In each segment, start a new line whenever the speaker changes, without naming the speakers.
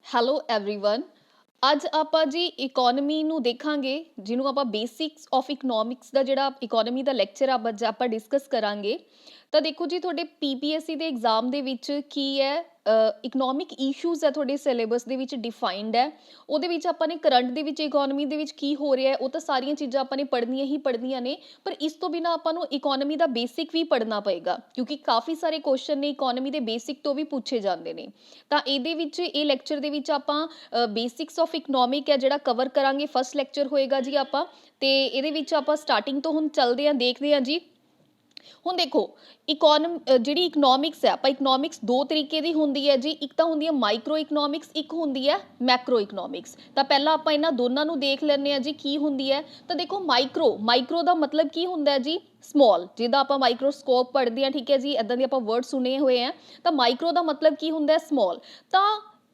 Hello everyone. ਅੱਜ ਆਪਾਂ ਜੀ ਇਕੋਨਮੀ ਨੂੰ ਦੇਖਾਂਗੇ, ਜਿਹਨੂੰ ਆਪਾਂ ਬੇਸਿਕਸ ਆਫ ਇਕਨੋਮਿਕਸ ਦਾ ਜਿਹੜਾ ਇਕੋਨਮੀ ਦਾ ਲੈਕਚਰ ਅੱਜ ਆਪਾਂ ਡਿਸਕਸ ਕਰਾਂਗੇ। ਤਾਂ ਦੇਖੋ ਜੀ, ਤੁਹਾਡੇ ਪੀਪੀਐਸਸੀ ਦੇ ਐਗਜ਼ਾਮ ਦੇ ਵਿੱਚ ਕੀ ਹੈ, ਇਕਨੋਮਿਕ ਇਸ਼ੂਜ਼ ਹੈ ਤੁਹਾਡੇ ਸਿਲੇਬਸ ਦੇ ਵਿੱਚ ਡਿਫਾਈਨਡ ਹੈ। ਉਹਦੇ ਵਿੱਚ ਆਪਾਂ ਨੇ ਕਰੰਟ ਦੇ ਵਿੱਚ ਇਕੋਨਮੀ ਦੇ ਵਿੱਚ ਕੀ ਹੋ ਰਿਹਾ ਹੈ, ਉਹ ਤਾਂ ਸਾਰੀਆਂ ਚੀਜ਼ਾਂ ਆਪਾਂ ਨੇ ਪੜ੍ਹਨੀਆਂ ਹੀ ਪੜ੍ਹਨੀਆਂ ਨੇ। ਪਰ ਇਸ ਤੋਂ ਬਿਨਾਂ ਆਪਾਂ ਨੂੰ ਇਕੋਨਮੀ ਦਾ ਬੇਸਿਕ ਵੀ ਪੜ੍ਹਨਾ ਪਏਗਾ, ਕਿਉਂਕਿ ਕਾਫੀ ਸਾਰੇ ਕੁਐਸਚਨ ਨੇ ਇਕੋਨਮੀ ਦੇ ਬੇਸਿਕ ਤੋਂ ਵੀ ਪੁੱਛੇ ਜਾਂਦੇ ਨੇ। ਤਾਂ ਇਹਦੇ ਵਿੱਚ ਇਹ ਲੈਕਚਰ ਦੇ ਵਿੱਚ ਆਪਾਂ ਬੇਸਿਕਸ ਆਫ ਇਕਨੋਮਿਕ ਹੈ ਜਿਹੜਾ ਕਵਰ ਕਰਾਂਗੇ। ਫਸਟ ਲੈਕਚਰ ਹੋਏਗਾ ਜੀ ਆਪਾਂ, ਤੇ ਇਹਦੇ ਵਿੱਚ ਆਪਾਂ ਸਟਾਰਟਿੰਗ ਤੋਂ ਹੁਣ ਚੱਲਦੇ ਹਾਂ, ਦੇਖਦੇ ਹਾਂ ਜੀ। ਹੁਣ ਦੇਖੋ, ਜਿਹੜੀ ਇਕਨੋਮਿਕਸ ਹੈ, ਆਪਾਂ ਇਕਨੋਮਿਕਸ ਦੋ ਤਰੀਕੇ ਦੀ ਹੁੰਦੀ ਹੈ ਜੀ। ਇੱਕ ਤਾਂ ਹੁੰਦੀ ਹੈ ਮਾਈਕਰੋ ਇਕਨੋਮਿਕਸ, ਇੱਕ ਹੁੰਦੀ ਹੈ ਮੈਕਰੋ ਇਕਨੋਮਿਕਸ। ਤਾਂ ਪਹਿਲਾਂ ਆਪਾਂ ਇਹਨਾਂ ਦੋਨਾਂ ਨੂੰ ਦੇਖ ਲੈਂਦੇ ਹਾਂ ਜੀ ਕੀ ਹੁੰਦੀ ਹੈ। ਤਾਂ ਦੇਖੋ, ਮਾਈਕਰੋ ਦਾ ਮਤਲਬ ਕੀ ਹੁੰਦਾ ਹੈ ਜੀ? ਸਮੌਲ। ਜਿੱਦਾਂ ਆਪਾਂ ਮਾਈਕਰੋਸਕੋਪ ਪੜ੍ਹਦੇ ਹਾਂ, ਠੀਕ ਹੈ ਜੀ, ਇੱਦਾਂ ਦੇ ਆਪਾਂ ਵਰਡ ਸੁਣੇ ਹੋਏ ਆ। ਤਾਂ ਮਾਈਕਰੋ ਦਾ ਮਤਲਬ ਕੀ ਹੁੰਦਾ ਹੈ? ਸਮੌਲ। ਤਾਂ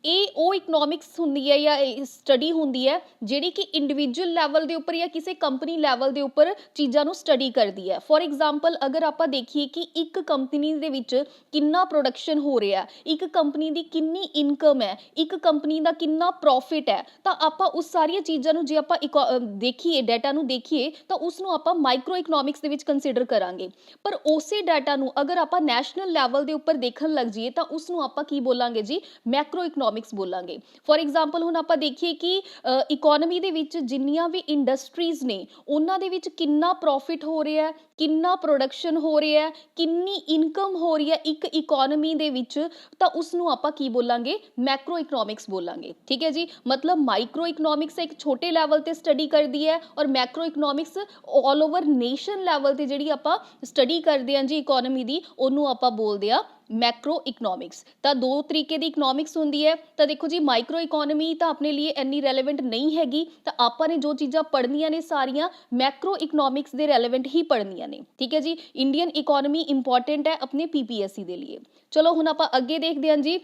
ਇਹ ਉਹ ਇਕਨੋਮਿਕਸ ਹੁੰਦੀ ਹੈ ਜਾਂ ਸਟੱਡੀ ਹੁੰਦੀ ਹੈ ਜਿਹੜੀ ਕਿ ਇੰਡੀਵਿਜੂਅਲ ਲੈਵਲ ਦੇ ਉੱਪਰ ਜਾਂ ਕਿਸੇ ਕੰਪਨੀ ਲੈਵਲ ਦੇ ਉੱਪਰ ਚੀਜ਼ਾਂ ਨੂੰ ਸਟੱਡੀ ਕਰਦੀ ਹੈ। ਫੋਰ ਐਗਜ਼ਾਮਪਲ, ਅਗਰ ਆਪਾਂ ਦੇਖੀਏ ਕਿ ਇੱਕ ਕੰਪਨੀ ਦੇ ਵਿੱਚ ਕਿੰਨਾ ਪ੍ਰੋਡਕਸ਼ਨ ਹੋ ਰਿਹਾ, ਇੱਕ ਕੰਪਨੀ ਦੀ ਕਿੰਨੀ ਇਨਕਮ ਹੈ, ਇੱਕ ਕੰਪਨੀ ਦਾ ਕਿੰਨਾ ਪ੍ਰੋਫਿਟ ਹੈ, ਤਾਂ ਆਪਾਂ ਉਸ ਸਾਰੀਆਂ ਚੀਜ਼ਾਂ ਨੂੰ ਜੇ ਆਪਾਂ ਦੇਖੀਏ, ਡਾਟਾ ਨੂੰ ਦੇਖੀਏ, ਤਾਂ ਉਸ ਨੂੰ ਆਪਾਂ ਮਾਈਕਰੋ ਇਕਨੋਮਿਕਸ ਦੇ ਵਿੱਚ ਕੰਸੀਡਰ ਕਰਾਂਗੇ। ਪਰ ਉਸੇ ਡਾਟਾ ਨੂੰ ਅਗਰ ਆਪਾਂ ਨੈਸ਼ਨਲ ਲੈਵਲ ਦੇ ਉੱਪਰ ਦੇਖਣ ਲੱਗ ਜਾਈਏ ਤਾਂ ਉਸ ਨੂੰ ਆਪਾਂ ਕੀ ਬੋਲਾਂਗੇ ਜੀ? ਮੈਕਰੋ ਇਕਨੋਮਿਕਸ ਬੋਲਾਂਗੇ। ਫੋਰ ਐਗਜ਼ਾਮਪਲ, ਹੁਣ ਆਪਾਂ ਦੇਖੀਏ ਕਿ ਇਕੋਨਮੀ ਦੇ ਵਿੱਚ ਜਿੰਨੀਆਂ ਵੀ ਇੰਡਸਟਰੀਜ਼ ਨੇ ਉਹਨਾਂ ਦੇ ਵਿੱਚ ਕਿੰਨਾ ਪ੍ਰੋਫਿਟ ਹੋ ਰਿਹਾ ਹੈ, ਕਿੰਨਾ ਪ੍ਰੋਡਕਸ਼ਨ ਹੋ ਰਿਹਾ ਹੈ, ਕਿੰਨੀ ਇਨਕਮ ਹੋ ਰਹੀ ਹੈ ਇੱਕ ਇਕੋਨਮੀ ਦੇ ਵਿੱਚ, ਤਾਂ ਉਸ ਨੂੰ ਆਪਾਂ ਕੀ ਬੋਲਾਂਗੇ? ਮੈਕਰੋ ਇਕਨੋਮਿਕਸ ਬੋਲਾਂਗੇ। ਠੀਕ ਹੈ ਜੀ, ਮਤਲਬ ਮਾਈਕਰੋ ਇਕਨੋਮਿਕਸ ਇੱਕ ਛੋਟੇ ਲੈਵਲ ਤੇ ਸਟੱਡੀ ਕਰਦੀ ਹੈ, ਔਰ Macro economics all over nation level ਤੇ ਜਿਹੜੀ ਆਪਾਂ ਸਟੱਡੀ ਕਰਦੇ ਹਾਂ ਜੀ ਇਕੋਨਮੀ ਦੀ, ਉਹਨੂੰ ਆਪਾਂ ਬੋਲਦੇ ਆ ਮੈਕਰੋ ਇਕਨੋਮਿਕਸ। ਤਾਂ ਦੋ ਤਰੀਕੇ ਦੀ ਇਕਨੋਮਿਕਸ ਹੁੰਦੀ ਹੈ। ਤਾਂ ਦੇਖੋ ਜੀ, ਮਾਈਕਰੋ ਇਕੋਨਮੀ ਤਾਂ ਆਪਣੇ ਲਈ ਇੰਨੀ ਰੈਲੇਵੈਂਟ ਨਹੀਂ ਹੈਗੀ, ਤਾਂ ਆਪਾਂ ਨੇ ਜੋ ਚੀਜ਼ਾਂ ਪੜ੍ਹਨੀਆਂ ਨੇ ਸਾਰੀਆਂ ਮੈਕਰੋ ਇਕਨੋਮਿਕਸ ਦੇ ਰੈਲੇਵੈਂਟ ਹੀ ਪੜ੍ਹਨੀਆਂ ਨੇ। ਠੀਕ ਹੈ ਜੀ, ਇੰਡੀਅਨ ਇਕੋਨਮੀ ਇੰਪੋਰਟੈਂਟ ਹੈ ਆਪਣੇ ਪੀਪੀਐਸਸੀ ਦੇ ਲਈ। ਚਲੋ ਹੁਣ ਆਪਾਂ ਅੱਗੇ ਦੇਖਦੇ ਹਾਂ ਜੀ।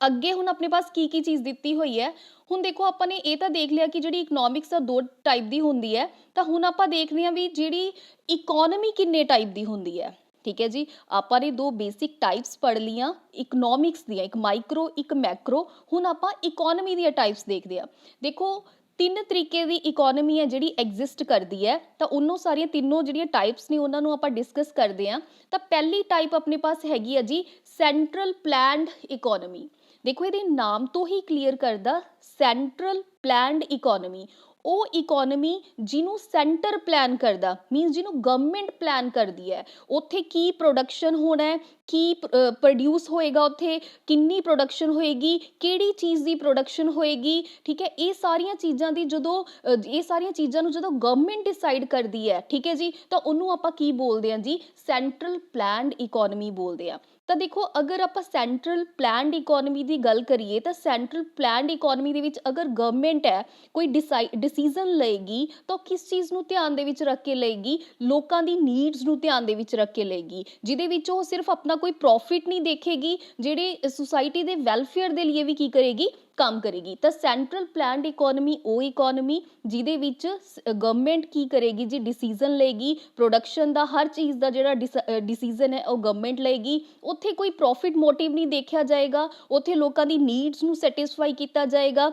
ਅੱਗੇ ਹੁਣ ਆਪਣੇ ਪਾਸ ਕੀ ਕੀ ਚੀਜ਼ ਦਿੱਤੀ ਹੋਈ ਹੈ। ਹੁਣ ਦੇਖੋ, ਆਪਾਂ ਨੇ ਇਹ ਤਾਂ ਦੇਖ ਲਿਆ ਕਿ ਜਿਹੜੀ ਇਕਨੋਮਿਕਸ ਆ ਦੋ ਟਾਈਪ ਦੀ ਹੁੰਦੀ ਹੈ। ਤਾਂ ਹੁਣ ਆਪਾਂ ਦੇਖਦੇ ਹਾਂ ਵੀ ਜਿਹੜੀ ਇਕੋਨਮੀ ਕਿੰਨੇ ਟਾਈਪ ਦੀ ਹੁੰਦੀ ਹੈ। ਠੀਕ ਹੈ ਜੀ, ਆਪਾਂ ਨੇ ਦੋ ਬੇਸਿਕ ਟਾਈਪਸ ਪੜ੍ਹ ਲੀਆਂ ਇਕਨੋਮਿਕਸ ਦੀਆਂ, ਇੱਕ ਮਾਈਕਰੋ ਇੱਕ ਮੈਕਰੋ। ਹੁਣ ਆਪਾਂ ਇਕੋਨਮੀ ਦੀਆਂ ਟਾਈਪਸ ਦੇਖਦੇ ਹਾਂ। ਦੇਖੋ, ਤਿੰਨ ਤਰੀਕੇ ਦੀ ਇਕੋਨਮੀ ਹੈ ਜਿਹੜੀ ਐਗਜ਼ਿਸਟ ਕਰਦੀ ਹੈ। ਤਾਂ ਉਹਨੂੰ ਸਾਰੀਆਂ ਤਿੰਨੋਂ ਜਿਹੜੀਆਂ ਟਾਈਪਸ ਨੇ ਉਹਨਾਂ ਨੂੰ ਆਪਾਂ ਡਿਸਕਸ ਕਰਦੇ ਹਾਂ। ਤਾਂ ਪਹਿਲੀ ਟਾਈਪ ਆਪਣੇ ਪਾਸ ਹੈਗੀ ਆ ਜੀ ਸੈਂਟਰਲ ਪਲੈਨਡ ਇਕੋਨਮੀ। ਦੇਖੋ, ਇਹਦੇ ਨਾਮ ਤੋਂ ਹੀ ਕਲੀਅਰ ਕਰਦਾ, ਸੈਂਟਰਲ ਪਲੈਨਡ ਇਕੋਨਮੀ। ਉਹ ਇਕੋਨਮੀ ਜਿਹਨੂੰ ਸੈਂਟਰ ਪਲਾਨ ਕਰਦਾ, ਮੀਨਸ ਜਿਹਨੂੰ ਗਵਰਨਮੈਂਟ ਪਲਾਨ ਕਰਦੀ ਹੈ। ਉੱਥੇ ਕੀ ਪ੍ਰੋਡਕਸ਼ਨ ਹੋਣਾ ਹੈ, ਕੀ ਪ੍ਰੋਡਿਊਸ ਹੋਏਗਾ, ਉੱਥੇ ਕਿੰਨੀ ਪ੍ਰੋਡਕਸ਼ਨ ਹੋਏਗੀ, ਕਿਹੜੀ ਚੀਜ਼ ਦੀ ਪ੍ਰੋਡਕਸ਼ਨ ਹੋਏਗੀ। ਠੀਕ ਹੈ, ਇਹ ਸਾਰੀਆਂ ਚੀਜ਼ਾਂ ਦੀ ਜਦੋਂ ਇਹ ਸਾਰੀਆਂ ਚੀਜ਼ਾਂ ਨੂੰ ਜਦੋਂ ਗਵਰਨਮੈਂਟ ਡਿਸਾਈਡ ਕਰਦੀ ਹੈ, ਠੀਕ ਹੈ ਜੀ, ਤਾਂ ਉਹਨੂੰ ਆਪਾਂ ਕੀ ਬੋਲਦੇ ਹਾਂ ਜੀ? ਸੈਂਟਰਲ ਪਲਾਨਡ ਇਕੋਨਮੀ ਬੋਲਦੇ ਆ। ਤਾਂ ਦੇਖੋ, ਅਗਰ ਆਪਾਂ ਸੈਂਟਰਲ ਪਲਾਨਡ ਇਕੋਨਮੀ ਦੀ ਗੱਲ ਕਰੀਏ ਤਾਂ ਸੈਂਟਰਲ ਪਲਾਨਡ ਇਕੋਨਮੀ ਦੇ ਵਿੱਚ ਅਗਰ ਗਵਰਨਮੈਂਟ ਹੈ ਕੋਈ ਡਿਸੀਜ਼ਨ ਲਏਗੀ ਤਾਂ ਉਹ ਕਿਸ ਚੀਜ਼ ਨੂੰ ਧਿਆਨ ਦੇ ਵਿੱਚ ਰੱਖ ਕੇ ਲਏਗੀ? ਲੋਕਾਂ ਦੀ ਨੀਡਸ ਨੂੰ ਧਿਆਨ ਦੇ ਵਿੱਚ ਰੱਖ ਕੇ ਲਏਗੀ, ਜਿਹਦੇ ਵਿੱਚ ਉਹ ਸਿਰਫ ਆਪਣਾ ਕੋਈ ਪ੍ਰੋਫਿਟ ਨਹੀਂ ਦੇਖੇਗੀ, ਜਿਹੜੇ ਸੁਸਾਇਟੀ ਦੇ ਵੈਲਫੇਅਰ ਦੇ ਲਈ ਵੀ ਕੀ ਕਰੇਗੀ? ਕੰਮ ਕਰੇਗੀ। ਤਾਂ ਸੈਂਟਰਲ ਪਲਾਨਡ ਇਕੋਨਮੀ ਉਹ ਇਕੋਨਮੀ ਜਿਹਦੇ ਵਿੱਚ ਗਵਰਨਮੈਂਟ ਕੀ ਕਰੇਗੀ ਜੀ? ਡਿਸੀਜ਼ਨ ਲਏਗੀ, ਪ੍ਰੋਡਕਸ਼ਨ ਦਾ ਹਰ ਚੀਜ਼ ਦਾ ਜਿਹੜਾ ਡਿਸੀਜ਼ਨ ਹੈ ਉਹ ਗਵਰਨਮੈਂਟ ਲਏਗੀ। ਉੱਥੇ ਕੋਈ ਪ੍ਰੋਫਿਟ ਮੋਟਿਵ ਨਹੀਂ ਦੇਖਿਆ ਜਾਏਗਾ, ਉੱਥੇ ਲੋਕਾਂ ਦੀ ਨੀਡਸ ਨੂੰ ਸੈਟਿਸਫਾਈ ਕੀਤਾ ਜਾਏਗਾ।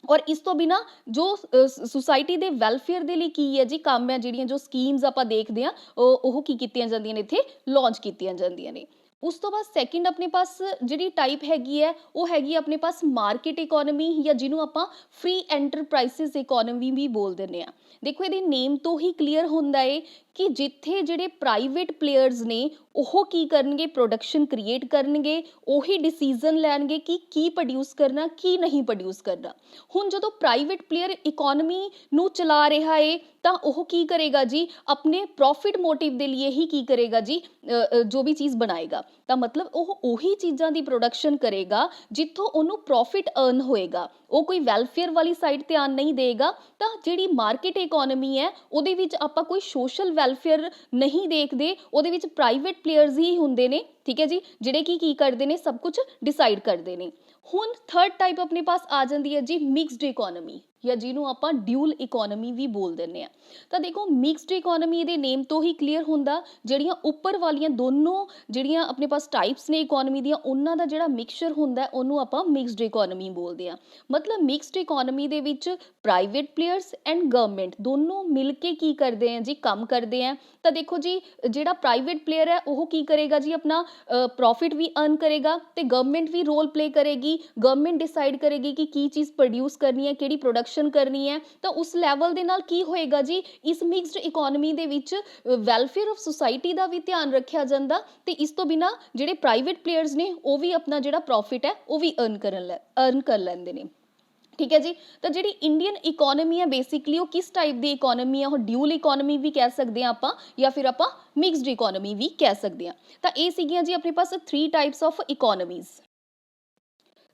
ਔਰ ਇਸ ਤੋਂ ਬਿਨਾਂ ਜੋ ਸੁਸਾਇਟੀ ਦੇ ਵੈਲਫੇਅਰ ਦੇ ਲਈ ਕੀ ਹੈ ਜੀ ਕੰਮ ਹੈ, ਜਿਹੜੀਆਂ ਜੋ ਸਕੀਮਸ ਆਪਾਂ ਦੇਖਦੇ ਹਾਂ ਉਹ ਕੀ ਕੀਤੀਆਂ ਜਾਂਦੀਆਂ ਨੇ? ਇੱਥੇ ਲਾਂਚ ਕੀਤੀਆਂ ਜਾਂਦੀਆਂ ਨੇ। ਉਸ ਤੋਂ ਬਾਅਦ ਸੈਕਿੰਡ ਆਪਣੇ ਪਾਸ ਜਿਹੜੀ ਟਾਈਪ ਹੈਗੀ ਹੈ ਉਹ ਹੈਗੀ ਆਪਣੇ ਪਾਸ ਮਾਰਕੀਟ ਇਕੋਨਮੀ, ਜਾਂ ਜਿਹਨੂੰ ਆਪਾਂ ਫ੍ਰੀ ਐਂਟਰਪ੍ਰਾਈਜ਼ਸ ਇਕੋਨਮੀ ਵੀ ਬੋਲ ਦਿੰਦੇ ਹਾਂ। ਦੇਖੋ, ਇਹਦੇ ਨੇਮ ਤੋਂ ਹੀ ਕਲੀਅਰ ਹੁੰਦਾ ਹੈ ਕਿ ਜਿੱਥੇ ਜਿਹੜੇ ਪ੍ਰਾਈਵੇਟ ਪਲੇਅਰਸ ਨੇ ਉਹ ਕੀ ਕਰਨਗੇ? ਪ੍ਰੋਡਕਸ਼ਨ ਕ੍ਰੀਏਟ ਕਰਨਗੇ, ਉਹੀ ਡਿਸੀਜ਼ਨ ਲੈਣਗੇ ਕਿ ਕੀ ਪ੍ਰੋਡਿਊਸ ਕਰਨਾ, ਕੀ ਨਹੀਂ ਪ੍ਰੋਡਿਊਸ ਕਰਨਾ। ਹੁਣ ਜਦੋਂ ਪ੍ਰਾਈਵੇਟ ਪਲੇਅਰ ਇਕੋਨਮੀ ਨੂੰ ਚਲਾ ਰਿਹਾ ਹੈ ਤਾਂ ਉਹ ਕੀ ਕਰੇਗਾ ਜੀ? ਆਪਣੇ ਪ੍ਰੋਫਿਟ ਮੋਟਿਵ ਦੇ ਲਈ ਹੀ ਕੀ ਕਰੇਗਾ ਜੀ? ਜੋ ਵੀ ਚੀਜ਼ ਬਣਾਏਗਾ। ਤਾਂ ਮਤਲਬ ਉਹ ਉਹੀ ਚੀਜ਼ਾਂ ਦੀ ਪ੍ਰੋਡਕਸ਼ਨ ਕਰੇਗਾ ਜਿੱਥੋਂ ਉਹਨੂੰ ਪ੍ਰੋਫਿਟ ਅਰਨ ਹੋਏਗਾ, ਉਹ ਕੋਈ ਵੈਲਫੇਅਰ ਵਾਲੀ ਸਾਈਡ ਧਿਆਨ ਨਹੀਂ ਦੇਗਾ। ਤਾਂ ਜਿਹੜੀ ਮਾਰਕੀਟ ਇਕੋਨਮੀ ਹੈ ਉਹਦੇ ਵਿੱਚ ਆਪਾਂ ਕੋਈ ਸੋਸ਼ਲ ਵੈਲਫੇਅਰ ਨਹੀਂ ਦੇਖਦੇ, ਉਹਦੇ ਵਿੱਚ ਪ੍ਰਾਈਵੇਟ ਪਲੇਅਰਸ ਹੀ ਹੁੰਦੇ ਨੇ। ਠੀਕ ਹੈ ਜੀ, ਜਿਹੜੇ ਕੀ ਕਰਦੇ ਨੇ? ਸਭ ਕੁਝ ਡਿਸਾਈਡ ਕਰਦੇ ਨੇ। ਹੁਣ ਥਰਡ ਟਾਈਪ ਆਪਣੇ ਪਾਸ ਆ ਜਾਂਦੀ ਹੈ ਜੀ ਮਿਕਸਡ ਇਕੋਨਮੀ। ਜਾਂ ਜਿਹਨੂੰ ਆਪਾਂ ਡਿਊਲ ਇਕੋਨਮੀ ਵੀ ਬੋਲ ਦਿੰਦੇ ਆ। ਤਾਂ ਦੇਖੋ ਮਿਕਸਡ ਇਕੋਨਮੀ ਦੇ ਨੇਮ ਤੋਂ ਹੀ ਕਲੀਅਰ ਹੁੰਦਾ, ਜਿਹੜੀਆਂ ਉੱਪਰ ਵਾਲੀਆਂ ਦੋਨੋਂ ਜਿਹੜੀਆਂ ਆਪਣੇ ਪਾਸ ਟਾਈਪਸ ਨੇ ਇਕੋਨਮੀ ਦੀਆਂ, ਉਹਨਾਂ ਦਾ ਜਿਹੜਾ ਮਿਕਸਚਰ ਹੁੰਦਾ ਉਹਨੂੰ ਆਪਾਂ ਮਿਕਸਡ ਇਕੋਨਮੀ ਬੋਲਦੇ ਆ। ਮਤਲਬ ਮਿਕਸਡ ਇਕੋਨਮੀ ਦੇ ਵਿੱਚ ਪ੍ਰਾਈਵੇਟ ਪਲੇਅਰਸ ਐਂਡ ਗਵਰਨਮੈਂਟ ਦੋਨੋਂ ਮਿਲ ਕੇ ਕੀ ਕਰਦੇ ਆ ਜੀ, ਕੰਮ ਕਰਦੇ ਆ। ਤਾਂ ਦੇਖੋ ਜੀ ਜਿਹੜਾ ਪ੍ਰਾਈਵੇਟ ਪਲੇਅਰ ਹੈ ਉਹ ਕੀ ਕਰੇਗਾ ਜੀ, ਆਪਣਾ ਪ੍ਰੋਫਿਟ ਵੀ ਅਰਨ ਕਰੇਗਾ, ਤੇ ਗਵਰਨਮੈਂਟ ਵੀ ਰੋਲ ਪਲੇ ਕਰੇਗੀ। ਗਵਰਨਮੈਂਟ ਡਿਸਾਈਡ ਕਰੇਗੀ ਕਿ ਕੀ ਚੀਜ਼ ਪ੍ਰੋਡਿਊਸ ਕਰਨੀ ਹੈ, ਕਿਹੜੀ ਪ੍ਰੋਡਕਸ਼ਨ ਕਰਨੀ ਹੈ। ਤਾਂ ਉਸ ਲੈਵਲ ਦੇ ਨਾਲ ਕੀ ਹੋਏਗਾ ਜੀ, ਇਸ ਮਿਕਸਡ ਇਕੋਨਮੀ ਦੇ ਵਿੱਚ ਵੈਲਫੇਅਰ ਆਫ ਸੁਸਾਇਟੀ ਦਾ ਵੀ ਧਿਆਨ ਰੱਖਿਆ ਜਾਂਦਾ, ਤੇ ਇਸ ਤੋਂ ਬਿਨਾਂ ਜਿਹੜੇ ਪ੍ਰਾਈਵੇਟ ਪਲੇਅਰਸ ਨੇ ਉਹ ਵੀ ਆਪਣਾ ਜਿਹੜਾ ਪ੍ਰੋਫਿਟ ਹੈ ਉਹ ਵੀ ਅਰਨ ਕਰ ਲੈਂਦੇ ਨੇ। ਠੀਕ ਹੈ ਜੀ। ਤਾਂ ਜਿਹੜੀ ਇੰਡੀਅਨ ਇਕੋਨਮੀ ਹੈ ਬੇਸਿਕਲੀ ਉਹ ਕਿਸ ਟਾਈਪ ਦੀ ਇਕੋਨਮੀ ਹੈ, ਉਹ ਡਿਊਲ ਇਕੋਨਮੀ ਵੀ ਕਹਿ ਸਕਦੇ ਹਾਂ ਆਪਾਂ, ਜਾਂ ਫਿਰ ਆਪਾਂ ਮਿਕਸਡ ਇਕੋਨਮੀ ਵੀ ਕਹਿ ਸਕਦੇ ਹਾਂ। ਤਾਂ ਇਹ ਸੀਗੀਆਂ ਜੀ ਆਪਣੇ ਪਾਸ 3 ਟਾਈਪਸ ਆਫ ਇਕੋਨਮੀਜ਼।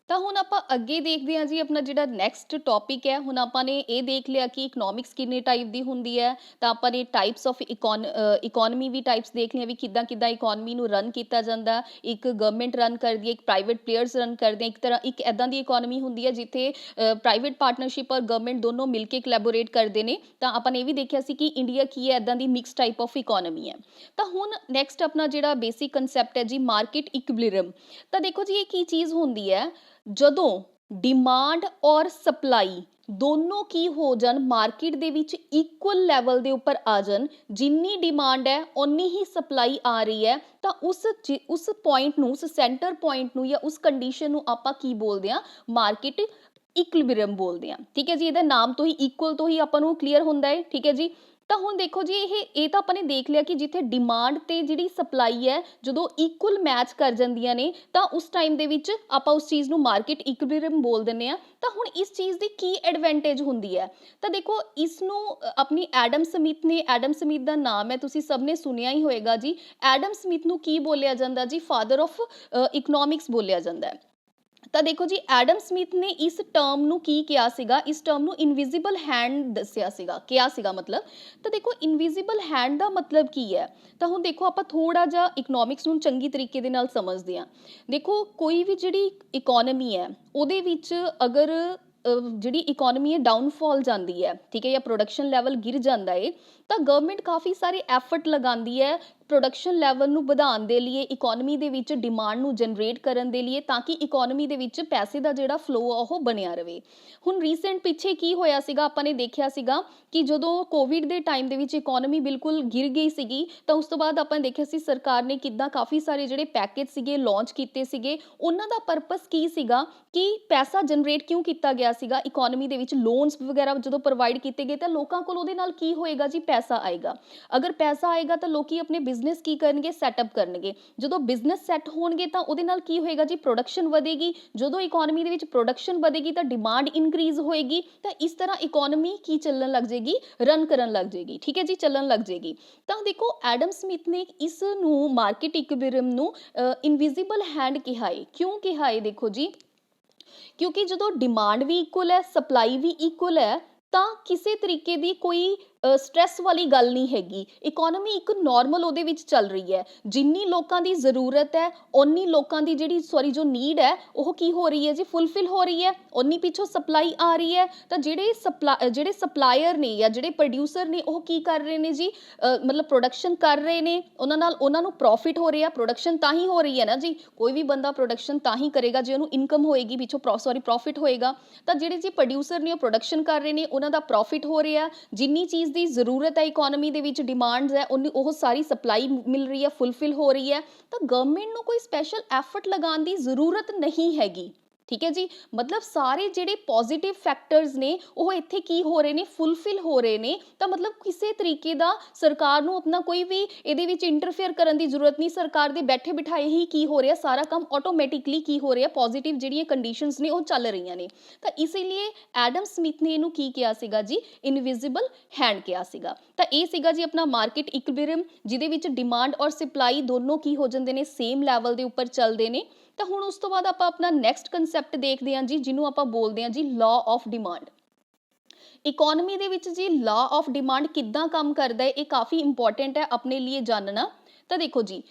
ਤਾਂ ਹੁਣ ਆਪਾਂ ਅੱਗੇ ਦੇਖਦੇ ਹਾਂ ਜੀ, ਆਪਣਾ ਜਿਹੜਾ ਨੈਕਸਟ ਟੌਪਿਕ ਹੈ। ਹੁਣ ਆਪਾਂ ਨੇ ਇਹ ਦੇਖ ਲਿਆ ਕਿ ਇਕਨੋਮਿਕਸ ਕਿੰਨੇ ਟਾਈਪ ਦੀ ਹੁੰਦੀ ਹੈ, ਤਾਂ ਆਪਾਂ ਨੇ ਟਾਈਪਸ ਆਫ ਇਕੋਨਮੀ ਵੀ ਟਾਈਪਸ ਦੇਖ ਲਿਆ ਵੀ ਕਿੱਦਾਂ ਕਿੱਦਾਂ ਇਕੋਨਮੀ ਨੂੰ ਰਨ ਕੀਤਾ ਜਾਂਦਾ। ਇੱਕ ਗਵਰਨਮੈਂਟ ਰਨ ਕਰਦੀ ਹੈ, ਇੱਕ ਪ੍ਰਾਈਵੇਟ ਪਲੇਅਰਸ ਰਨ ਕਰਦੇ ਆ। ਇੱਕ ਤਰ੍ਹਾਂ ਇੱਕ ਇੱਦਾਂ ਦੀ ਇਕੋਨਮੀ ਹੁੰਦੀ ਹੈ ਜਿੱਥੇ ਪ੍ਰਾਈਵੇਟ ਪਾਰਟਨਰਸ਼ਿਪ ਔਰ ਗਵਰਨਮੈਂਟ ਦੋਨੋਂ ਮਿਲ ਕੇ ਕੋਲੈਬੋਰੇਟ ਕਰਦੇ ਨੇ। ਤਾਂ ਆਪਾਂ ਨੇ ਇਹ ਵੀ ਦੇਖਿਆ ਸੀ ਕਿ ਇੰਡੀਆ ਕੀ ਹੈ, ਇੱਦਾਂ ਦੀ ਮਿਕਸ ਟਾਈਪ ਆਫ ਇਕੋਨਮੀ ਹੈ। ਤਾਂ ਹੁਣ ਨੈਕਸਟ ਆਪਣਾ ਜਿਹੜਾ ਬੇਸਿਕ ਕੰਸੈਪਟ ਹੈ ਜੀ, ਮਾਰਕੀਟ ਇਕੁਇਲਿਬ੍ਰੀਅਮ। ਤਾਂ ਦੇਖੋ ਜੀ ਇਹ ਕੀ ਚੀਜ਼ ਹੁੰਦੀ ਹੈ, ਜਦੋਂ ਡਿਮਾਂਡ ਔਰ ਸਪਲਾਈ ਦੋਨੋਂ ਕੀ ਹੋ ਜਾਣ, ਮਾਰਕੀਟ ਦੇ ਵਿੱਚ ਇਕੁਅਲ ਲੈਵਲ ਦੇ ਉੱਪਰ ਆ ਜਾਣ। ਜਿੰਨੀ ਡਿਮਾਂਡ ਹੈ ਓਨੀ ਹੀ ਸਪਲਾਈ ਆ ਰਹੀ ਹੈ, ਤਾਂ ਉਸ ਪੁਆਇੰਟ ਨੂੰ, ਉਸ ਸੈਂਟਰ ਪੁਆਇੰਟ ਨੂੰ ਜਾਂ ਉਸ ਕੰਡੀਸ਼ਨ ਨੂੰ ਆਪਾਂ ਕੀ ਬੋਲਦੇ ਹਾਂ, ਮਾਰਕੀਟ ਇਕੁਇਲਿਬ੍ਰੀਅਮ ਬੋਲਦੇ ਹਾਂ। ਠੀਕ ਹੈ ਜੀ, ਇਹਦਾ ਨਾਮ ਤੋਂ ਹੀ ਇਕੁਅਲ ਤੋਂ ਹੀ ਆਪਾਂ ਨੂੰ ਕਲੀਅਰ ਹੁੰਦਾ ਹੈ। ਠੀਕ ਹੈ ਜੀ। ਤਾਂ ਹੁਣ ਦੇਖੋ ਜੀ ਇਹ ਤਾਂ ਆਪਾਂ ਨੇ ਦੇਖ ਲਿਆ ਕਿ ਜਿੱਥੇ ਡਿਮਾਂਡ ਤੇ ਜਿਹੜੀ ਸਪਲਾਈ ਹੈ ਜਦੋਂ ਇਕੁਅਲ ਮੈਚ ਕਰ ਜਾਂਦੀਆਂ ਨੇ, ਤਾਂ ਉਸ ਟਾਈਮ ਦੇ ਵਿੱਚ ਆਪਾਂ ਉਸ ਚੀਜ਼ ਨੂੰ ਮਾਰਕੀਟ ਇਕੁਇਲਿਬ੍ਰੀਅਮ ਬੋਲ ਦਿੰਦੇ ਆ। ਤਾਂ ਹੁਣ ਇਸ ਚੀਜ਼ ਦੀ ਕੀ ਐਡਵਾਂਟੇਜ ਹੁੰਦੀ ਹੈ, ਤਾਂ ਦੇਖੋ ਇਸ ਨੂੰ ਆਪਣੀ ਐਡਮ ਸਮਿਥ ਨੇ, ਐਡਮ ਸਮਿਥ ਦਾ ਨਾਮ ਹੈ ਤੁਸੀਂ ਸਭ ਨੇ ਸੁਣਿਆ ਹੀ ਹੋਏਗਾ ਜੀ। ਐਡਮ ਸਮਿਥ ਨੂੰ ਕੀ ਬੋਲਿਆ ਜਾਂਦਾ ਜੀ, ਫਾਦਰ ਆਫ ਇਕਨੋਮਿਕਸ ਬੋਲਿਆ ਜਾਂਦਾ ਹੈ। ਤਾਂ ਦੇਖੋ ਜੀ ਐਡਮ ਸਮਿਥ ਨੇ ਇਸ ਟਰਮ ਨੂੰ ਕੀ ਕਿਹਾ ਸੀਗਾ, ਇਸ ਟਰਮ ਨੂੰ ਇਨਵਿਜ਼ੀਬਲ ਹੈਂਡ ਦੱਸਿਆ ਸੀਗਾ, ਕਿਹਾ ਸੀਗਾ ਮਤਲਬ। ਤਾਂ ਦੇਖੋ ਇਨਵਿਜ਼ੀਬਲ ਹੈਂਡ ਦਾ ਮਤਲਬ ਕੀ ਹੈ, ਤਾਂ ਹੁਣ ਦੇਖੋ ਆਪਾਂ ਥੋੜਾ ਜਿਹਾ ਇਕਨੋਮਿਕਸ ਨੂੰ ਚੰਗੀ ਤਰੀਕੇ ਦੇ ਨਾਲ ਸਮਝਦੇ ਹਾਂ। ਦੇਖੋ ਕੋਈ ਵੀ ਜਿਹੜੀ ਇਕੋਨਮੀ ਹੈ ਉਹਦੇ ਵਿੱਚ ਅਗਰ ਜਿਹੜੀ ਇਕੋਨਮੀ ਹੈ ਡਾਊਨਫਾਲ ਜਾਂਦੀ ਹੈ, ਠੀਕ ਹੈ, ਜਾਂ ਪ੍ਰੋਡਕਸ਼ਨ ਲੈਵਲ ਗਿਰ ਜਾਂਦਾ ਹੈ, ਤਾਂ ਗਵਰਨਮੈਂਟ ਕਾਫੀ ਸਾਰੇ ਐਫਰਟ ਲਗਾਉਂਦੀ ਹੈ ਪ੍ਰੋਡਕਸ਼ਨ ਲੈਵਲ ਨੂੰ ਵਧਾਉਣ ਦੇ ਲਈ, ਇਕੋਨਮੀ ਦੇ ਵਿੱਚ ਡਿਮਾਂਡ ਨੂੰ ਜਨਰੇਟ ਕਰਨ ਦੇ ਲਈ, ਤਾਂ ਕਿ ਇਕੋਨਮੀ ਦੇ ਵਿੱਚ ਪੈਸੇ ਦਾ ਜਿਹੜਾ ਫਲੋ ਆ ਉਹ ਬਣਿਆ ਰਵੇ। ਹੁਣ ਰੀਸੈਂਟ ਪਿੱਛੇ ਕੀ ਹੋਇਆ ਸੀਗਾ, ਆਪਾਂ ਨੇ ਦੇਖਿਆ ਸੀਗਾ ਕਿ ਜਦੋਂ ਕੋਵਿਡ ਦੇ ਟਾਈਮ ਦੇ ਵਿੱਚ ਇਕੋਨਮੀ ਬਿਲਕੁਲ ਗਿਰ ਗਈ ਸੀਗੀ, ਤਾਂ ਉਸ ਤੋਂ ਬਾਅਦ ਆਪਾਂ ਦੇਖਿਆ ਸੀ ਸਰਕਾਰ ਨੇ ਕਿੱਦਾਂ ਕਾਫੀ ਸਾਰੇ ਜਿਹੜੇ ਪੈਕੇਜ ਸੀਗੇ ਲਾਂਚ ਕੀਤੇ ਸੀਗੇ। ਉਹਨਾਂ ਦਾ ਪਰਪਸ ਕੀ ਸੀਗਾ ਕਿ ਪੈਸਾ ਜਨਰੇਟ ਕਿਉਂ ਕੀਤਾ ਗਿਆ ਸੀਗਾ ਇਕੋਨਮੀ ਦੇ ਵਿੱਚ, ਲੋਨਸ ਵਗੈਰਾ ਜਦੋਂ ਪ੍ਰੋਵਾਈਡ ਕੀਤੇ ਗਏ ਤਾਂ ਲੋਕਾਂ ਕੋਲ ਉਹਦੇ ਨਾਲ ਕੀ ਹੋਏਗਾ ਜੀ, ਪੈਸਾ ਆਏਗਾ। ਅਗਰ ਪੈਸਾ ਆਏਗਾ ਤਾਂ ਲੋਕੀ ਆਪਣੇ ਬਿਜ਼ਨਸ ਕੀ ਕਰਨਗੇ, ਸੈਟਅਪ ਕਰਨਗੇ। ਜਦੋਂ ਬਿਜ਼ਨਸ ਸੈੱਟ ਹੋਣਗੇ ਤਾਂ ਉਹਦੇ ਨਾਲ ਕੀ ਹੋਏਗਾ ਜੀ, ਪ੍ਰੋਡਕਸ਼ਨ ਵਧੇਗੀ। ਜਦੋਂ ਇਕੋਨਮੀ ਦੇ ਵਿੱਚ ਪ੍ਰੋਡਕਸ਼ਨ ਵਧੇਗੀ ਤਾਂ ਡਿਮਾਂਡ ਇਨਕਰੀਜ਼ ਹੋਏਗੀ। ਤਾਂ ਇਸ ਤਰ੍ਹਾਂ ਇਕੋਨਮੀ ਕੀ ਚੱਲਣ ਲੱਗ ਜਾਏਗੀ, ਰਨ ਕਰਨ ਲੱਗ ਜਾਏਗੀ। ਠੀਕ ਹੈ ਜੀ, ਚੱਲਣ ਲੱਗ ਜਾਏਗੀ। ਤਾਂ ਦੇਖੋ ਐਡਮ ਸਮਿਥ ਨੇ ਇਸ ਨੂੰ ਮਾਰਕੀਟ ਇਕੁਇਲਿਬ੍ਰੀਅਮ ਨੂੰ ਇਨਵਿਜ਼ੀਬਲ ਹੈਂਡ ਕਿਹਾ ਹੈ। ਕਿਉਂ ਕਿਹਾ ਹੈ, ਦੇਖੋ ਜੀ ਕਿਉਂਕਿ ਜਦੋਂ ਡਿਮਾਂਡ ਵੀ ਇਕੁਅਲ ਹੈ, ਸਪਲਾਈ ਵੀ ਇਕੁਅਲ ਹੈ, ਤਾਂ ਕਿਸੇ ਤਰੀਕੇ ਦੀ ਕੋਈ ਸਟ੍ਰੈਸ ਵਾਲੀ ਗੱਲ ਨਹੀਂ ਹੈਗੀ। ਇਕੋਨਮੀ ਇੱਕ ਨਾਰਮਲ ਉਹਦੇ ਵਿੱਚ ਚੱਲ ਰਹੀ ਹੈ। ਜਿੰਨੀ ਲੋਕਾਂ ਦੀ ਜ਼ਰੂਰਤ ਹੈ ਓਨੀ ਲੋਕਾਂ ਦੀ ਜੋ ਨੀਡ ਹੈ ਉਹ ਕੀ ਹੋ ਰਹੀ ਹੈ ਜੀ, ਫੁੱਲਫਿਲ ਹੋ ਰਹੀ ਹੈ। ਓਨੀ ਪਿੱਛੋਂ ਸਪਲਾਈ ਆ ਰਹੀ ਹੈ। ਤਾਂ ਜਿਹੜੇ ਸਪਲਾਇਰ ਨੇ ਜਾਂ ਜਿਹੜੇ ਪ੍ਰੋਡਿਊਸਰ ਨੇ ਉਹ ਕੀ ਕਰ ਰਹੇ ਨੇ ਜੀ, ਮਤਲਬ ਪ੍ਰੋਡਕਸ਼ਨ ਕਰ ਰਹੇ ਨੇ, ਉਹਨਾਂ ਨੂੰ ਪ੍ਰੋਫਿਟ ਹੋ ਰਿਹਾ। ਪ੍ਰੋਡਕਸ਼ਨ ਤਾਂ ਹੀ ਹੋ ਰਹੀ ਹੈ ਨਾ ਜੀ, ਕੋਈ ਵੀ ਬੰਦਾ ਪ੍ਰੋਡਕਸ਼ਨ ਤਾਂ ਹੀ ਕਰੇਗਾ ਜੇ ਉਹਨੂੰ ਇਨਕਮ ਹੋਏਗੀ, ਪਿੱਛੋਂ ਪ੍ਰੋਫਿਟ ਹੋਏਗਾ। ਤਾਂ ਜਿਹੜੇ ਜੀ ਪ੍ਰੋਡਿਊਸਰ ਨੇ ਉਹ ਪ੍ਰੋਡਕਸ਼ਨ ਕਰ ਰਹੇ ਨੇ, ਉਹਨਾਂ ਦਾ ਪ੍ਰੋਫਿਟ ਹੋ ਰਿਹਾ। ਜਿੰਨੀ ਚੀਜ਼ ਦੀ ਜ਼ਰੂਰਤ ਹੈ ਇਕੋਨਮੀ ਦੇ ਵਿੱਚ, ਡਿਮਾਂਡਸ ਹੈ, ਉਹ ਸਾਰੀ ਸਪਲਾਈ ਮਿਲ ਰਹੀ ਹੈ, ਫੁੱਲਫਿਲ ਹੋ ਰਹੀ ਹੈ। ਤਾਂ ਗਵਰਨਮੈਂਟ ਨੂੰ ਕੋਈ ਸਪੈਸ਼ਲ ਐਫਰਟ ਲਗਾਉਣ ਦੀ ਜ਼ਰੂਰਤ ਨਹੀਂ ਹੈਗੀ। ਠੀਕ ਹੈ ਜੀ, ਮਤਲਬ ਸਾਰੇ ਜਿਹੜੇ ਪੋਜ਼ਿਟਿਵ ਫੈਕਟਰਸ ਨੇ ਉਹ ਇੱਥੇ ਕੀ ਹੋ ਰਹੇ ਨੇ, ਫੁੱਲਫਿਲ ਹੋ ਰਹੇ ਨੇ। ਤਾਂ ਮਤਲਬ ਕਿਸੇ ਤਰੀਕੇ ਦਾ ਸਰਕਾਰ ਨੂੰ ਆਪਣਾ ਕੋਈ ਵੀ ਇਹਦੇ ਵਿੱਚ ਇੰਟਰਫੇਅਰ ਕਰਨ ਦੀ ਜ਼ਰੂਰਤ ਨਹੀਂ। ਸਰਕਾਰ ਦੇ ਬੈਠੇ ਬਿਠਾਏ ਹੀ ਕੀ ਹੋ ਰਿਹਾ, ਸਾਰਾ ਕੰਮ ਆਟੋਮੈਟਿਕਲੀ ਕੀ ਹੋ ਰਿਹਾ, ਪੋਜ਼ਿਟਿਵ ਜਿਹੜੀਆਂ ਕੰਡੀਸ਼ਨਸ ਨੇ ਉਹ ਚੱਲ ਰਹੀਆਂ ਨੇ। ਤਾਂ ਇਸ ਲਈ ਐਡਮ ਸਮਿਥ ਨੇ ਇਹਨੂੰ ਕੀ ਕਿਹਾ ਸੀਗਾ ਜੀ, ਇਨਵਿਜ਼ੀਬਲ ਹੈਂਡ ਕਿਹਾ ਸੀਗਾ। ਤਾਂ ਇਹ ਸੀਗਾ ਜੀ ਆਪਣਾ ਮਾਰਕੀਟ ਇਕੁਇਲਿਬ੍ਰੀਅਮ, ਜਿਹਦੇ ਵਿੱਚ ਡਿਮਾਂਡ ਔਰ ਸਪਲਾਈ ਦੋਨੋਂ ਕੀ ਹੋ ਜਾਂਦੇ ਨੇ, ਸੇਮ ਲੈਵਲ ਦੇ ਉੱਪਰ ਚੱਲਦੇ ਨੇ। ਤਾਂ ਹੁਣ ਉਸ ਤੋਂ ਬਾਅਦ ਆਪਾਂ ਆਪਣਾ ਨੈਕਸਟ ਕੰਸੈਪਟ ਦੇਖਦੇ ਹਾਂ ਜੀ, ਜਿਹਨੂੰ ਆਪਾਂ ਬੋਲਦੇ ਹਾਂ ਜੀ ਲਾਅ ਆਫ ਡਿਮਾਂਡ। ਇਕੋਨਮੀ ਦੇ ਵਿੱਚ ਜੀ ਲਾਅ ਆਫ ਡਿਮਾਂਡ ਕਿੱਦਾਂ ਕੰਮ ਕਰਦਾ ਹੈ, ਇਹ ਕਾਫੀ ਇੰਪੋਰਟੈਂਟ ਹੈ ਆਪਣੇ ਲਈ ਜਾਣਨਾ। ਤਾਂ ਦੇਖੋ ਜੀ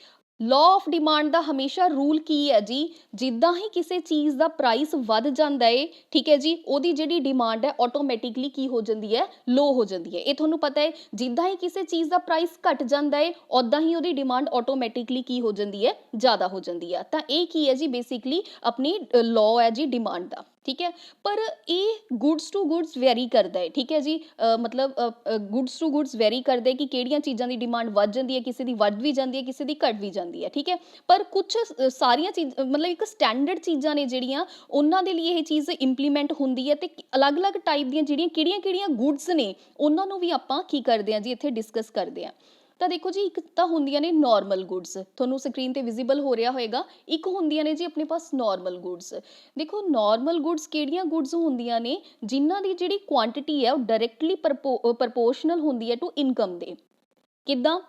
ਲॉ ਆਫ ਡਿਮਾਂਡ ਦਾ ਹਮੇਸ਼ਾ ਰੂਲ ਕੀ ਹੈ ਜੀ, ਜਿੱਦਾਂ ਹੀ ਕਿਸੇ ਚੀਜ਼ ਦਾ ਪ੍ਰਾਈਸ ਵੱਧ ਜਾਂਦਾ ਏ, ਠੀਕ ਹੈ ਜੀ, ਉਹਦੀ ਜਿਹੜੀ ਡਿਮਾਂਡ ਹੈ ਆਟੋਮੈਟਿਕਲੀ ਕੀ ਹੋ ਜਾਂਦੀ ਹੈ, ਲੋ ਹੋ ਜਾਂਦੀ ਹੈ। ਇਹ ਤੁਹਾਨੂੰ ਪਤਾ ਹੈ, ਜਿੱਦਾਂ ਹੀ ਕਿਸੇ ਚੀਜ਼ ਦਾ ਪ੍ਰਾਈਸ ਘਟ ਜਾਂਦਾ ਏ, ਉਦਾਂ ਹੀ ਉਹਦੀ ਡਿਮਾਂਡ ਆਟੋਮੈਟਿਕਲੀ ਕੀ ਹੋ ਜਾਂਦੀ ਹੈ, ਜ਼ਿਆਦਾ ਹੋ ਜਾਂਦੀ ਹੈ। ਤਾਂ ਇਹ ਕੀ ਹੈ ਜੀ, ਬੇਸਿਕਲੀ ਆਪਣੀ ਲॉ ਹੈ ਜੀ ਡਿਮਾਂਡ ਦਾ, ਠੀਕ ਹੈ। ਪਰ ਇਹ ਗੁੱਡਸ ਟੂ ਗੁੱਡਸ ਵੈਰੀ ਕਰਦਾ ਹੈ, ਠੀਕ ਹੈ ਜੀ, ਮਤਲਬ ਗੁੱਡਸ ਟੂ ਗੁੱਡਸ ਵੈਰੀ ਕਰਦਾ ਕਿ ਕਿਹੜੀਆਂ ਚੀਜ਼ਾਂ ਦੀ ਡਿਮਾਂਡ ਵੱਧ ਜਾਂਦੀ ਹੈ, ਕਿਸੇ ਦੀ ਵੱਧ ਵੀ ਜਾਂਦੀ ਹੈ, ਕਿਸੇ ਦੀ ਘਟ ਵੀ ਜਾਂਦੀ ਹੈ, ਠੀਕ ਹੈ। ਪਰ ਕੁਛ ਸਾਰੀਆਂ ਚੀਜ਼ ਮਤਲਬ ਇੱਕ ਸਟੈਂਡਰਡ ਚੀਜ਼ਾਂ ਨੇ ਜਿਹੜੀਆਂ, ਉਹਨਾਂ ਦੇ ਲਈ ਇਹ ਚੀਜ਼ ਇੰਪਲੀਮੈਂਟ ਹੁੰਦੀ ਹੈ। ਤੇ ਅਲੱਗ-ਅਲੱਗ ਟਾਈਪ ਦੀਆਂ ਜਿਹੜੀਆਂ ਕਿਹੜੀਆਂ-ਕਿਹੜੀਆਂ ਗੁੱਡਸ ਨੇ, ਉਹਨਾਂ ਨੂੰ ਵੀ ਆਪਾਂ ਕੀ ਕਰਦੇ ਹਾਂ ਜੀ, ਇੱਥੇ ਡਿਸਕਸ ਕਰਦੇ ਹਾਂ। ਤਾਂ ਦੇਖੋ ਜੀ, ਇੱਕ ਤਾਂ ਹੁੰਦੀਆਂ ਨੇ ਨਾਰਮਲ ਗੁੱਡਸ, ਤੁਹਾਨੂੰ ਸਕਰੀਨ ਤੇ ਵਿਜ਼ੀਬਲ ਹੋ ਰਿਹਾ ਹੋਏਗਾ। ਇੱਕ ਹੁੰਦੀਆਂ ਨੇ ਜੀ ਆਪਣੇ ਪਾਸ ਨਾਰਮਲ ਗੁੱਡਸ। ਦੇਖੋ ਨਾਰਮਲ ਗੁੱਡਸ ਕਿਹੜੀਆਂ ਗੁੱਡਸ ਹੁੰਦੀਆਂ ਨੇ, ਜਿਨ੍ਹਾਂ ਦੀ ਜਿਹੜੀ ਕੁਆਂਟੀਟੀ ਹੈ ਉਹ ਡਾਇਰੈਕਟਲੀ ਪ੍ਰਪੋਰਸ਼ਨਲ ਹੁੰਦੀ ਹੈ ਟੂ ਇਨਕਮ ਦੇ। ਕਿੱਦਾਂ?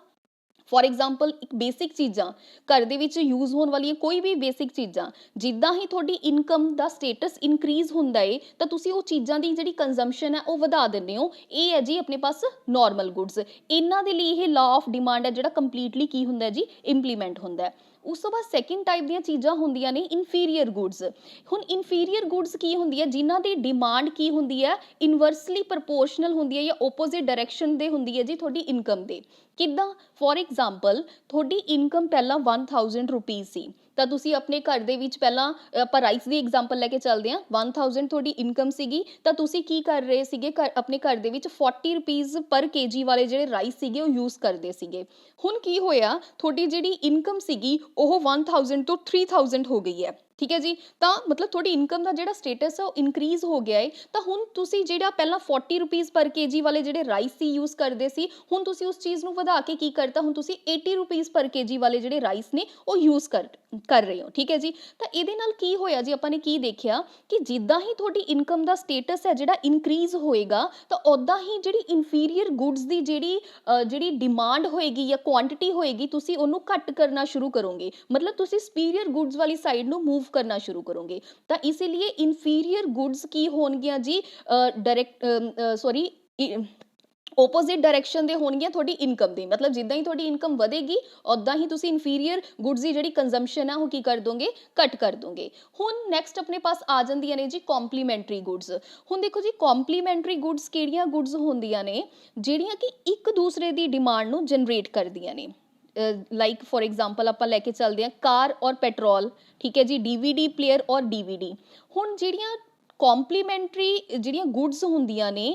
ਫॉर एग्जाम्पल एक बेसिक चीज़ा घर दे विच यूज़ होने वाली कोई भी बेसिक चीज़ा, जिद्दां ही तुहाडी इनकम दा स्टेटस इनक्रीज़ हुंदा है तां तुसीं वो चीज़ां दी जिहड़ी कंजम्पशन है वो वधा दिंदे हो। ये है जी अपने पास नॉर्मल गुड्स। इन्हां दे लई ये लॉ ऑफ डिमांड है जिहड़ा कंप्लीटली की हुंदा है जी, इंप्लीमेंट हुंदा है। उस तो बाद सैकेंड टाइप ਦੀਆਂ ਚੀਜ਼ਾਂ ਹੁੰਦੀਆਂ ਨੇ ਇਨਫੀਰੀਅਰ ਗੁੱਡਸ। ਹੁਣ ਇਨਫੀਰੀਅਰ ਗੁੱਡਸ ਕੀ ਹੁੰਦੀ ਹੈ, ਜਿਨ੍ਹਾਂ ਦੀ ਡਿਮਾਂਡ ਕੀ ਹੁੰਦੀ ਹੈ, ਇਨਵਰਸਲੀ ਪ੍ਰਪੋਰਸ਼ਨਲ ਹੁੰਦੀ ਹੈ ਜਾਂ ਓਪੋਜ਼ਿਟ ਡਾਇਰੈਕਸ਼ਨ ਦੇ ਹੁੰਦੀ ਹੈ ਜੀ ਤੁਹਾਡੀ ਇਨਕਮ ਦੇ। ਕਿੱਦਾਂ? ਫॉर एग्जाम्पल ਤੁਹਾਡੀ ਇਨਕਮ ਪਹਿਲਾਂ 1000 ਰੁਪੀਜ਼ ਸੀ, ਤਾਂ ਤੁਸੀਂ ਆਪਣੇ ਘਰ ਦੇ ਵਿੱਚ ਪਹਿਲਾਂ ਆਪਾਂ ਰਾਈਸ ਦੀ ਐਗਜ਼ਾਮਪਲ ਲੈ ਕੇ ਚੱਲਦੇ ਹਾਂ। 1000 ਤੁਹਾਡੀ ਇਨਕਮ ਸੀਗੀ, ਤਾਂ ਤੁਸੀਂ ਕੀ ਕਰ ਰਹੇ ਸੀਗੇ, ਆਪਣੇ ਘਰ ਦੇ ਵਿੱਚ 40 ਰੁਪੀਜ਼ ਪਰ ਕੇਜੀ ਵਾਲੇ ਜਿਹੜੇ ਰਾਈਸ ਸੀਗੇ ਉਹ ਯੂਜ਼ ਕਰਦੇ ਸੀਗੇ। ਹੁਣ ਕੀ ਹੋਇਆ, ਤੁਹਾਡੀ ਜਿਹੜੀ ਇਨਕਮ ਸੀਗੀ ਉਹ 1000 ਤੋਂ 3000 ਹੋ ਗਈ ਹੈ, ਠੀਕ ਹੈ ਜੀ। ਤਾਂ ਮਤਲਬ ਤੁਹਾਡੀ ਇਨਕਮ ਦਾ ਜਿਹੜਾ ਸਟੇਟਸ ਹੈ ਉਹ ਇਨਕਰੀਜ਼ ਹੋ ਗਿਆ ਹੈ। ਤਾਂ ਹੁਣ ਤੁਸੀਂ ਜਿਹੜਾ ਪਹਿਲਾਂ 40 ਰੁਪੀਜ਼ ਪਰ ਕੇਜੀ ਵਾਲੇ ਜਿਹੜੇ ਰਾਈਸ ਸੀ ਯੂਜ਼ ਕਰਦੇ ਸੀ, ਹੁਣ ਤੁਸੀਂ ਉਸ ਚੀਜ਼ ਨੂੰ ਵਧਾ ਕੇ ਕੀ ਕਰਤਾ, ਹੁਣ ਤੁਸੀਂ 80 ਰੁਪੀਜ਼ ਪਰ ਕੇਜੀ ਵਾਲੇ ਜਿਹੜੇ ਰਾਈਸ ਨੇ ਉਹ ਯੂਜ਼ ਕਰ ਰਹੇ ਹੋ, ਠੀਕ ਹੈ ਜੀ। ਤਾਂ ਇਹਦੇ ਨਾਲ ਕੀ ਹੋਇਆ ਜੀ, ਆਪਾਂ ਨੇ ਕੀ ਦੇਖਿਆ ਕਿ ਜਿੱਦਾਂ ਹੀ ਤੁਹਾਡੀ ਇਨਕਮ ਦਾ ਸਟੇਟਸ ਹੈ ਜਿਹੜਾ ਇਨਕਰੀਜ਼ ਹੋਏਗਾ, ਤਾਂ ਉੱਦਾਂ ਹੀ ਜਿਹੜੀ ਇਨਫੀਰੀਅਰ ਗੁੱਡਸ ਦੀ ਜਿਹੜੀ ਡਿਮਾਂਡ ਹੋਏਗੀ ਜਾਂ ਕੁਆਂਟੀਟੀ ਹੋਏਗੀ, ਤੁਸੀਂ ਉਹਨੂੰ ਘੱਟ ਕਰਨਾ ਸ਼ੁਰੂ ਕਰੋਗੇ। ਮਤਲਬ ਤੁਸੀਂ ਸੁਪੀਰੀਅਰ ਗੁੱਡਸ ਵਾਲੀ ਸਾਈਡ ਨੂੰ मूव करना शुरू करोगे। तो इसीलिए इनफीरियर गुड्स की होणगियां जी ओपोजिट डायरैक्शन दे होणगियां थोड़ी इनकम दी। मतलब जिद्दां ही थोड़ी इनकम वधेगी उद्दां ही तुसी इनफीरियर गुड्स की जिहड़ी कंजम्पशन है वो की कर दोगे, घट कर दोगे। हुण नैक्सट अपने पास आ जांदियां ने जी कॉम्पलीमेंटरी गुड्स। हुण देखो जी कॉम्पलीमेंटरी गुड्स किहड़ियां गुड्स होंदियां ने जिहड़ियां कि एक दूसरे की डिमांड नूं जनरेट करदियां ने। लाइक फॉर एग्जाम्पल आप लैके चलते हैं कार और पेट्रोल, ठीक है जी, DVD प्लेयर और DVD। हुण जिहड़ियां कॉम्पलीमेंटरी जिहड़ियां गुड्स हुंदियां ने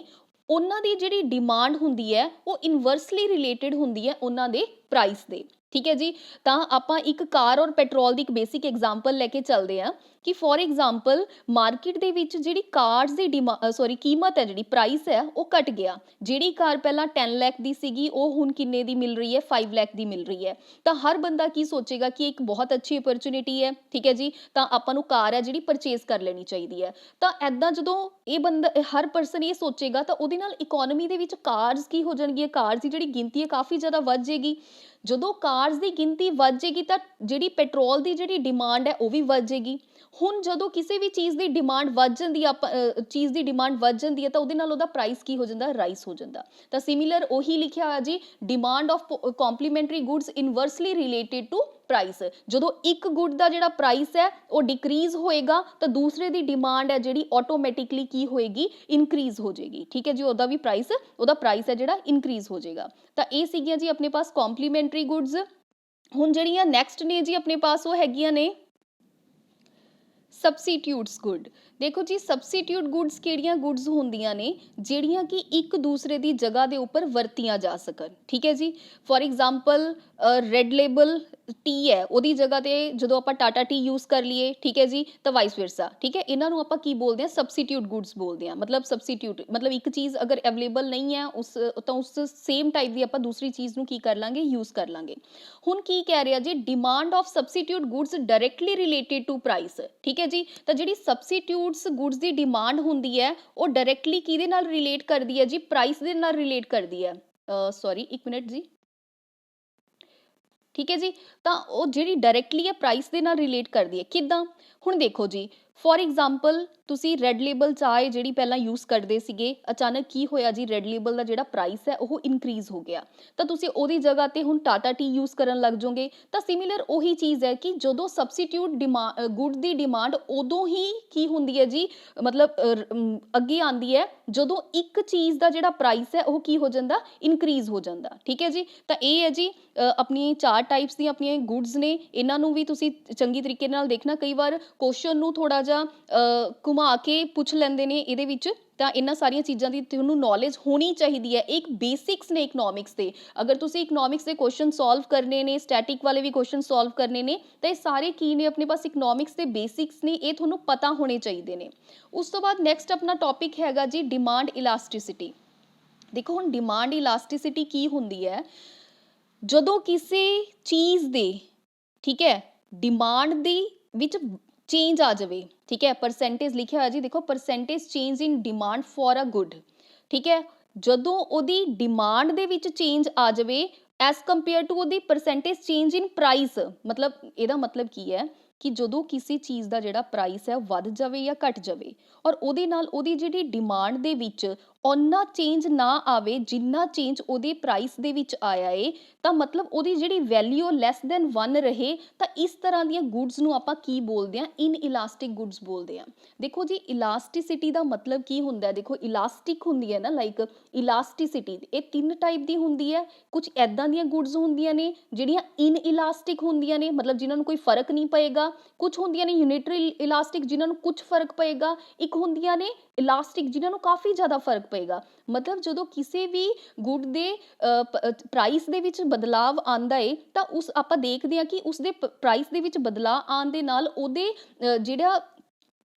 उन्हां दी जिहड़ी डिमांड हुंदी है वो इनवर्सली रिलेटेड हुंदी है उन्हां दे प्राइस दे, ठीक है जी। तो आपां एक कार और पेट्रोल की एक बेसिक एग्जाम्पल लैके चलते हैं कि फॉर एग्जाम्पल मार्केट दे विच जिहड़ी कार्स की कीमत है, जिहड़ी प्राइस है वो घट गया। जिहड़ी कार पहला 10 लाख की सीगी वो हुण किन्ने दी मिल रही है, 5 लाख की मिल रही है। तो हर बंदा की सोचेगा कि एक बहुत अच्छी अपॉर्चुनिटी है, ठीक है जी, तो आपां नूं कार है जिहड़ी परचेज कर लेनी चाहिदी है। तो ऐदां जदों ये बंदा हर परसन ये सोचेगा तो उहदे नाल इकोनॉमी दे विच कार्स की हो जाणगीआं, कार्स की जिहड़ी गिनती है काफ़ी ज़्यादा वध जाएगी। जदों कार्स की गिनती वध जाएगी तो जिहड़ी पेट्रोल की जिहड़ी डिमांड है वो भी वध जाएगी। हुण जदों किसी भी चीज़ की डिमांड वध जांदी है, चीज़ की डिमांड वध जांदी है तो उहदे नाल उहदा प्राइस की हो जांदा, राइस हो जांदा। तो सिमिलर उही लिखिया होया जी, demand of complementary goods inversely related to price. जदों एक गुड का जिहड़ा प्राइस है वो डिक्रीज होएगा तो दूसरे की डिमांड है जिहड़ी ऑटोमैटिकली की होएगी, इनक्रीज हो जाएगी, ठीक है जी। उहदा भी प्राइस है जिहड़ा इनक्रीज हो जाएगा। तो ये सीगियां जी अपने पास कॉम्पलीमेंटरी गुड्स। हुण जिहड़ियां नैक्सट ने जी अपने पास वो हैगियां ने सबसीट्यूट्स गुड। देखो जी सबसीट्यूट गुड्स किहड़ियां गुड्स होंदियां ने जिहड़ियां कि एक दूसरे की जगह के उपर वरतियां जा सकन, ठीक है जी। For example red label tea है उहदी जगह ते जदों आपां टाटा टी यूज़ कर लीए, ठीक है जी, तो वाइस वर्सा, ठीक है। इन्हां नूं आपां की बोलदे हैं, सबसीट्यूट गुड्स बोलदे हैं। मतलब सबसीट्यूट मतलब एक चीज़ अगर अवेलेबल नहीं है उस सेम टाइप की आपां दूसरी चीज़ नूं की कर लांगे, यूज़ कर लांगे। हुण की कह रहा जी, demand of substitute goods directly related to price, ठीक है जी। तो जिहड़ी सबसीट्यूट्स गुड्स की डिमांड हुंदी है वो डायरैक्टली किहदे नाल रिलेट करदी है जी, प्राइस दे नाल रिलेट करदी है। सॉरी एक मिनट जी, ਠੀਕ ਹੈ ਜੀ। ਤਾਂ ਉਹ ਜਿਹੜੀ ਡਾਇਰੈਕਟਲੀ ਹੈ ਪ੍ਰਾਈਸ ਦੇ ਨਾਲ ਰਿਲੇਟ ਕਰਦੀ ਹੈ। ਕਿੱਦਾਂ? ਹੁਣ ਦੇਖੋ ਜੀ, ਫੋਰ ਐਗਜ਼ਾਮਪਲ ਤੁਸੀਂ ਰੈੱਡ ਲੇਬਲ ਚਾਹ ਜਿਹੜੀ ਪਹਿਲਾਂ ਯੂਜ਼ ਕਰਦੇ ਸੀਗੇ, ਅਚਾਨਕ ਕੀ ਹੋਇਆ ਜੀ, ਰੈੱਡ ਲੇਬਲ ਦਾ ਜਿਹੜਾ ਪ੍ਰਾਈਸ ਹੈ ਉਹ ਇਨਕਰੀਜ਼ ਹੋ ਗਿਆ, ਤਾਂ ਤੁਸੀਂ ਉਹਦੀ ਜਗ੍ਹਾ 'ਤੇ ਹੁਣ ਟਾਟਾ ਟੀ ਯੂਜ਼ ਕਰਨ ਲੱਗ ਜਾਓਗੇ। ਤਾਂ ਸਿਮਿਲਰ ਉਹੀ ਚੀਜ਼ ਹੈ ਕਿ ਜਦੋਂ ਸਬਸਟੀਟਿਊਟ ਗੁੱਡ ਦੀ ਡਿਮਾਂਡ ਉਦੋਂ ਹੀ ਕੀ ਹੁੰਦੀ ਹੈ ਜੀ, ਮਤਲਬ ਅੱਗੇ ਆਉਂਦੀ ਹੈ ਜਦੋਂ ਇੱਕ ਚੀਜ਼ ਦਾ ਜਿਹੜਾ ਪ੍ਰਾਈਸ ਹੈ ਉਹ ਕੀ ਹੋ ਜਾਂਦਾ, ਇਨਕਰੀਜ਼ ਹੋ ਜਾਂਦਾ। ਠੀਕ ਹੈ ਜੀ। ਤਾਂ ਇਹ ਹੈ ਜੀ ਆਪਣੀ 4 ਟਾਈਪਸ ਦੀਆਂ ਆਪਣੀਆਂ ਗੁੱਡਸ ਨੇ, ਇਹਨਾਂ ਨੂੰ ਵੀ ਤੁਸੀਂ ਚੰਗੀ ਤਰੀਕੇ ਨਾਲ ਦੇਖਣਾ। ਕਈ ਵਾਰ ਕੁਐਸਚਨ ਨੂੰ ਥੋੜ੍ਹਾ ਜਿਹਾ ਘੁਮਾ ਕੇ ਪੁੱਛ ਲੈਂਦੇ ਨੇ ਇਹਦੇ ਵਿੱਚ, ਤਾਂ ਇਹਨਾਂ ਸਾਰੀਆਂ ਚੀਜ਼ਾਂ ਦੀ ਤੁਹਾਨੂੰ ਨੌਲੇਜ ਹੋਣੀ ਚਾਹੀਦੀ ਹੈ। ਇੱਕ ਬੇਸਿਕਸ ਨੇ ਇਕਨੋਮਿਕਸ ਦੇ, ਅਗਰ ਤੁਸੀਂ ਇਕਨੋਮਿਕਸ ਦੇ ਕੁਐਸਚਨ ਸੋਲਵ ਕਰਨੇ ਨੇ, ਸਟੈਟਿਕ ਵਾਲੇ ਵੀ ਕੁਐਸਚਨ ਸੋਲਵ ਕਰਨੇ ਨੇ, ਤਾਂ ਇਹ ਸਾਰੇ ਕੀ ਨੇ, ਆਪਣੇ ਪਾਸ ਇਕਨੋਮਿਕਸ ਦੇ ਬੇਸਿਕਸ ਨੇ, ਇਹ ਤੁਹਾਨੂੰ ਪਤਾ ਹੋਣੇ ਚਾਹੀਦੇ ਨੇ। ਉਸ ਤੋਂ ਬਾਅਦ ਨੈਕਸਟ ਆਪਣਾ ਟੌਪਿਕ ਹੈਗਾ ਜੀ ਡਿਮਾਂਡ ਇਲਾਸਟਿਸਿਟੀ। ਦੇਖੋ ਹੁਣ ਡਿਮਾਂਡ ਇਲਾਸਟਿਸਿਟੀ ਕੀ ਹੁੰਦੀ ਹੈ, ਜਦੋਂ ਕਿਸੇ ਚੀਜ਼ ਦੇ, ਠੀਕ ਹੈ, ਡਿਮਾਂਡ ਦੇ ਵਿੱਚ ਚੇਂਜ ਆ ਜਾਵੇ, ਠੀਕ ਹੈ, ਪਰਸੈਂਟੇਜ ਲਿਖਿਆ ਹੋਇਆ ਜੀ, ਦੇਖੋ percentage change in demand for a good, ਠੀਕ ਹੈ, ਜਦੋਂ ਉਹਦੀ ਡਿਮਾਂਡ ਦੇ ਵਿੱਚ ਚੇਂਜ ਆ ਜਾਵੇ ਐਜ਼ ਕੰਪੇਅਰ ਟੂ ਉਹਦੀ ਪਰਸੈਂਟੇਜ ਚੇਂਜ ਇਨ ਪ੍ਰਾਈਸ। ਮਤਲਬ ਇਹਦਾ ਮਤਲਬ ਕੀ ਹੈ ਕਿ ਜਦੋਂ ਕਿਸੇ ਚੀਜ਼ ਦਾ ਜਿਹੜਾ ਪ੍ਰਾਈਸ ਹੈ ਉਹ ਵੱਧ ਜਾਵੇ ਜਾਂ ਘਟ ਜਾਵੇ, ਔਰ ਉਹਦੇ ਨਾਲ ਉਹਦੀ ਜਿਹੜੀ ਡਿਮਾਂਡ ਦੇ ਵਿੱਚ ਓਨਾ ਚੇਂਜ ਨਾ ਆਵੇ ਜਿੰਨਾ ਚੇਂਜ ਉਹਦੇ ਪ੍ਰਾਈਸ ਦੇ ਵਿੱਚ ਆਇਆ ਏ, ਤਾਂ ਮਤਲਬ ਉਹਦੀ ਜਿਹੜੀ ਵੈਲਿਊ ਲੈਸ ਦੈਨ 1 ਰਹੇ, ਤਾਂ ਇਸ ਤਰ੍ਹਾਂ ਦੀਆਂ ਗੁੱਡਸ ਨੂੰ ਆਪਾਂ ਕੀ ਬੋਲਦੇ ਹਾਂ, ਇਨ ਇਲਾਸਟਿਕ ਗੁੱਡਸ ਬੋਲਦੇ ਹਾਂ। ਦੇਖੋ ਜੀ ਇਲਾਸਟਿਸਿਟੀ ਦਾ ਮਤਲਬ ਕੀ ਹੁੰਦਾ ਹੈ, ਦੇਖੋ ਇਲਾਸਟਿਕ ਹੁੰਦੀ ਹੈ ਨਾ, ਲਾਈਕ ਇਲਾਸਟਿਸਿਟੀ ਇਹ 3 ਟਾਈਪ ਦੀ ਹੁੰਦੀ ਹੈ। ਕੁਝ ਐਦਾਂ ਦੀਆਂ ਗੁੱਡਸ ਹੁੰਦੀਆਂ ਨੇ ਜਿਹੜੀਆਂ ਇਨ ਇਲਾਸਟਿਕ ਹੁੰਦੀਆਂ ਨੇ, ਮਤਲਬ ਜਿਨ੍ਹਾਂ ਨੂੰ ਕੋਈ ਫਰਕ ਨਹੀਂ ਪਏਗਾ। ਕੁਝ ਹੁੰਦੀਆਂ ਨੇ ਯੂਨਿਟਰੀ ਇਲਾਸਟਿਕ ਜਿਨ੍ਹਾਂ ਨੂੰ ਕੁਝ ਫਰਕ ਪਏਗਾ। ਇੱਕ ਹੁੰਦੀਆਂ ਨੇ ਇਲਾਸਟਿਕ ਜਿਨ੍ਹਾਂ ਨੂੰ ਕਾਫੀ ਜ਼ਿਆਦਾ ਫਰਕ ਪਏਗਾ। ਮਤਲਬ ਜਦੋਂ ਕਿਸੇ ਵੀ ਗੁੱਡ ਦੇ ਪ੍ਰਾਈਸ ਦੇ ਵਿੱਚ ਬਦਲਾਵ ਆਉਂਦਾ ਏ, ਤਾਂ ਉਸ ਆਪਾਂ ਦੇਖਦੇ ਹਾਂ ਕਿ ਉਸਦੇ ਪ੍ਰਾਈਸ ਦੇ ਵਿੱਚ ਬਦਲਾਅ ਆਉਣ ਦੇ ਨਾਲ ਉਹਦੇ ਜਿਹੜਾ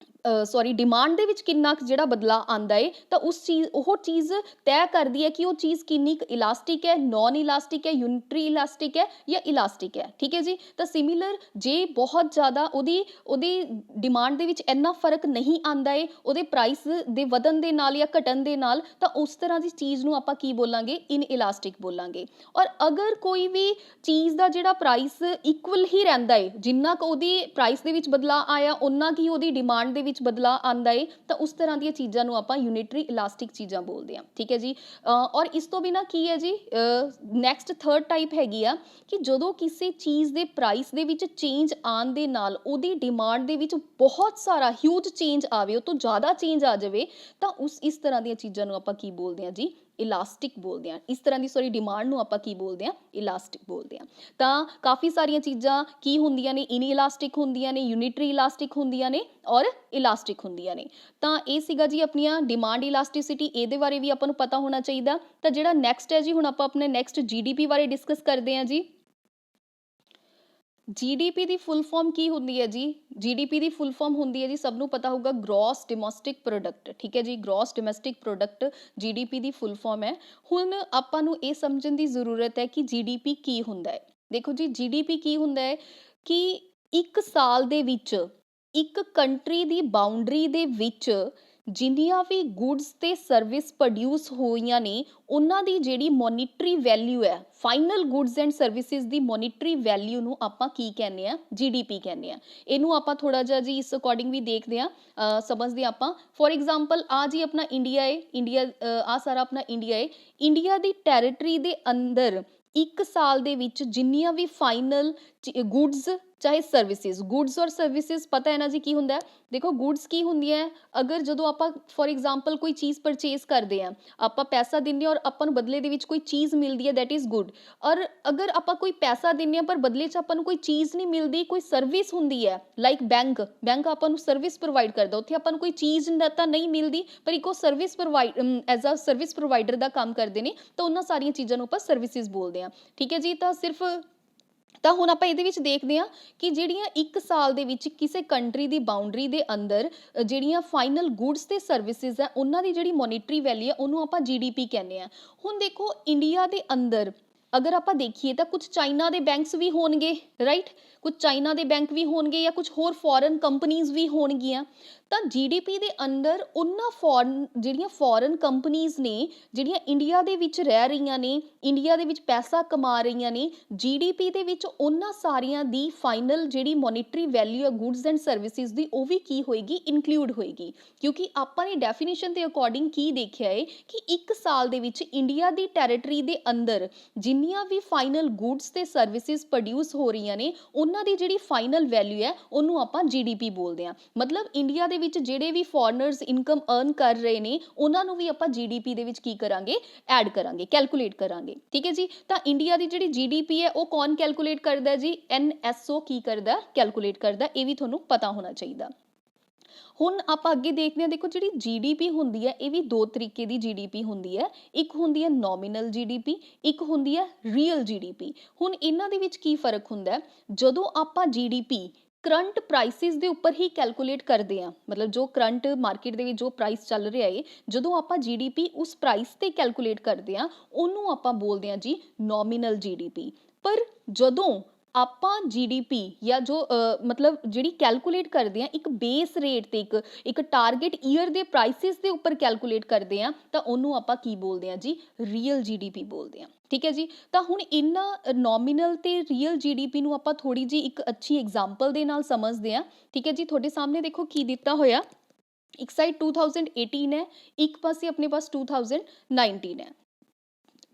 ਡਿਮਾਂਡ ਦੇ ਵਿੱਚ ਕਿੰਨਾ ਕੁ ਜਿਹੜਾ ਬਦਲਾਅ ਆਉਂਦਾ ਏ, ਤਾਂ ਉਹ ਚੀਜ਼ ਤੈਅ ਕਰਦੀ ਹੈ ਕਿ ਉਹ ਚੀਜ਼ ਕਿੰਨੀ ਕੁ ਇਲਾਸਟਿਕ ਹੈ, ਨॉन ਇਲਾਸਟਿਕ ਹੈ, ਯੂਨਿਟਰੀ ਇਲਾਸਟਿਕ ਹੈ ਜਾਂ ਇਲਾਸਟਿਕ ਹੈ। ਠੀਕ ਹੈ ਜੀ। ਤਾਂ ਸਿਮਿਲਰ ਜੇ ਬਹੁਤ ਜ਼ਿਆਦਾ ਉਹਦੀ ਡਿਮਾਂਡ ਦੇ ਵਿੱਚ ਇੰਨਾ ਫਰਕ ਨਹੀਂ ਆਉਂਦਾ ਏ ਉਹਦੇ ਪ੍ਰਾਈਸ ਦੇ ਵਧਣ ਦੇ ਨਾਲ ਜਾਂ ਘਟਣ ਦੇ ਨਾਲ, ਤਾਂ ਉਸ ਤਰ੍ਹਾਂ ਦੀ ਚੀਜ਼ ਨੂੰ ਆਪਾਂ ਕੀ ਬੋਲਾਂਗੇ, ਇਨ ਇਲਾਸਟਿਕ ਬੋਲਾਂਗੇ। ਔਰ ਅਗਰ ਕੋਈ ਵੀ ਚੀਜ਼ ਦਾ ਜਿਹੜਾ ਪ੍ਰਾਈਸ ਇਕੁਅਲ ਹੀ ਰਹਿੰਦਾ ਏ, ਜਿੰਨਾ ਕੁ ਉਹਦੀ ਪ੍ਰਾਈਸ ਦੇ ਵਿੱਚ ਬਦਲਾਅ ਆਇਆ ਉਨਾ ਕੀ ਉਹਦੀ ਡਿਮਾਂਡ ਦੇ ਵਿੱਚ ਬਦਲਾਅ ਆਉਂਦਾ ਏ, ਤਾਂ ਉਸ ਤਰ੍ਹਾਂ ਦੀਆਂ ਚੀਜ਼ਾਂ ਨੂੰ ਆਪਾਂ ਯੂਨਿਟਰੀ ਇਲਾਸਟਿਕ ਚੀਜ਼ਾਂ ਬੋਲਦੇ ਹਾਂ। ਠੀਕ ਹੈ ਜੀ। ਔਰ ਇਸ ਤੋਂ ਬਿਨਾਂ ਕੀ ਹੈ ਜੀ, ਨੈਕਸਟ 3rd ਟਾਈਪ ਹੈਗੀ ਆ ਕਿ ਜਦੋਂ ਕਿਸੇ ਚੀਜ਼ ਦੇ ਪ੍ਰਾਈਸ ਦੇ ਵਿੱਚ ਚੇਂਜ ਆਉਣ ਦੇ ਨਾਲ ਉਹਦੀ ਡਿਮਾਂਡ ਦੇ ਵਿੱਚ ਬਹੁਤ ਸਾਰਾ ਹਿਊਜ ਚੇਂਜ ਆਵੇ, ਉਹ ਤੋਂ ਜ਼ਿਆਦਾ ਚੇਂਜ ਆ ਜਾਵੇ, ਤਾਂ ਇਸ ਤਰ੍ਹਾਂ ਦੀਆਂ ਚੀਜ਼ਾਂ ਨੂੰ ਆਪਾਂ ਕੀ ਬੋਲਦੇ ਹਾਂ ਜੀ, ਇਲਾਸਟਿਕ ਬੋਲਦੇ ਹਾਂ। ਇਸ ਤਰ੍ਹਾਂ ਦੀ ਡਿਮਾਂਡ ਨੂੰ ਆਪਾਂ ਕੀ ਬੋਲਦੇ ਹਾਂ, ਇਲਾਸਟਿਕ ਬੋਲਦੇ ਹਾਂ। ਤਾਂ ਕਾਫੀ ਸਾਰੀਆਂ ਚੀਜ਼ਾਂ ਕੀ ਹੁੰਦੀਆਂ ਨੇ, ਇਨ ਇਲਾਸਟਿਕ ਹੁੰਦੀਆਂ ਨੇ, ਯੂਨਿਟਰੀ ਇਲਾਸਟਿਕ ਹੁੰਦੀਆਂ ਨੇ ਔਰ ਇਲਾਸਟਿਕ ਹੁੰਦੀਆਂ ਨੇ। ਤਾਂ ਇਹ ਸੀਗਾ ਜੀ ਆਪਣੀਆਂ ਡਿਮਾਂਡ ਇਲਾਸਟਿਸਿਟੀ, ਇਹਦੇ ਬਾਰੇ ਵੀ ਆਪਾਂ ਨੂੰ ਪਤਾ ਹੋਣਾ ਚਾਹੀਦਾ। ਤਾਂ ਜਿਹੜਾ ਨੈਕਸਟ ਹੈ ਜੀ, ਹੁਣ ਆਪਾਂ ਆਪਣੇ ਨੈਕਸਟ ਜੀਡੀਪੀ ਬਾਰੇ ਡਿਸਕਸ ਕਰਦੇ ਹਾਂ ਜੀ। ਜੀਡੀਪੀ ਦੀ ਫੁੱਲ ਫਾਰਮ ਕੀ ਹੁੰਦੀ ਹੈ ਜੀ? ਜੀਡੀਪੀ ਦੀ ਫੁੱਲ ਫਾਰਮ ਹੁੰਦੀ ਹੈ ਜੀ, ਸਭ ਨੂੰ ਪਤਾ ਹੋਊਗਾ, ਗ੍ਰੋਸ ਡੋਮੈਸਟਿਕ ਪ੍ਰੋਡਕਟ। ਠੀਕ ਹੈ ਜੀ। ਗ੍ਰੋਸ ਡੋਮੈਸਟਿਕ ਪ੍ਰੋਡਕਟ ਜੀਡੀਪੀ ਦੀ ਫੁੱਲ ਫਾਰਮ ਹੈ। ਹੁਣ ਆਪਾਂ ਨੂੰ ਇਹ ਸਮਝਣ ਦੀ ਜ਼ਰੂਰਤ ਹੈ ਕਿ ਜੀਡੀਪੀ ਕੀ ਹੁੰਦਾ ਹੈ। ਦੇਖੋ ਜੀ ਜੀਡੀਪੀ ਕੀ ਹੁੰਦਾ ਹੈ ਕਿ ਇੱਕ ਸਾਲ ਦੇ ਵਿੱਚ ਇੱਕ ਕੰਟਰੀ ਦੀ ਬਾਉਂਡਰੀ ਦੇ ਵਿੱਚ ਜਿੰਨੀਆਂ ਵੀ ਗੁੱਡਸ ਤੇ ਸਰਵਿਸ ਪ੍ਰੋਡਿਊਸ ਹੋਈਆਂ ਨੇ ਉਹਨਾਂ ਦੀ ਜਿਹੜੀ ਮੋਨੀਟਰੀ ਵੈਲਿਊ ਹੈ, final goods and services the monetary value ਨੂੰ ਆਪਾਂ ਕੀ ਕਹਿੰਦੇ ਆ, ਜੀਡੀਪੀ ਕਹਿੰਦੇ ਆ। ਇਹਨੂੰ ਆਪਾਂ ਥੋੜਾ ਜਿਹਾ ਜੀ ਇਸ ਅਕੋਰਡਿੰਗ ਵੀ ਦੇਖਦੇ ਆ, ਸਮਝਦੇ ਆਪਾਂ। ਫੋਰ ਐਗਜ਼ਾਮਪਲ ਆ ਜੀ ਆਪਣਾ ਇੰਡੀਆ ਹੈ, ਆ ਸਾਰਾ ਆਪਣਾ ਇੰਡੀਆ ਹੈ। ਇੰਡੀਆ ਦੀ ਟੈਰੀਟਰੀ ਦੇ ਅੰਦਰ ਇੱਕ ਸਾਲ ਦੇ ਵਿੱਚ ਜਿੰਨੀਆਂ ਵੀ ਫਾਈਨਲ ਗੁੱਡਸ ਚਾਹੇ ਸਰਵਿਸਿਜ਼, ਗੁੱਡਸ ਔਰ ਸਰਵਿਸਿਜ਼ ਪਤਾ ਹੈ ਨਾ ਜੀ ਕੀ ਹੁੰਦਾ ਹੈ। ਦੇਖੋ ਗੁੱਡਸ ਕੀ ਹੁੰਦੀਆਂ ਹੈ, ਅਗਰ ਜਦੋਂ ਆਪਾਂ ਫੋਰ ਐਗਜ਼ਾਮਪਲ ਕੋਈ ਚੀਜ਼ ਪਰਚੇਸ ਕਰਦੇ ਹਾਂ, ਆਪਾਂ ਪੈਸਾ ਦਿੰਦੇ ਹਾਂ ਔਰ ਆਪਾਂ ਨੂੰ ਬਦਲੇ ਦੇ ਵਿੱਚ ਕੋਈ ਚੀਜ਼ ਮਿਲਦੀ ਹੈ, ਦੈਟ ਇਜ਼ ਗੁੱਡ। ਔਰ ਅਗਰ ਆਪਾਂ ਕੋਈ ਪੈਸਾ ਦਿੰਦੇ ਹਾਂ ਪਰ ਬਦਲੇ 'ਚ ਆਪਾਂ ਨੂੰ ਕੋਈ ਚੀਜ਼ ਨਹੀਂ ਮਿਲਦੀ, ਕੋਈ ਸਰਵਿਸ ਹੁੰਦੀ ਹੈ, ਲਾਈਕ ਬੈਂਕ ਆਪਾਂ ਨੂੰ ਸਰਵਿਸ ਪ੍ਰੋਵਾਈਡ ਕਰਦਾ, ਉੱਥੇ ਆਪਾਂ ਨੂੰ ਕੋਈ ਚੀਜ਼ ਤਾਂ ਨਹੀਂ ਮਿਲਦੀ ਪਰ ਇੱਕ ਉਹ service as a service provider ਦਾ ਕੰਮ ਕਰਦੇ ਨੇ, ਤਾਂ ਉਹਨਾਂ ਸਾਰੀਆਂ ਚੀਜ਼ਾਂ ਨੂੰ ਆਪਾਂ ਸਰਵਿਸਿਜ਼ ਬੋਲਦੇ ਹਾਂ। ਠੀਕ ਹੈ ਜੀ। ਤਾਂ ਹੁਣ ਆਪਾਂ ਇਹਦੇ ਵਿੱਚ ਦੇਖਦੇ ਹਾਂ ਕਿ ਜਿਹੜੀਆਂ ਇੱਕ ਸਾਲ ਦੇ ਵਿੱਚ ਕਿਸੇ ਕੰਟਰੀ ਦੀ ਬਾਉਂਡਰੀ ਦੇ ਅੰਦਰ ਜਿਹੜੀਆਂ ਫਾਈਨਲ ਗੁੱਡਸ ਤੇ ਸਰਵਿਸਿਜ਼ ਹੈ ਉਹਨਾਂ ਦੀ ਜਿਹੜੀ ਮੋਨੀਟਰੀ ਵੈਲਿਊ ਹੈ ਉਹਨੂੰ ਆਪਾਂ ਜੀਡੀਪੀ ਕਹਿੰਦੇ ਹਾਂ। ਹੁਣ ਦੇਖੋ ਇੰਡੀਆ ਦੇ ਅੰਦਰ ਅਗਰ ਆਪਾਂ ਦੇਖੀਏ ਤਾਂ ਕੁਝ ਚਾਈਨਾ ਦੇ ਬੈਂਕਸ ਵੀ ਹੋਣਗੇ, ਰਾਈਟ? ਕੁਝ ਚਾਈਨਾ ਦੇ ਬੈਂਕ ਵੀ ਹੋਣਗੇ ਜਾਂ ਕੁਝ ਹੋਰ ਫੋਰਨ ਕੰਪਨੀਜ਼ ਵੀ ਹੋਣਗੀਆਂ। ਤਾਂ ਜੀਡੀਪੀ ਦੇ ਅੰਦਰ ਉਹਨਾਂ ਜਿਹੜੀਆਂ ਫੋਰਨ ਕੰਪਨੀਜ਼ ਨੇ, ਜਿਹੜੀਆਂ ਇੰਡੀਆ ਦੇ ਵਿੱਚ ਰਹਿ ਰਹੀਆਂ ਨੇ, ਇੰਡੀਆ ਦੇ ਵਿੱਚ ਪੈਸਾ ਕਮਾ ਰਹੀਆਂ ਨੇ, ਜੀਡੀਪੀ ਦੇ ਵਿੱਚ ਉਹਨਾਂ ਸਾਰੀਆਂ ਦੀ ਫਾਈਨਲ ਜਿਹੜੀ ਮੋਨਿਟਰੀ ਵੈਲਿਊ ਹੈ ਗੁੱਡਸ ਐਂਡ ਸਰਵਿਸਿਜ਼ ਦੀ, ਉਹ ਵੀ ਕੀ ਹੋਏਗੀ? ਇਨਕਲੂਡ ਹੋਏਗੀ। ਕਿਉਂਕਿ ਆਪਾਂ ਨੇ ਡੈਫੀਨੇਸ਼ਨ ਦੇ ਅਕੋਰਡਿੰਗ ਕੀ ਦੇਖਿਆ ਹੈ ਕਿ ਇੱਕ ਸਾਲ ਦੇ ਵਿੱਚ ਇੰਡੀਆ ਦੀ ਟੈਰੀਟਰੀ ਦੇ ਅੰਦਰ ਜਿੰਨੀਆਂ ਵੀ ਫਾਈਨਲ ਗੁੱਡਸ ਤੇ ਸਰਵਿਸਿਜ਼ ਪ੍ਰੋਡਿਊਸ ਹੋ ਰਹੀਆਂ ਨੇ, ਉਹਨਾਂ ਦੀ ਜਿਹੜੀ ਫਾਈਨਲ ਵੈਲਿਊ ਹੈ ਉਹਨੂੰ ਆਪਾਂ ਜੀਡੀਪੀ ਬੋਲਦੇ ਹਾਂ। ਮਤਲਬ ਇੰਡੀਆ ਦੇ ਵਿੱਚ ਜਿਹੜੇ ਵੀ ਫੋਰਨਰਸ ਇਨਕਮ ਅਰਨ ਕਰ ਰਹੇ ਨੇ, ਉਹਨਾਂ ਨੂੰ ਵੀ ਆਪਾਂ ਜੀਡੀਪੀ ਦੇ ਵਿੱਚ ਕੀ ਕਰਾਂਗੇ? ਐਡ ਕਰਾਂਗੇ, ਕੈਲਕੂਲੇਟ ਕਰਾਂਗੇ। ਠੀਕ ਹੈ ਜੀ। ਤਾਂ ਇੰਡੀਆ ਦੀ ਜਿਹੜੀ ਜੀਡੀਪੀ ਹੈ ਉਹ ਕੌਣ ਕੈਲਕੂਲੇਟ ਕਰਦਾ ਜੀ? ਐਨਐਸਓ ਕੀ ਕਰਦਾ? ਕੈਲਕੂਲੇਟ ਕਰਦਾ। ਇਹ ਵੀ ਤੁਹਾਨੂੰ ਪਤਾ ਹੋਣਾ ਚਾਹੀਦਾ। ਹੁਣ ਆਪਾਂ ਅੱਗੇ ਦੇਖਦੇ ਹਾਂ, ਦੇਖੋ ਜਿਹੜੀ ਜੀਡੀਪੀ ਹੁੰਦੀ ਹੈ ਇਹ ਵੀ ਦੋ ਤਰੀਕੇ ਦੀ ਜੀਡੀਪੀ ਹੁੰਦੀ ਹੈ। ਇੱਕ ਹੁੰਦੀ ਹੈ ਨੋਮੀਨਲ ਜੀਡੀਪੀ, ਇੱਕ ਹੁੰਦੀ ਹੈ ਰੀਅਲ ਜੀਡੀਪੀ। ਹੁਣ ਇਹਨਾਂ ਦੇ ਵਿੱਚ ਕੀ ਫਰਕ ਹੁੰਦਾ ਹੈ? ਜਦੋਂ ਆਪਾਂ ਜੀਡੀਪੀ ਕਰੰਟ ਪ੍ਰਾਈਸਿਸ ਦੇ ਉੱਪਰ ਹੀ ਕੈਲਕੂਲੇਟ ਕਰਦੇ ਹਾਂ, ਮਤਲਬ ਜੋ ਕਰੰਟ ਮਾਰਕੀਟ ਦੇ ਵਿੱਚ ਜੋ ਪ੍ਰਾਈਸ ਚੱਲ ਰਿਹਾ ਹੈ, ਜਦੋਂ ਆਪਾਂ ਜੀਡੀਪੀ ਉਸ ਪ੍ਰਾਈਸ ਤੇ ਕੈਲਕੂਲੇਟ ਕਰਦੇ ਹਾਂ, ਉਹਨੂੰ ਆਪਾਂ ਬੋਲਦੇ ਹਾਂ ਜੀ ਨੋਮੀਨਲ ਜੀਡੀਪੀ। ਪਰ ਜਦੋਂ ਆਪਾਂ ਜੀਡੀਪੀ ਜਾਂ ਜੋ ਮਤਲਬ ਜਿਹੜੀ ਕੈਲਕੂਲੇਟ ਕਰਦੇ ਆ ਇੱਕ ਬੇਸ ਰੇਟ ਤੇ, ਇੱਕ ਟਾਰਗੇਟ ਈਅਰ ਦੇ ਪ੍ਰਾਈਸਿਸ ਦੇ ਉੱਪਰ ਕੈਲਕੂਲੇਟ ਕਰਦੇ ਆ, ਤਾਂ ਉਹਨੂੰ ਆਪਾਂ ਕੀ ਬੋਲਦੇ ਆ ਜੀ? ਰੀਅਲ ਜੀਡੀਪੀ ਬੋਲਦੇ ਆ। ਠੀਕ ਹੈ ਜੀ। ਤਾਂ ਹੁਣ ਇਹਨਾਂ ਨੋਮੀਨਲ ਤੇ ਰੀਅਲ ਜੀਡੀਪੀ ਨੂੰ ਆਪਾਂ ਥੋੜੀ ਜੀ ਇੱਕ ਅੱਛੀ ਐਗਜ਼ਾਮਪਲ ਦੇ ਨਾਲ ਸਮਝਦੇ ਆ। ਠੀਕ ਹੈ ਜੀ। ਤੁਹਾਡੇ ਸਾਹਮਣੇ ਦੇਖੋ ਕੀ ਦਿੱਤਾ ਹੋਇਆ, ਇੱਕ ਸਾਈਡ 2018 ਹੈ, ਇੱਕ ਪਾਸੇ ਆਪਣੇ ਪਾਸ 2019 ਹੈ।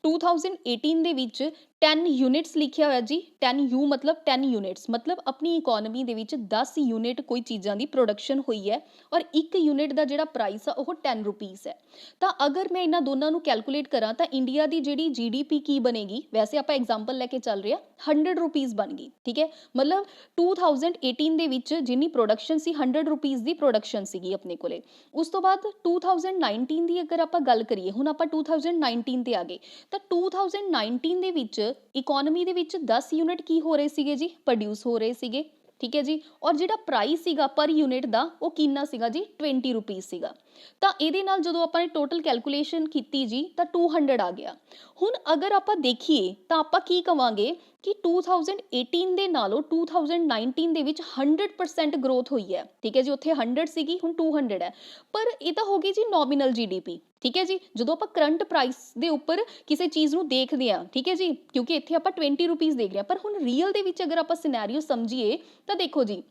2018 ਦੇ ਵਿੱਚ 10 ਯੂਨਿਟਸ ਲਿਖਿਆ ਹੋਇਆ ਜੀ। 10 ਯੂ ਮਤਲਬ 10 ਯੂਨਿਟਸ, ਮਤਲਬ ਆਪਣੀ ਇਕੋਨਮੀ ਦੇ ਵਿੱਚ 10 ਯੂਨਿਟ ਕੋਈ ਚੀਜ਼ਾਂ ਦੀ ਪ੍ਰੋਡਕਸ਼ਨ ਹੋਈ ਹੈ, ਔਰ ਇੱਕ ਯੂਨਿਟ ਦਾ ਜਿਹੜਾ ਪ੍ਰਾਈਸ ਆ ਉਹ 10 ਰੁਪੀਸ ਹੈ। ਤਾਂ ਅਗਰ ਮੈਂ ਇਹਨਾਂ ਦੋਨਾਂ ਨੂੰ ਕੈਲਕੂਲੇਟ ਕਰਾਂ ਤਾਂ ਇੰਡੀਆ ਦੀ ਜਿਹੜੀ ਜੀਡੀਪੀ ਕੀ ਬਣੇਗੀ? ਵੈਸੇ ਆਪਾਂ ਐਗਜ਼ਾਮਪਲ ਲੈ ਕੇ ਚੱਲ ਰਹੇ ਹਾਂ, 100 ਰੁਪੀਸ ਬਣ ਗਈ। ਠੀਕ ਹੈ। ਮਤਲਬ 2018 ਦੇ ਵਿੱਚ ਜਿੰਨੀ ਪ੍ਰੋਡਕਸ਼ਨ ਸੀ 100 ਰੁਪੀਸ ਦੀ ਪ੍ਰੋਡਕਸ਼ਨ ਸੀਗੀ ਆਪਣੇ ਕੋਲੇ। ਉਸ ਤੋਂ ਬਾਅਦ 2019 ਦੀ ਅਗਰ ਆਪਾਂ ਗੱਲ ਕਰੀਏ, ਹੁਣ ਆਪਾਂ 2019 ਤੇ ਆ ਗਏ, ਤਾਂ 2019 ਦੇ ਵਿੱਚ ਇਕੋਨਮੀ ਦੇ ਵਿੱਚ 10 ਯੂਨਿਟ ਕੀ ਹੋ ਰਹੇ ਸੀਗੇ ਜੀ? ਪ੍ਰੋਡਿਊਸ ਹੋ ਰਹੇ ਸੀਗੇ। ਠੀਕ ਹੈ ਜੀ। ਔਰ ਜਿਹੜਾ ਪ੍ਰਾਈਸ ਸੀਗਾ ਪਰ ਯੂਨਿਟ ਦਾ ਉਹ ਕਿੰਨਾ ਸੀਗਾ ਜੀ? 20 ਰੁਪੀਸ ਸੀਗਾ। ਤਾਂ ਇਹਦੇ ਨਾਲ ਜਦੋਂ ਆਪਾਂ ਨੇ ਟੋਟਲ ਕੈਲਕੂਲੇਸ਼ਨ ਕੀਤੀ ਜੀ ਤਾਂ 200 ਆ ਗਿਆ। ਹੁਣ ਅਗਰ ਆਪਾਂ ਦੇਖੀਏ ਤਾਂ ਆਪਾਂ ਕੀ ਕਵਾਂਗੇ ਕਿ 2018 ਦੇ ਨਾਲੋਂ 2019 ਦੇ ਵਿੱਚ 100% ਗਰੋਥ ਹੋਈ ਹੈ। ਠੀਕ ਹੈ ਜੀ। ਉੱਥੇ 100 ਸੀਗੀ, ਹੁਣ 200 ਹੈ। ਪਰ ਇਹ ਤਾਂ ਹੋ ਗਈ ਜੀ ਨੋਮੀਨਲ ਜੀਡੀਪੀ। ਠੀਕ ਹੈ ਜੀ। ਜਦੋਂ ਆਪਾਂ ਕਰੰਟ ਪ੍ਰਾਈਸ ਦੇ ਉੱਪਰ ਕਿਸੇ ਚੀਜ਼ ਨੂੰ ਦੇਖਦੇ ਹਾਂ, ਠੀਕ ਹੈ ਜੀ, ਕਿਉਂਕਿ ਇੱਥੇ ਆਪਾਂ 20 ਰੁਪੀਸ ਦੇਖ ਰਹੇ ਹਾਂ, ਪਰ ਹੁਣ ਰੀਅਲ ਦੇ ਵਿੱਚ ਅਗਰ ਆਪਾਂ ਸਿਨੈਰੀਓ ਸਮਝੀਏ ਤਾਂ ਦੇਖੋ ਜੀ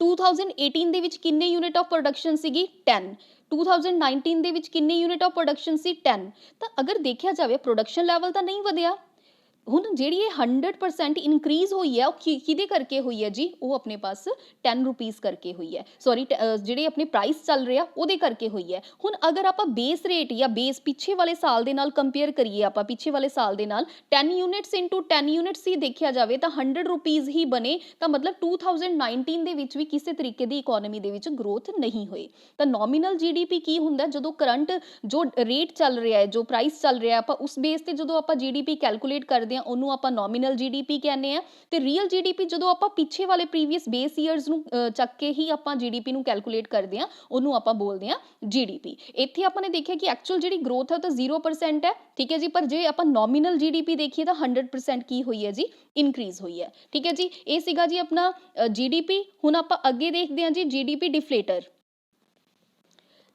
2018 ਦੇ ਵਿੱਚ ਕਿੰਨੇ ਯੂਨਿਟ ਆਫ ਪ੍ਰੋਡਕਸ਼ਨ ਸੀਗੀ? 10। 2019 ਦੇ ਵਿੱਚ ਕਿੰਨੇ ਯੂਨਿਟ ਆਫ ਪ੍ਰੋਡਕਸ਼ਨ ਸੀ? 10। ਤਾਂ ਅਗਰ ਦੇਖਿਆ ਜਾਵੇ ਪ੍ਰੋਡਕਸ਼ਨ ਲੈਵਲ ਤਾਂ ਨਹੀਂ ਵਧਿਆ। ਹੁਣ ਜਿਹੜੀ ਇਹ 100% ਇਨਕਰੀਜ਼ ਹੋਈ ਹੈ ਉਹ ਕਿਹਦੇ ਕਰਕੇ ਹੋਈ ਹੈ ਜੀ? ਉਹ ਆਪਣੇ ਪਾਸ 10 ਰੁਪੀਸ ਕਰਕੇ ਹੋਈ ਹੈ। ਸੌਰੀ, ਜਿਹੜੇ ਆਪਣੇ ਪ੍ਰਾਈਸ ਚੱਲ ਰਿਹਾ ਉਹਦੇ ਕਰਕੇ ਹੋਈ ਹੈ। ਹੁਣ ਅਗਰ ਆਪਾਂ ਬੇਸ ਰੇਟ ਜਾਂ ਬੇਸ ਪਿੱਛੇ ਵਾਲੇ ਸਾਲ ਦੇ ਨਾਲ ਕੰਪੇਅਰ ਕਰੀਏ, ਆਪਾਂ ਪਿੱਛੇ ਵਾਲੇ ਸਾਲ ਦੇ ਨਾਲ 10 ਯੂਨਿਟਸ ਇਨਟੂ 10 ਯੂਨਿਟਸ ਹੀ ਦੇਖਿਆ ਜਾਵੇ ਤਾਂ 100 ਰੁਪੀਸ ਹੀ ਬਣੇ। ਤਾਂ ਮਤਲਬ 2019 ਦੇ ਵਿੱਚ ਵੀ ਕਿਸੇ ਤਰੀਕੇ ਦੀ ਇਕੋਨਮੀ ਦੇ ਵਿੱਚ ਗਰੋਥ ਨਹੀਂ ਹੋਈ। ਤਾਂ ਨੋਮੀਨਲ ਜੀਡੀਪੀ ਕੀ ਹੁੰਦਾ? ਜਦੋਂ ਕਰੰਟ ਜੋ ਰੇਟ ਚੱਲ ਰਿਹਾ ਹੈ, ਜੋ ਪ੍ਰਾਈਸ ਚੱਲ ਰਿਹਾ, ਆਪਾਂ ਉਸ ਬੇਸ ਤੇ ਜਦੋਂ ਆਪਾਂ ਜੀਡੀਪੀ ਕੈਲਕੂਲੇਟ ਕਰਦੇ ਉਹਨੂੰ ਆਪਾਂ ਨੋਮੀਨਲ ਜੀਡੀਪੀ ਕਹਿੰਦੇ ਆ। ਤੇ ਰੀਅਲ ਜੀਡੀਪੀ ਜਦੋਂ ਆਪਾਂ ਪਿੱਛੇ ਵਾਲੇ ਪ੍ਰੀਵੀਅਸ ਬੇਸ ਈਅਰਸ ਨੂੰ ਚੱਕ ਕੇ ਹੀ ਆਪਾਂ ਜੀਡੀਪੀ ਨੂੰ ਕੈਲਕੂਲੇਟ ਕਰਦੇ ਆ, ਉਹਨੂੰ ਆਪਾਂ ਬੋਲਦੇ ਆ ਜੀਡੀਪੀ। ਇੱਥੇ ਆਪਾਂ ਨੇ ਦੇਖਿਆ ਕਿ ਐਕਚੁਅਲ ਜਿਹੜੀ ਗਰੋਥ ਹੈ ਉਹ ਤਾਂ 0% ਹੈ। ਠੀਕ ਹੈ ਜੀ। ਪਰ ਜੇ ਆਪਾਂ ਨੋਮੀਨਲ ਜੀਡੀਪੀ ਦੇਖੀਏ ਤਾਂ 100% ਕੀ ਹੋਈ ਹੈ ਜੀ? ਇਨਕਰੀਜ਼ ਹੋਈ ਹੈ। ਠੀਕ ਹੈ ਜੀ। ਇਹ ਸੀਗਾ ਜੀ ਆਪਣਾ ਜੀਡੀਪੀ। ਹੁਣ ਆਪਾਂ ਅੱਗੇ ਦੇਖਦੇ ਹਾਂ ਜੀ ਜੀਡੀਪੀ ਡਿਫਲੇਟਰ।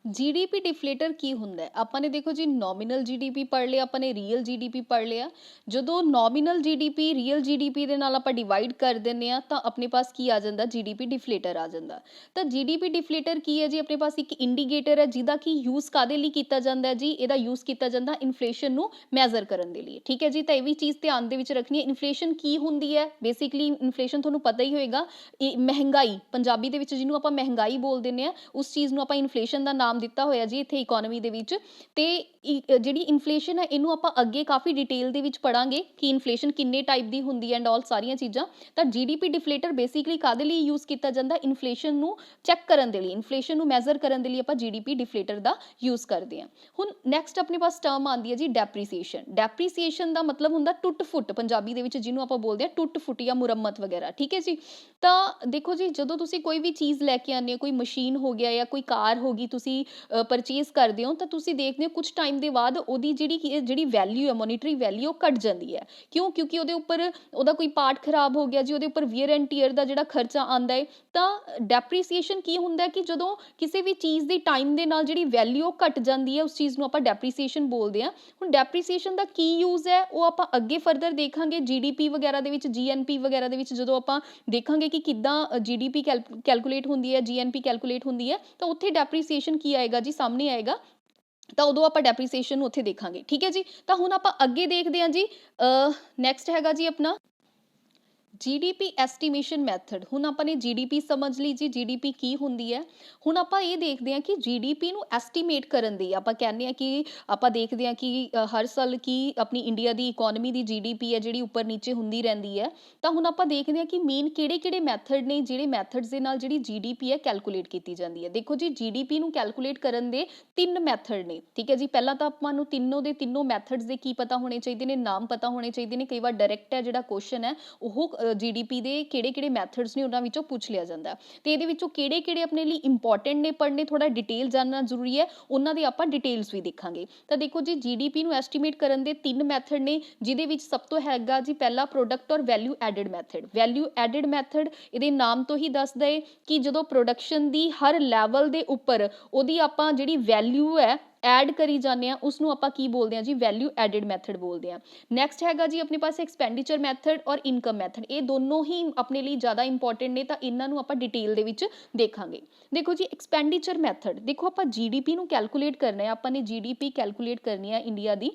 ਜੀਡੀਪੀ ਡਿਫਲੇਟਰ ਕੀ ਹੁੰਦਾ ਹੈ? ਆਪਾਂ ਨੇ ਦੇਖੋ ਜੀ ਨੋਮੀਨਲ ਜੀਡੀਪੀ ਪੜ੍ਹ ਲਿਆ, ਆਪਾਂ ਨੇ ਰੀਅਲ ਜੀਡੀਪੀ ਪੜ੍ਹ ਲਿਆ। ਜਦੋਂ ਨੋਮੀਨਲ ਜੀਡੀਪੀ ਰੀਅਲ ਜੀਡੀਪੀ ਦੇ ਨਾਲ ਆਪਾਂ ਡਿਵਾਈਡ ਕਰ ਦਿੰਦੇ ਆ ਤਾਂ ਆਪਣੇ ਪਾਸ ਕੀ ਆ ਜਾਂਦਾ? ਜੀਡੀਪੀ ਡਿਫਲੇਟਰ ਆ ਜਾਂਦਾ। ਤਾਂ ਜੀਡੀਪੀ ਡਿਫਲੇਟਰ ਕੀ ਹੈ ਜੀ? ਆਪਣੇ ਪਾਸ ਇੱਕ ਇੰਡੀਕੇਟਰ ਹੈ ਜਿਹਦਾ ਕਿ ਯੂਜ਼ ਕਾਹਦੇ ਲਈ ਕੀਤਾ ਜਾਂਦਾ ਜੀ? ਇਹਦਾ ਯੂਜ਼ ਕੀਤਾ ਜਾਂਦਾ ਇਨਫਲੇਸ਼ਨ ਨੂੰ ਮੈਜ਼ਰ ਕਰਨ ਦੇ ਲਈ। ਠੀਕ ਹੈ ਜੀ। ਤਾਂ ਇਹ ਵੀ ਚੀਜ਼ ਧਿਆਨ ਦੇ ਵਿੱਚ ਰੱਖਣੀ ਹੈ। ਇਨਫਲੇਸ਼ਨ ਕੀ ਹੁੰਦੀ ਹੈ? ਬੇਸਿਕਲੀ ਇਨਫਲੇਸ਼ਨ ਤੁਹਾਨੂੰ ਪਤਾ ਹੀ ਹੋਏਗਾ, ਇਹ ਮਹਿੰਗਾਈ, ਪੰਜਾਬੀ ਦੇ ਵਿੱਚ ਜਿਹਨੂੰ ਆਪਾਂ ਮਹਿੰਗਾਈ ਬੋਲ ਦਿੰਦੇ ਆ, ਉਸ ਚੀਜ਼ ਨੂੰ ਆਪਾਂ ਇਨਫਲੇਸ਼ਨ ਦਾ ਨਾਮ ਦਿੱਤਾ ਹੋਇਆ ਜੀ ਇੱਥੇ ਇਕੋਨਮੀ ਦੇ ਵਿੱਚ। ਤੇ ਜਿਹੜੀ ਇਨਫਲੇਸ਼ਨ ਹੈ ਇਹਨੂੰ ਆਪਾਂ ਅੱਗੇ ਕਾਫੀ ਡਿਟੇਲ ਦੇ ਵਿੱਚ ਪੜਾਂਗੇ ਕਿ ਇਨਫਲੇਸ਼ਨ ਕਿੰਨੇ ਟਾਈਪ ਦੀ ਹੁੰਦੀ ਹੈ ਐਂਡ ਆਲ ਸਾਰੀਆਂ ਚੀਜ਼ਾਂ। ਤਾਂ ਜੀਡੀਪੀ ਡਿਫਲੇਟਰ ਬੇਸਿਕਲੀ ਕਾਹਦੇ ਲਈ ਯੂਜ਼ ਕੀਤਾ ਜਾਂਦਾ? ਇਨਫਲੇਸ਼ਨ ਨੂੰ ਚੈੱਕ ਕਰਨ ਦੇ ਲਈ, ਇਨਫਲੇਸ਼ਨ ਨੂੰ ਮੈਜ਼ਰ ਕਰਨ ਦੇ ਲਈ ਆਪਾਂ ਜੀਡੀਪੀ ਡਿਫਲੇਟਰ ਦਾ ਯੂਜ਼ ਕਰਦੇ ਹਾਂ। ਹੁਣ ਨੈਕਸਟ ਆਪਣੇ ਪਾਸ ਟਰਮ ਆਉਂਦੀ ਹੈ ਜੀ ਡੈਪਰੀਸੀਏਸ਼ਨ। ਡੈਪਰੀਸੀਏਸ਼ਨ ਦਾ ਮਤਲਬ ਹੁੰਦਾ ਟੁੱਟ ਫੁੱਟ, ਪੰਜਾਬੀ ਦੇ ਵਿੱਚ ਜਿਹਨੂੰ ਆਪਾਂ ਬੋਲਦੇ ਹਾਂ ਟੁੱਟ ਫੁੱਟ ਜਾਂ ਮੁਰੰਮਤ ਵਗੈਰਾ। ਠੀਕ ਹੈ ਜੀ। ਤਾਂ ਦੇਖੋ ਜੀ ਜਦੋਂ ਤੁਸੀਂ ਕੋਈ ਵੀ ਚੀਜ਼ ਲੈ ਕੇ ਆਉਂਦੇ ਹੋ, ਕੋਈ ਮਸ਼ੀਨ ਹੋ ਗਿਆ ਜਾਂ ਕੋਈ ਕਾਰ ਹੋ ਗਈ, ਤੁਸੀਂ ਤੁਸੀਂ ਪਰਚੇਜ਼ ਕਰਦੇ ਹੋ ਤਾਂ ਤੁਸੀਂ ਦੇਖਦੇ ਹੋ ਕੁਝ ਟਾਈਮ ਦੇ ਬਾਅਦ ਉਹਦੀ ਜਿਹੜੀ ਵੈਲਿਊ ਹੈ, ਮੋਨੀਟਰੀ ਵੈਲਿਊ, ਉਹ ਘਟ ਜਾਂਦੀ ਹੈ। ਕਿਉਂ? ਕਿਉਂਕਿ ਉਹਦੇ ਉੱਪਰ ਉਹਦਾ ਕੋਈ ਪਾਰਟ ਖਰਾਬ ਹੋ ਗਿਆ ਜੀ, ਉਹਦੇ ਉੱਪਰ ਵੀਅਰ ਐਂਡ ਟੀਅਰ ਦਾ ਜਿਹੜਾ ਖਰਚਾ ਆਉਂਦਾ ਹੈ। ਤਾਂ ਡੈਪਰੀਸੀਏਸ਼ਨ ਕੀ ਹੁੰਦਾ ਕਿ ਜਦੋਂ ਕਿਸੇ ਵੀ ਚੀਜ਼ ਦੀ ਟਾਈਮ ਦੇ ਨਾਲ ਜਿਹੜੀ ਵੈਲਿਊ ਘਟ ਜਾਂਦੀ ਹੈ, ਉਸ ਚੀਜ਼ ਨੂੰ ਆਪਾਂ ਡੈਪਰੀਸੀਏਸ਼ਨ ਬੋਲਦੇ ਹਾਂ। ਹੁਣ ਡੈਪਰੀਸੀਏਸ਼ਨ ਦਾ ਕੀ ਯੂਜ਼ ਹੈ ਉਹ ਆਪਾਂ ਅੱਗੇ ਫਰਦਰ ਦੇਖਾਂਗੇ। ਜੀਡੀਪੀ ਵਗੈਰਾ ਦੇ ਵਿੱਚ, ਜੀਐਨਪੀ ਵਗੈਰਾ ਦੇ ਵਿੱਚ ਜਦੋਂ ਆਪਾਂ ਦੇਖਾਂਗੇ ਕਿ ਕਿੱਦਾਂ ਜੀਡੀਪੀ ਕੈਲਕੂਲੇਟ ਹੁੰਦੀ ਹੈ, ਜੀਐਨਪੀ ਕੈਲਕੂਲੇਟ ਹੁੰਦੀ ਹੈ, ਤਾਂ ਉੱਥੇ ਡੈਪਰੀਸੀਏਸ਼ਨ ਕੀ ਆਏਗਾ ਜੀ, ਸਾਹਮਣੇ ਆਏਗਾ। ਤਾਂ ਉਦੋਂ ਆਪਾਂ ਡੈਪਰੀਸੀਏਸ਼ਨ ਨੂੰ ਉੱਥੇ ਦੇਖਾਂਗੇ। ਠੀਕ ਹੈ ਜੀ। ਤਾਂ ਹੁਣ ਆਪਾਂ ਅੱਗੇ ਦੇਖਦੇ ਹਾਂ ਜੀ, ਨੈਕਸਟ ਹੈਗਾ ਜੀ ਆਪਣਾ ਜੀਡੀਪੀ ਐਸਟੀਮੇਸ਼ਨ ਮੈਥਡ। ਹੁਣ ਆਪਾਂ ਨੇ ਜੀਡੀਪੀ ਸਮਝ ਲਈ ਜੀ, ਜੀਡੀਪੀ ਕੀ ਹੁੰਦੀ ਹੈ। ਹੁਣ ਆਪਾਂ ਇਹ ਦੇਖਦੇ ਹਾਂ ਕਿ ਜੀਡੀਪੀ ਨੂੰ ਐਸਟੀਮੇਟ ਕਰਨ ਦੀ ਆਪਾਂ ਕਹਿੰਦੇ ਹਾਂ ਕਿ ਆਪਾਂ ਦੇਖਦੇ ਹਾਂ ਕਿ ਹਰ ਸਾਲ ਕੀ ਆਪਣੀ ਇੰਡੀਆ ਦੀ ਇਕੋਨਮੀ ਦੀ ਜੀਡੀਪੀ ਹੈ ਜਿਹੜੀ ਉੱਪਰ ਨੀਚੇ ਹੁੰਦੀ ਰਹਿੰਦੀ ਹੈ। ਤਾਂ ਹੁਣ ਆਪਾਂ ਦੇਖਦੇ ਹਾਂ ਕਿ ਮੇਨ ਕਿਹੜੇ ਮੈਥਡ ਨੇ, ਜਿਹੜੇ ਮੈਥਡਸ ਦੇ ਨਾਲ ਜਿਹੜੀ ਜੀਡੀਪੀ ਹੈ ਕੈਲਕੂਲੇਟ ਕੀਤੀ ਜਾਂਦੀ ਹੈ। ਦੇਖੋ ਜੀ, ਜੀਡੀਪੀ ਨੂੰ ਕੈਲਕੂਲੇਟ ਕਰਨ ਦੇ 3 ਮੈਥਡ ਨੇ। ਠੀਕ ਹੈ ਜੀ। ਪਹਿਲਾਂ ਤਾਂ ਆਪਾਂ ਨੂੰ ਤਿੰਨੋਂ ਦੇ ਤਿੰਨੋਂ ਮੈਥਡਸ ਦੇ ਕੀ ਪਤਾ ਹੋਣੇ ਚਾਹੀਦੇ ਨੇ, ਨਾਮ ਪਤਾ ਹੋਣੇ ਚਾਹੀਦੇ ਨੇ। ਕਈ ਵਾਰ ਡਾਇਰੈਕਟ ਹੈ ਜਿਹੜਾ ਕੁਐਸਚਨ ਹੈ ਉਹ ਜੀਡੀਪੀ ਦੇ ਕਿਹੜੇ ਮੈਥਡਸ ਨੇ ਉਹਨਾਂ ਵਿੱਚੋਂ ਪੁੱਛ ਲਿਆ ਜਾਂਦਾ। ਤੇ ਇਹਦੇ ਵਿੱਚੋਂ ਕਿਹੜੇ ਆਪਣੇ ਲਈ ਇੰਪੋਰਟੈਂਟ ਨੇ, ਪੜ੍ਹਨੇ ਥੋੜਾ ਡਿਟੇਲ ਜਾਣਨਾ ਜ਼ਰੂਰੀ ਹੈ, ਉਹਨਾਂ ਦੇ ਆਪਾਂ ਡਿਟੇਲਸ ਵੀ ਦੇਖਾਂਗੇ। ਤਾਂ ਦੇਖੋ ਜੀ, ਜੀਡੀਪੀ ਨੂੰ ਐਸਟੀਮੇਟ ਕਰਨ ਦੇ 3 ਮੈਥਡ ਨੇ, ਜਿਹਦੇ ਵਿੱਚ ਸਭ ਤੋਂ ਹੈਗਾ ਜੀ ਪਹਿਲਾ ਪ੍ਰੋਡਕਟ ਔਰ value added method. Value added method ਇਹਦੇ ਨਾਮ ਤੋਂ ਹੀ ਦੱਸਦਾ ਹੈ ਕਿ ਜਦੋਂ ਪ੍ਰੋਡਕਸ਼ਨ ਦੀ ਹਰ ਲੈਵਲ ਦੇ ਉੱਪਰ ਉਹਦੀ ਆਪਾਂ ਜਿਹੜੀ ਵੈਲਿਊ ਹੈ ਐਡ ਕਰੀ ਜਾਂਦੇ ਹਾਂ, ਉਸਨੂੰ ਆਪਾਂ ਕੀ ਬੋਲਦੇ ਹਾਂ ਜੀ, ਵੈਲਿਊ ਐਡਿਡ ਮੈਥਡ ਬੋਲਦੇ ਹਾਂ। ਨੈਕਸਟ ਹੈਗਾ ਜੀ ਆਪਣੇ ਪਾਸ ਐਕਸਪੈਂਡੀਚਰ ਮੈਥਡ ਔਰ ਇਨਕਮ ਮੈਥਡ। ਇਹ ਦੋਨੋਂ ਹੀ ਆਪਣੇ ਲਈ ਜ਼ਿਆਦਾ ਇੰਪੋਰਟੈਂਟ ਨੇ, ਤਾਂ ਇਹਨਾਂ ਨੂੰ ਆਪਾਂ ਡਿਟੇਲ ਦੇ ਵਿੱਚ ਦੇਖਾਂਗੇ। ਦੇਖੋ ਜੀ, ਐਕਸਪੈਂਡੀਚਰ ਮੈਥਡ, ਦੇਖੋ ਆਪਾਂ ਜੀਡੀਪੀ ਨੂੰ ਕੈਲਕੂਲੇਟ ਕਰਨਾ ਹੈ, ਆਪਾਂ ਨੇ ਜੀਡੀਪੀ ਕੈਲਕੂਲੇਟ ਕਰਨੀ ਹੈ ਇੰਡੀਆ ਦੀ।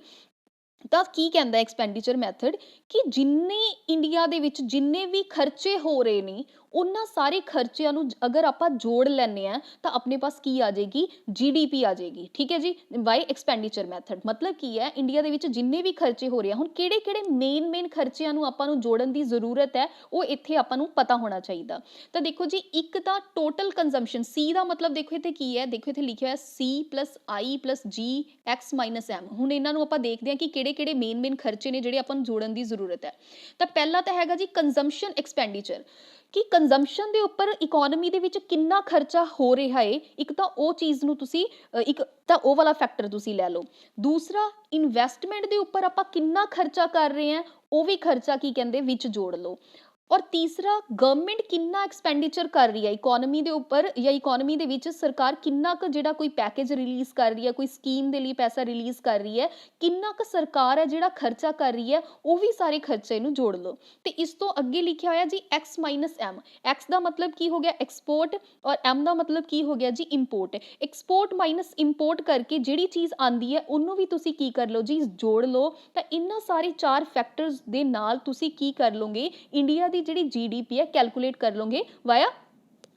ਤਾਂ ਕੀ ਕਹਿੰਦਾ ਐਕਸਪੈਂਡੀਚਰ ਮੈਥਡ ਕਿ ਜਿੰਨੇ ਇੰਡੀਆ ਦੇ ਵਿੱਚ ਜਿੰਨੇ ਵੀ ਖਰਚੇ ਹੋ ਰਹੇ ਨੇ, ਉਹਨਾਂ ਸਾਰੇ ਖਰਚਿਆਂ ਨੂੰ ਅਗਰ ਆਪਾਂ ਜੋੜ ਲੈਂਦੇ ਆ ਤਾਂ ਆਪਣੇ ਪਾਸ ਕੀ ਆ ਜਾਏਗੀ, ਜੀਡੀਪੀ ਆ ਜਾਏਗੀ। ਠੀਕ ਹੈ ਜੀ। ਬਾਈ ਐਕਸਪੈਂਡੀਚਰ ਮੈਥਡ ਮਤਲਬ ਕੀ ਹੈ, ਇੰਡੀਆ ਦੇ ਵਿੱਚ ਜਿੰਨੇ ਵੀ ਖਰਚੇ ਹੋ ਰਹੇ ਆ, ਹੁਣ ਕਿਹੜੇ ਮੇਨ ਖਰਚਿਆਂ ਨੂੰ ਆਪਾਂ ਨੂੰ ਜੋੜਨ ਦੀ ਜ਼ਰੂਰਤ ਹੈ, ਉਹ ਇੱਥੇ ਆਪਾਂ ਨੂੰ ਪਤਾ ਹੋਣਾ ਚਾਹੀਦਾ। ਤਾਂ ਦੇਖੋ ਜੀ, ਇੱਕ ਤਾਂ ਟੋਟਲ ਕੰਜ਼ੰਪਸ਼ਨ, ਸੀ ਦਾ ਮਤਲਬ ਦੇਖੋ ਇੱਥੇ ਕੀ ਹੈ, ਦੇਖੋ ਇੱਥੇ ਲਿਖਿਆ ਹੋਇਆ ਸੀ ਪਲੱਸ ਆਈ ਪਲੱਸ ਜੀ ਐਕਸ ਮਾਈਨਸ ਐਮ। ਹੁਣ ਇਹਨਾਂ ਨੂੰ ਆਪਾਂ ਦੇਖਦੇ ਹਾਂ ਕਿ ਕਿਹੜੇ ਮੇਨ ਖਰਚੇ ਨੇ ਜਿਹੜੇ ਆਪਾਂ ਨੂੰ ਜੋੜਨ ਦੀ ਜ਼ਰੂਰਤ ਹੈ। ਤਾਂ ਪਹਿਲਾ ਤਾਂ ਹੈਗਾ ਜੀ ਕੰਜ਼ੰਪਸ਼ਨ ਐਕਸਪੈਂਡੀਚਰ, ਕਿ ਕੰਜ਼ੰਪਸ਼ਨ ਦੇ ਉੱਪਰ ਇਕੋਨਮੀ ਦੇ ਵਿੱਚ ਕਿੰਨਾ ਖਰਚਾ ਹੋ ਰਿਹਾ ਹੈ। ਇੱਕ ਤਾਂ ਉਹ ਚੀਜ਼ ਨੂੰ ਤੁਸੀਂ ਇੱਕ ਤਾਂ ਉਹ ਵਾਲਾ ਫੈਕਟਰ ਤੁਸੀਂ ਲੈ ਲਓ। ਦੂਸਰਾ, ਇਨਵੈਸਟਮੈਂਟ ਦੇ ਉੱਪਰ ਆਪਾਂ ਕਿੰਨਾ ਖਰਚਾ ਕਰ ਰਹੇ ਹਾਂ, ਉਹ ਵੀ ਖਰਚਾ ਕੀ ਕਹਿੰਦੇ ਵਿੱਚ ਜੋੜ ਲਓ। ਔਰ ਤੀਸਰਾ, ਗਵਰਨਮੈਂਟ ਕਿੰਨਾ ਐਕਸਪੈਂਡੀਚਰ ਕਰ ਰਹੀ ਹੈ ਇਕੋਨਮੀ ਦੇ ਉੱਪਰ, ਜਾਂ ਇਕੋਨਮੀ ਦੇ ਵਿੱਚ ਸਰਕਾਰ ਕਿੰਨਾ ਕੁ ਜਿਹੜਾ ਕੋਈ ਪੈਕੇਜ ਰਿਲੀਜ਼ ਕਰ ਰਹੀ ਹੈ, ਕੋਈ ਸਕੀਮ ਦੇ ਲਈ ਪੈਸਾ ਰਿਲੀਜ਼ ਕਰ ਰਹੀ ਹੈ, ਕਿੰਨਾ ਕੁ ਸਰਕਾਰ ਹੈ ਜਿਹੜਾ ਖਰਚਾ ਕਰ ਰਹੀ ਹੈ, ਉਹ ਵੀ ਸਾਰੇ ਖਰਚੇ ਨੂੰ ਜੋੜ ਲਓ। ਤੇ ਇਸ ਤੋਂ ਅੱਗੇ ਲਿਖਿਆ ਹੋਇਆ ਜੀ ਐਕਸ ਮਾਈਨਸ ਐਮ। ਐਕਸ ਦਾ ਮਤਲਬ ਕੀ ਹੋ ਗਿਆ, ਐਕਸਪੋਰਟ, ਔਰ ਐਮ ਦਾ ਮਤਲਬ ਕੀ ਹੋ ਗਿਆ ਜੀ, ਇੰਪੋਰਟ। ਐਕਸਪੋਰਟ ਮਾਈਨਸ ਇੰਪੋਰਟ ਕਰਕੇ ਜਿਹੜੀ ਚੀਜ਼ ਆਂਦੀ ਹੈ ਉਹਨੂੰ ਵੀ ਤੁਸੀਂ ਕੀ ਕਰ ਲਓ ਜੀ, ਜੋੜ ਲਓ। ਤਾਂ ਇਹਨਾਂ ਸਾਰੇ 4 ਫੈਕਟਰਸ ਦੇ ਨਾਲ ਤੁਸੀਂ ਕੀ ਕਰ ਲਓਗੇ, ਇੰਡੀਆ ਦੀ ਜਿਹੜੀ ਜੀਡੀਪੀ ਹੈ ਕੈਲਕੂਲੇਟ ਕਰ ਲਓਗੇ ਵਾਇਆ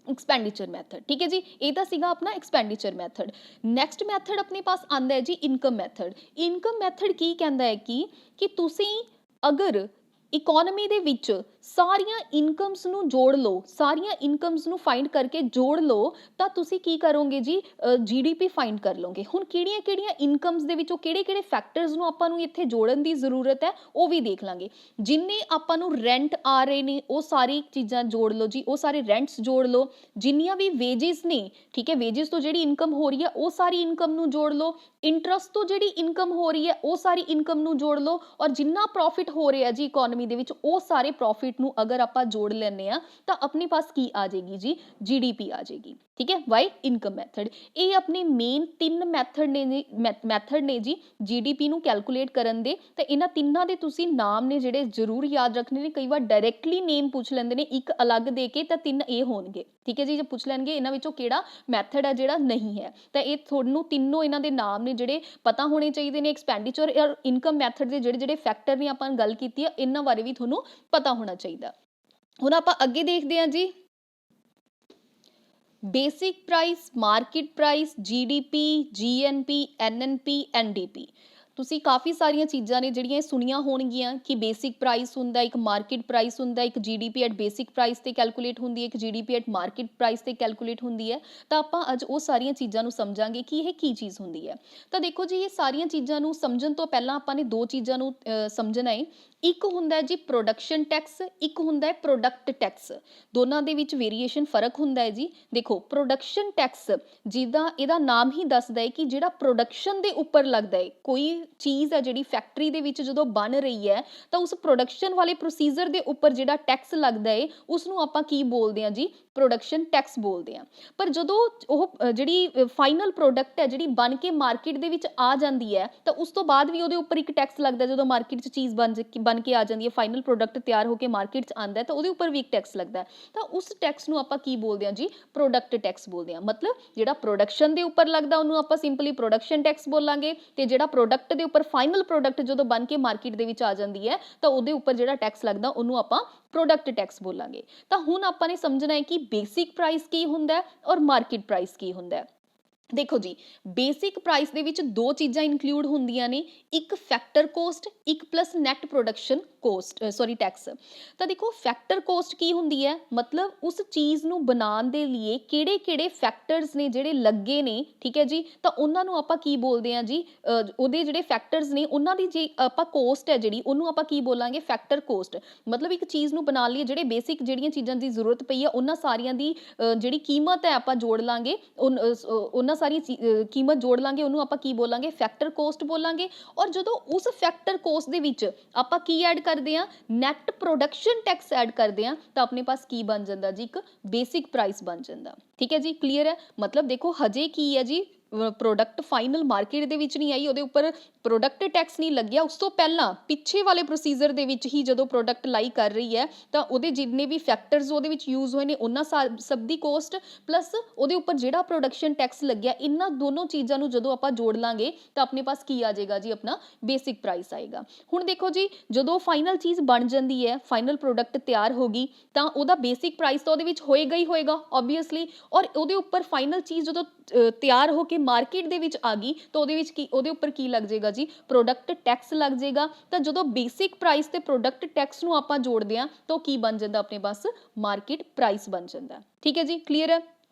ਐਕਸਪੈਂਡੀਚਰ ਮੈਥਡ। ਠੀਕ ਹੈ ਜੀ। ਇਹ ਤਾਂ ਸੀਗਾ ਆਪਣਾ ਐਕਸਪੈਂਡੀਚਰ ਮੈਥਡ। ਨੈਕਸਟ ਮੈਥਡ ਆਪਣੇ ਪਾਸ ਆਂਦਾ ਹੈ ਜੀ ਇਨਕਮ ਮੈਥਡ। ਇਨਕਮ ਮੈਥਡ ਕੀ ਕਹਿੰਦਾ ਹੈ ਕਿ ਤੁਸੀਂ ਅਗਰ ਇਕੋਨਮੀ ਦੇ ਵਿੱਚ ਸਾਰੀਆਂ ਇਨਕਮਸ ਨੂੰ ਜੋੜ ਲਓ, ਸਾਰੀਆਂ ਇਨਕਮਸ ਨੂੰ ਫਾਈਂਡ ਕਰਕੇ ਜੋੜ ਲਓ, ਤਾਂ ਤੁਸੀਂ ਕੀ ਕਰੋਗੇ ਜੀ, ਜੀਡੀਪੀ ਫਾਈਂਡ ਕਰ ਲਓਗੇ। ਹੁਣ ਕਿਹੜੀਆਂ ਇਨਕਮਸ ਦੇ ਵਿੱਚੋਂ ਕਿਹੜੇ ਫੈਕਟਰਸ ਨੂੰ ਆਪਾਂ ਨੂੰ ਇੱਥੇ ਜੋੜਨ ਦੀ ਜ਼ਰੂਰਤ ਹੈ, ਉਹ ਵੀ ਦੇਖ ਲਾਂਗੇ। ਜਿੰਨੇ ਆਪਾਂ ਨੂੰ ਰੈਂਟ ਆ ਰਹੇ ਨੇ ਉਹ ਸਾਰੀ ਚੀਜ਼ਾਂ ਜੋੜ ਲਓ ਜੀ, ਉਹ ਸਾਰੇ ਰੈਂਟਸ ਜੋੜ ਲਓ। ਜਿੰਨੀਆਂ ਵੀ ਵੇਜਿਸ ਨੇ, ਠੀਕ ਹੈ, ਵੇਜਿਸ ਤੋਂ ਜਿਹੜੀ ਇਨਕਮ ਹੋ ਰਹੀ ਹੈ ਉਹ ਸਾਰੀ ਇਨਕਮ ਨੂੰ ਜੋੜ ਲਓ। ਇੰਟਰਸਟ ਤੋਂ ਜਿਹੜੀ ਇਨਕਮ ਹੋ ਰਹੀ ਹੈ ਉਹ ਸਾਰੀ ਇਨਕਮ ਨੂੰ ਜੋੜ ਲਓ। ਔਰ ਜਿੰਨਾ ਪ੍ਰੋਫਿਟ ਹੋ ਰਿਹਾ ਜੀ ਇਕੋਨਮੀ ਦੇ ਵਿੱਚ, ਉਹ ਸਾਰੇ ਪ੍ਰੋਫਿਟ ਨੂੰ ਅਗਰ ਆਪਾਂ ਜੋੜ ਲੈਂਦੇ ਆ ਤਾਂ ਆਪਣੇ ਪਾਸ ਕੀ ਆ ਜਾਏਗੀ ਜੀ, ਜੀਡੀਪੀ ਆ ਜਾਏਗੀ। ਠੀਕ ਹੈ, ਵਾਈ ਇਨਕਮ ਮੈਥਡ। ਇਹ ਆਪਣੇ ਮੇਨ 3 ਮੈਥਡ ਨੇ ਜੀ ਜੀਡੀਪੀ ਨੂੰ ਕੈਲਕੂਲੇਟ ਕਰਨ ਦੇ। ਤਾਂ ਇਹਨਾਂ ਤਿੰਨਾਂ ਦੇ ਤੁਸੀਂ ਨਾਮ ਨੇ ਜਿਹੜੇ ਜ਼ਰੂਰ ਯਾਦ ਰੱਖਣੇ ਨੇ। ਕਈ ਵਾਰ ਡਾਇਰੈਕਟਲੀ ਨੇਮ ਪੁੱਛ ਲੈਂਦੇ ਨੇ ਇੱਕ ਅਲੱਗ ਦੇ ਕੇ, ਤਾਂ 3 ਇਹ ਹੋਣਗੇ। ਠੀਕ ਹੈ ਜੀ। ਜੇ ਪੁੱਛ ਲੈਣਗੇ ਇਹਨਾਂ ਵਿੱਚੋਂ ਕਿਹੜਾ ਮੈਥਡ ਹੈ ਜਿਹੜਾ ਨਹੀਂ ਹੈ, ਤਾਂ ਇਹ ਤੁਹਾਨੂੰ ਤਿੰਨੋਂ ਇਹਨਾਂ ਦੇ ਨਾਮ ਨੇ ਜਿਹੜੇ ਪਤਾ ਹੋਣੇ ਚਾਹੀਦੇ ਨੇ। ਐਕਸਪੈਂਡੀਚਰ ਔਰ ਇਨਕਮ ਮੈਥਡ ਦੇ ਜਿਹੜੇ ਫੈਕਟਰ ਨੇ ਆਪਾਂ ਗੱਲ ਕੀਤੀ ਹੈ, ਇਹਨਾਂ ਬਾਰੇ ਵੀ ਤੁਹਾਨੂੰ ਪਤਾ ਹੋਣਾ ਚਾਹੀਦਾ। ਹੁਣ ਆਪਾਂ ਅੱਗੇ ਦੇਖਦੇ ਹਾਂ ਜੀ, basic price, market price, GDP, GNP, NNP, NDP. ਤੁਸੀਂ ਕਾਫੀ ਸਾਰੀਆਂ ਚੀਜ਼ਾਂ ਨੇ ਜਿਹੜੀਆਂ ਇਹ ਸੁਣੀਆਂ ਹੋਣਗੀਆਂ ਕਿ ਬੇਸਿਕ ਪ੍ਰਾਈਸ ਹੁੰਦਾ, ਇੱਕ ਮਾਰਕੀਟ ਪ੍ਰਾਈਸ ਹੁੰਦਾ, ਇੱਕ ਜੀਡੀਪੀ ਐਟ ਬੇਸਿਕ ਪ੍ਰਾਈਸ ਤੇ ਕੈਲਕੂਲੇਟ ਹੁੰਦੀ ਹੈ, ਇੱਕ ਜੀਡੀਪੀ ਐਟ ਮਾਰਕੀਟ ਪ੍ਰਾਈਸ ਤੇ ਕੈਲਕੂਲੇਟ ਹੁੰਦੀ ਹੈ। ਤਾਂ ਆਪਾਂ ਅੱਜ ਉਹ ਸਾਰੀਆਂ ਚੀਜ਼ਾਂ ਨੂੰ ਸਮਝਾਂਗੇ ਕਿ ਇਹ ਕੀ ਚੀਜ਼ ਹੁੰਦੀ ਹੈ। ਤਾਂ ਦੇਖੋ ਜੀ, ਇਹ ਸਾਰੀਆਂ ਚੀਜ਼ਾਂ ਨੂੰ ਸਮਝਣ ਤੋਂ ਪਹਿਲਾਂ ਆਪਾਂ ਨੇ ਦੋ ਚੀਜ਼ਾਂ ਨੂੰ ਸਮਝਣਾ ਹੈ। ਇੱਕ ਹੁੰਦਾ ਜੀ ਪ੍ਰੋਡਕਸ਼ਨ ਟੈਕਸ, ਇੱਕ ਹੁੰਦਾ ਹੈ ਪ੍ਰੋਡਕਟ ਟੈਕਸ। ਦੋਨਾਂ ਦੇ ਵਿੱਚ ਵੇਰੀਏਸ਼ਨ ਫਰਕ ਹੁੰਦਾ ਹੈ ਜੀ। ਦੇਖੋ, ਪ੍ਰੋਡਕਸ਼ਨ ਟੈਕਸ ਜਿਹਦਾ ਇਹਦਾ ਨਾਮ ਹੀ ਦੱਸਦਾ ਹੈ ਕਿ ਜਿਹੜਾ ਪ੍ਰੋਡਕਸ਼ਨ ਦੇ ਉੱਪਰ ਲੱਗਦਾ ਹੈ, ਕੋਈ ਚੀਜ਼ ਹੈ ਜਿਹੜੀ ਫੈਕਟਰੀ ਦੇ ਵਿੱਚ ਜਦੋਂ ਬਣ ਰਹੀ ਹੈ ਤਾਂ ਉਸ ਪ੍ਰੋਡਕਸ਼ਨ ਵਾਲੇ ਪ੍ਰੋਸੀਜਰ ਦੇ ਉੱਪਰ ਜਿਹੜਾ ਟੈਕਸ ਲੱਗਦਾ ਹੈ ਉਸ ਨੂੰ ਆਪਾਂ ਕੀ ਬੋਲਦੇ ਹਾਂ ਜੀ, ਪ੍ਰੋਡਕਸ਼ਨ ਟੈਕਸ ਬੋਲਦੇ ਹਾਂ। ਪਰ ਜਦੋਂ ਉਹ ਜਿਹੜੀ ਫਾਈਨਲ ਪ੍ਰੋਡਕਟ ਹੈ ਜਿਹੜੀ ਬਣ ਕੇ ਮਾਰਕੀਟ ਦੇ ਵਿੱਚ ਆ ਜਾਂਦੀ ਹੈ ਤਾਂ ਉਸ ਤੋਂ ਬਾਅਦ ਵੀ ਉਹਦੇ ਉੱਪਰ ਇੱਕ ਟੈਕਸ ਲੱਗਦਾ। ਜਦੋਂ ਮਾਰਕੀਟ 'ਚ ਚੀਜ਼ ਬਣ ਕੇ ਆ ਜਾਂਦੀ ਹੈ, ਫਾਈਨਲ ਪ੍ਰੋਡਕਟ ਤਿਆਰ ਹੋ ਕੇ ਮਾਰਕੀਟ 'ਚ ਆਉਂਦਾ ਤਾਂ ਉਹਦੇ ਉੱਪਰ ਵੀ ਇੱਕ ਟੈਕਸ ਲੱਗਦਾ। ਤਾਂ ਉਸ ਟੈਕਸ ਨੂੰ ਆਪਾਂ ਕੀ ਬੋਲਦੇ ਹਾਂ ਜੀ, ਪ੍ਰੋਡਕਟ ਟੈਕਸ ਬੋਲਦੇ ਹਾਂ। ਮਤਲਬ ਜਿਹੜਾ ਪ੍ਰੋਡਕਸ਼ਨ ਦੇ ਉੱਪਰ ਲੱਗਦਾ ਉਹਨੂੰ ਆਪਾਂ ਸਿੰਪਲੀ ਪ੍ਰੋਡਕਸ਼ਨ ਟੈਕਸ ਬੋਲਾਂਗੇ, ਤੇ ਜਿਹੜਾ ਪ੍ਰੋਡਕਟ ਦੇ ਉੱਪਰ ਫਾਈਨਲ ਪ੍ਰੋਡਕਟ ਜਦੋਂ ਬਣ ਕੇ ਮਾਰਕੀਟ ਦੇ ਵਿੱਚ ਆ ਜਾਂਦੀ ਹੈ ਤਾਂ ਉਹਦੇ ਉੱਪਰ ਜਿਹੜਾ ਟੈਕਸ ਲੱਗਦਾ ਉਹਨੂੰ ਆਪਾਂ ਪ੍ਰੋਡਕਟ ਟੈਕਸ ਬੋਲਾਂਗੇ। ਤਾਂ ਹੁਣ ਆਪਾਂ ਨੇ ਸਮਝਣਾ ਹੈ ਕਿ ਬੇਸਿਕ ਪ੍ਰਾਈਸ ਕੀ ਹੁੰਦਾ ਹੈ ਔਰ ਮਾਰਕੀਟ ਪ੍ਰਾਈਸ ਕੀ ਹੁੰਦਾ ਹੈ। ਦੇਖੋ ਜੀ, ਬੇਸਿਕ ਪ੍ਰਾਈਸ ਦੇ ਵਿੱਚ ਦੋ ਚੀਜ਼ਾਂ ਇਨਕਲੂਡ ਹੁੰਦੀਆਂ ਨੇ, ਇੱਕ ਫੈਕਟਰ ਕੋਸਟ, ਇੱਕ plus net production cost tax. ਤਾਂ ਦੇਖੋ, ਫੈਕਟਰ ਕੋਸਟ ਕੀ ਹੁੰਦੀ ਹੈ, ਮਤਲਬ ਉਸ ਚੀਜ਼ ਨੂੰ ਬਣਾਉਣ ਦੇ ਲਈ ਕਿਹੜੇ ਕਿਹੜੇ ਫੈਕਟਰਸ ਨੇ ਜਿਹੜੇ ਲੱਗੇ ਨੇ, ਠੀਕ ਹੈ ਜੀ, ਤਾਂ ਉਹਨਾਂ ਨੂੰ ਆਪਾਂ ਕੀ ਬੋਲਦੇ ਹਾਂ ਜੀ, ਉਹਦੇ ਜਿਹੜੇ ਫੈਕਟਰਸ ਨੇ ਉਹਨਾਂ ਦੀ ਜੇ ਆਪਾਂ ਕੋਸਟ ਹੈ ਜਿਹੜੀ ਉਹਨੂੰ ਆਪਾਂ ਕੀ ਬੋਲਾਂਗੇ, ਫੈਕਟਰ ਕੋਸਟ। ਮਤਲਬ ਇੱਕ ਚੀਜ਼ ਨੂੰ ਬਣਾਉਣ ਲਈ ਜਿਹੜੇ ਬੇਸਿਕ ਜਿਹੜੀਆਂ ਚੀਜ਼ਾਂ ਦੀ ਜ਼ਰੂਰਤ ਪਈ ਹੈ ਉਹਨਾਂ ਸਾਰੀਆਂ ਦੀ ਜਿਹੜੀ ਕੀਮਤ ਹੈ ਆਪਾਂ ਜੋੜ ਲਾਂਗੇ, ਉਹਨਾਂ ਸਾਰੀ ਕੀਮਤ ਜੋੜ ਲਾਂਗੇ, ਉਹਨੂੰ ਆਪਾਂ ਕੀ ਬੋਲਾਂਗੇ, ਫੈਕਟਰ ਕੋਸਟ ਬੋਲਾਂਗੇ। ਔਰ ਜਦੋਂ ਉਸ ਫੈਕਟਰ ਕੋਸਟ ਦੇ ਵਿੱਚ ਆਪਾਂ ਕੀ ਐਡ ਕਰਦੇ ਆ, ਨੈਟ ਪ੍ਰੋਡਕਸ਼ਨ ਟੈਕਸ ਐਡ ਕਰਦੇ ਆ, ਤਾਂ ਆਪਣੇ ਪਾਸ ਕੀ ਬਣ ਜਾਂਦਾ ਜੀ, ਇੱਕ ਬੇਸਿਕ ਪ੍ਰਾਈਸ ਬਣ ਜਾਂਦਾ। ਠੀਕ ਹੈ ਜੀ, ਕਲੀਅਰ ਹੈ। ਮਤਲਬ ਦੇਖੋ, ਹਜੇ ਕੀ ਹੈ ਜੀ, ਪ੍ਰੋਡਕਟ ਫਾਈਨਲ ਮਾਰਕੀਟ ਦੇ ਵਿੱਚ ਨਹੀਂ ਆਈ, ਉਹਦੇ ਉੱਪਰ ਪ੍ਰੋਡਕਟ ਟੈਕਸ ਨਹੀਂ ਲੱਗਿਆ। ਉਸ ਤੋਂ ਪਹਿਲਾਂ ਪਿੱਛੇ ਵਾਲੇ ਪ੍ਰੋਸੀਜਰ ਦੇ ਵਿੱਚ ਹੀ ਜਦੋਂ ਪ੍ਰੋਡਕਟ ਲਾਈ ਕਰ ਰਹੀ ਹੈ ਤਾਂ ਉਹਦੇ ਜਿੰਨੇ ਵੀ ਫੈਕਟਰਸ ਉਹਦੇ ਵਿੱਚ ਯੂਜ਼ ਹੋਏ ਨੇ ਉਹਨਾਂ ਸਭ ਦੀ ਕੋਸਟ ਪਲੱਸ ਉਹਦੇ ਉੱਪਰ ਜਿਹੜਾ ਪ੍ਰੋਡਕਸ਼ਨ ਟੈਕਸ ਲੱਗਿਆ, ਇਹਨਾਂ ਦੋਨੋਂ ਚੀਜ਼ਾਂ ਨੂੰ ਜਦੋਂ ਆਪਾਂ ਜੋੜ ਲਾਂਗੇ ਤਾਂ ਆਪਣੇ ਪਾਸ ਕੀ ਆ ਜਾਏਗਾ ਜੀ, ਆਪਣਾ ਬੇਸਿਕ ਪ੍ਰਾਈਸ ਆਏਗਾ। ਹੁਣ ਦੇਖੋ ਜੀ, ਜਦੋਂ ਫਾਈਨਲ ਚੀਜ਼ ਬਣ ਜਾਂਦੀ ਹੈ, ਫਾਈਨਲ ਪ੍ਰੋਡਕਟ ਤਿਆਰ ਹੋ ਗਈ ਤਾਂ ਉਹਦਾ ਬੇਸਿਕ ਪ੍ਰਾਈਸ ਤਾਂ ਉਹਦੇ ਵਿੱਚ ਹੋਏਗਾ ਹੀ ਹੋਏਗਾ ਓਬਵੀਅਸਲੀ। ਔਰ ਉਹਦੇ ਉੱਪਰ ਫਾਈਨਲ ਚੀਜ਼ ਜਦੋਂ ਤਿਆਰ ਹੋ ਕੇ ਮਾਰਕੀਟ ਦੇ ਵਿੱਚ ਆ ਗਈ ਤਾਂ ਉਹਦੇ ਉੱਪਰ ਕੀ ਲੱਗ ਜਾਏਗਾ ਜੀ, ਪ੍ਰੋਡਕਟ ਟੈਕਸ ਲੱਗ ਜਾਏਗਾ। ਤਾਂ ਜਦੋਂ ਬੇਸਿਕ ਪ੍ਰਾਈਸ ਤੇ ਪ੍ਰੋਡਕਟ ਟੈਕਸ ਨੂੰ ਆਪਾਂ ਜੋੜਦੇ ਹਾਂ ਤਾਂ ਕੀ ਬਣ ਜਾਂਦਾ, ਆਪਣੇ ਪਾਸ ਮਾਰਕੀਟ ਪ੍ਰਾਈਸ ਬਣ ਜਾਂਦਾ। ਠੀਕ ਹੈ ਜੀ, ਕਲੀਅਰ ਹੈ।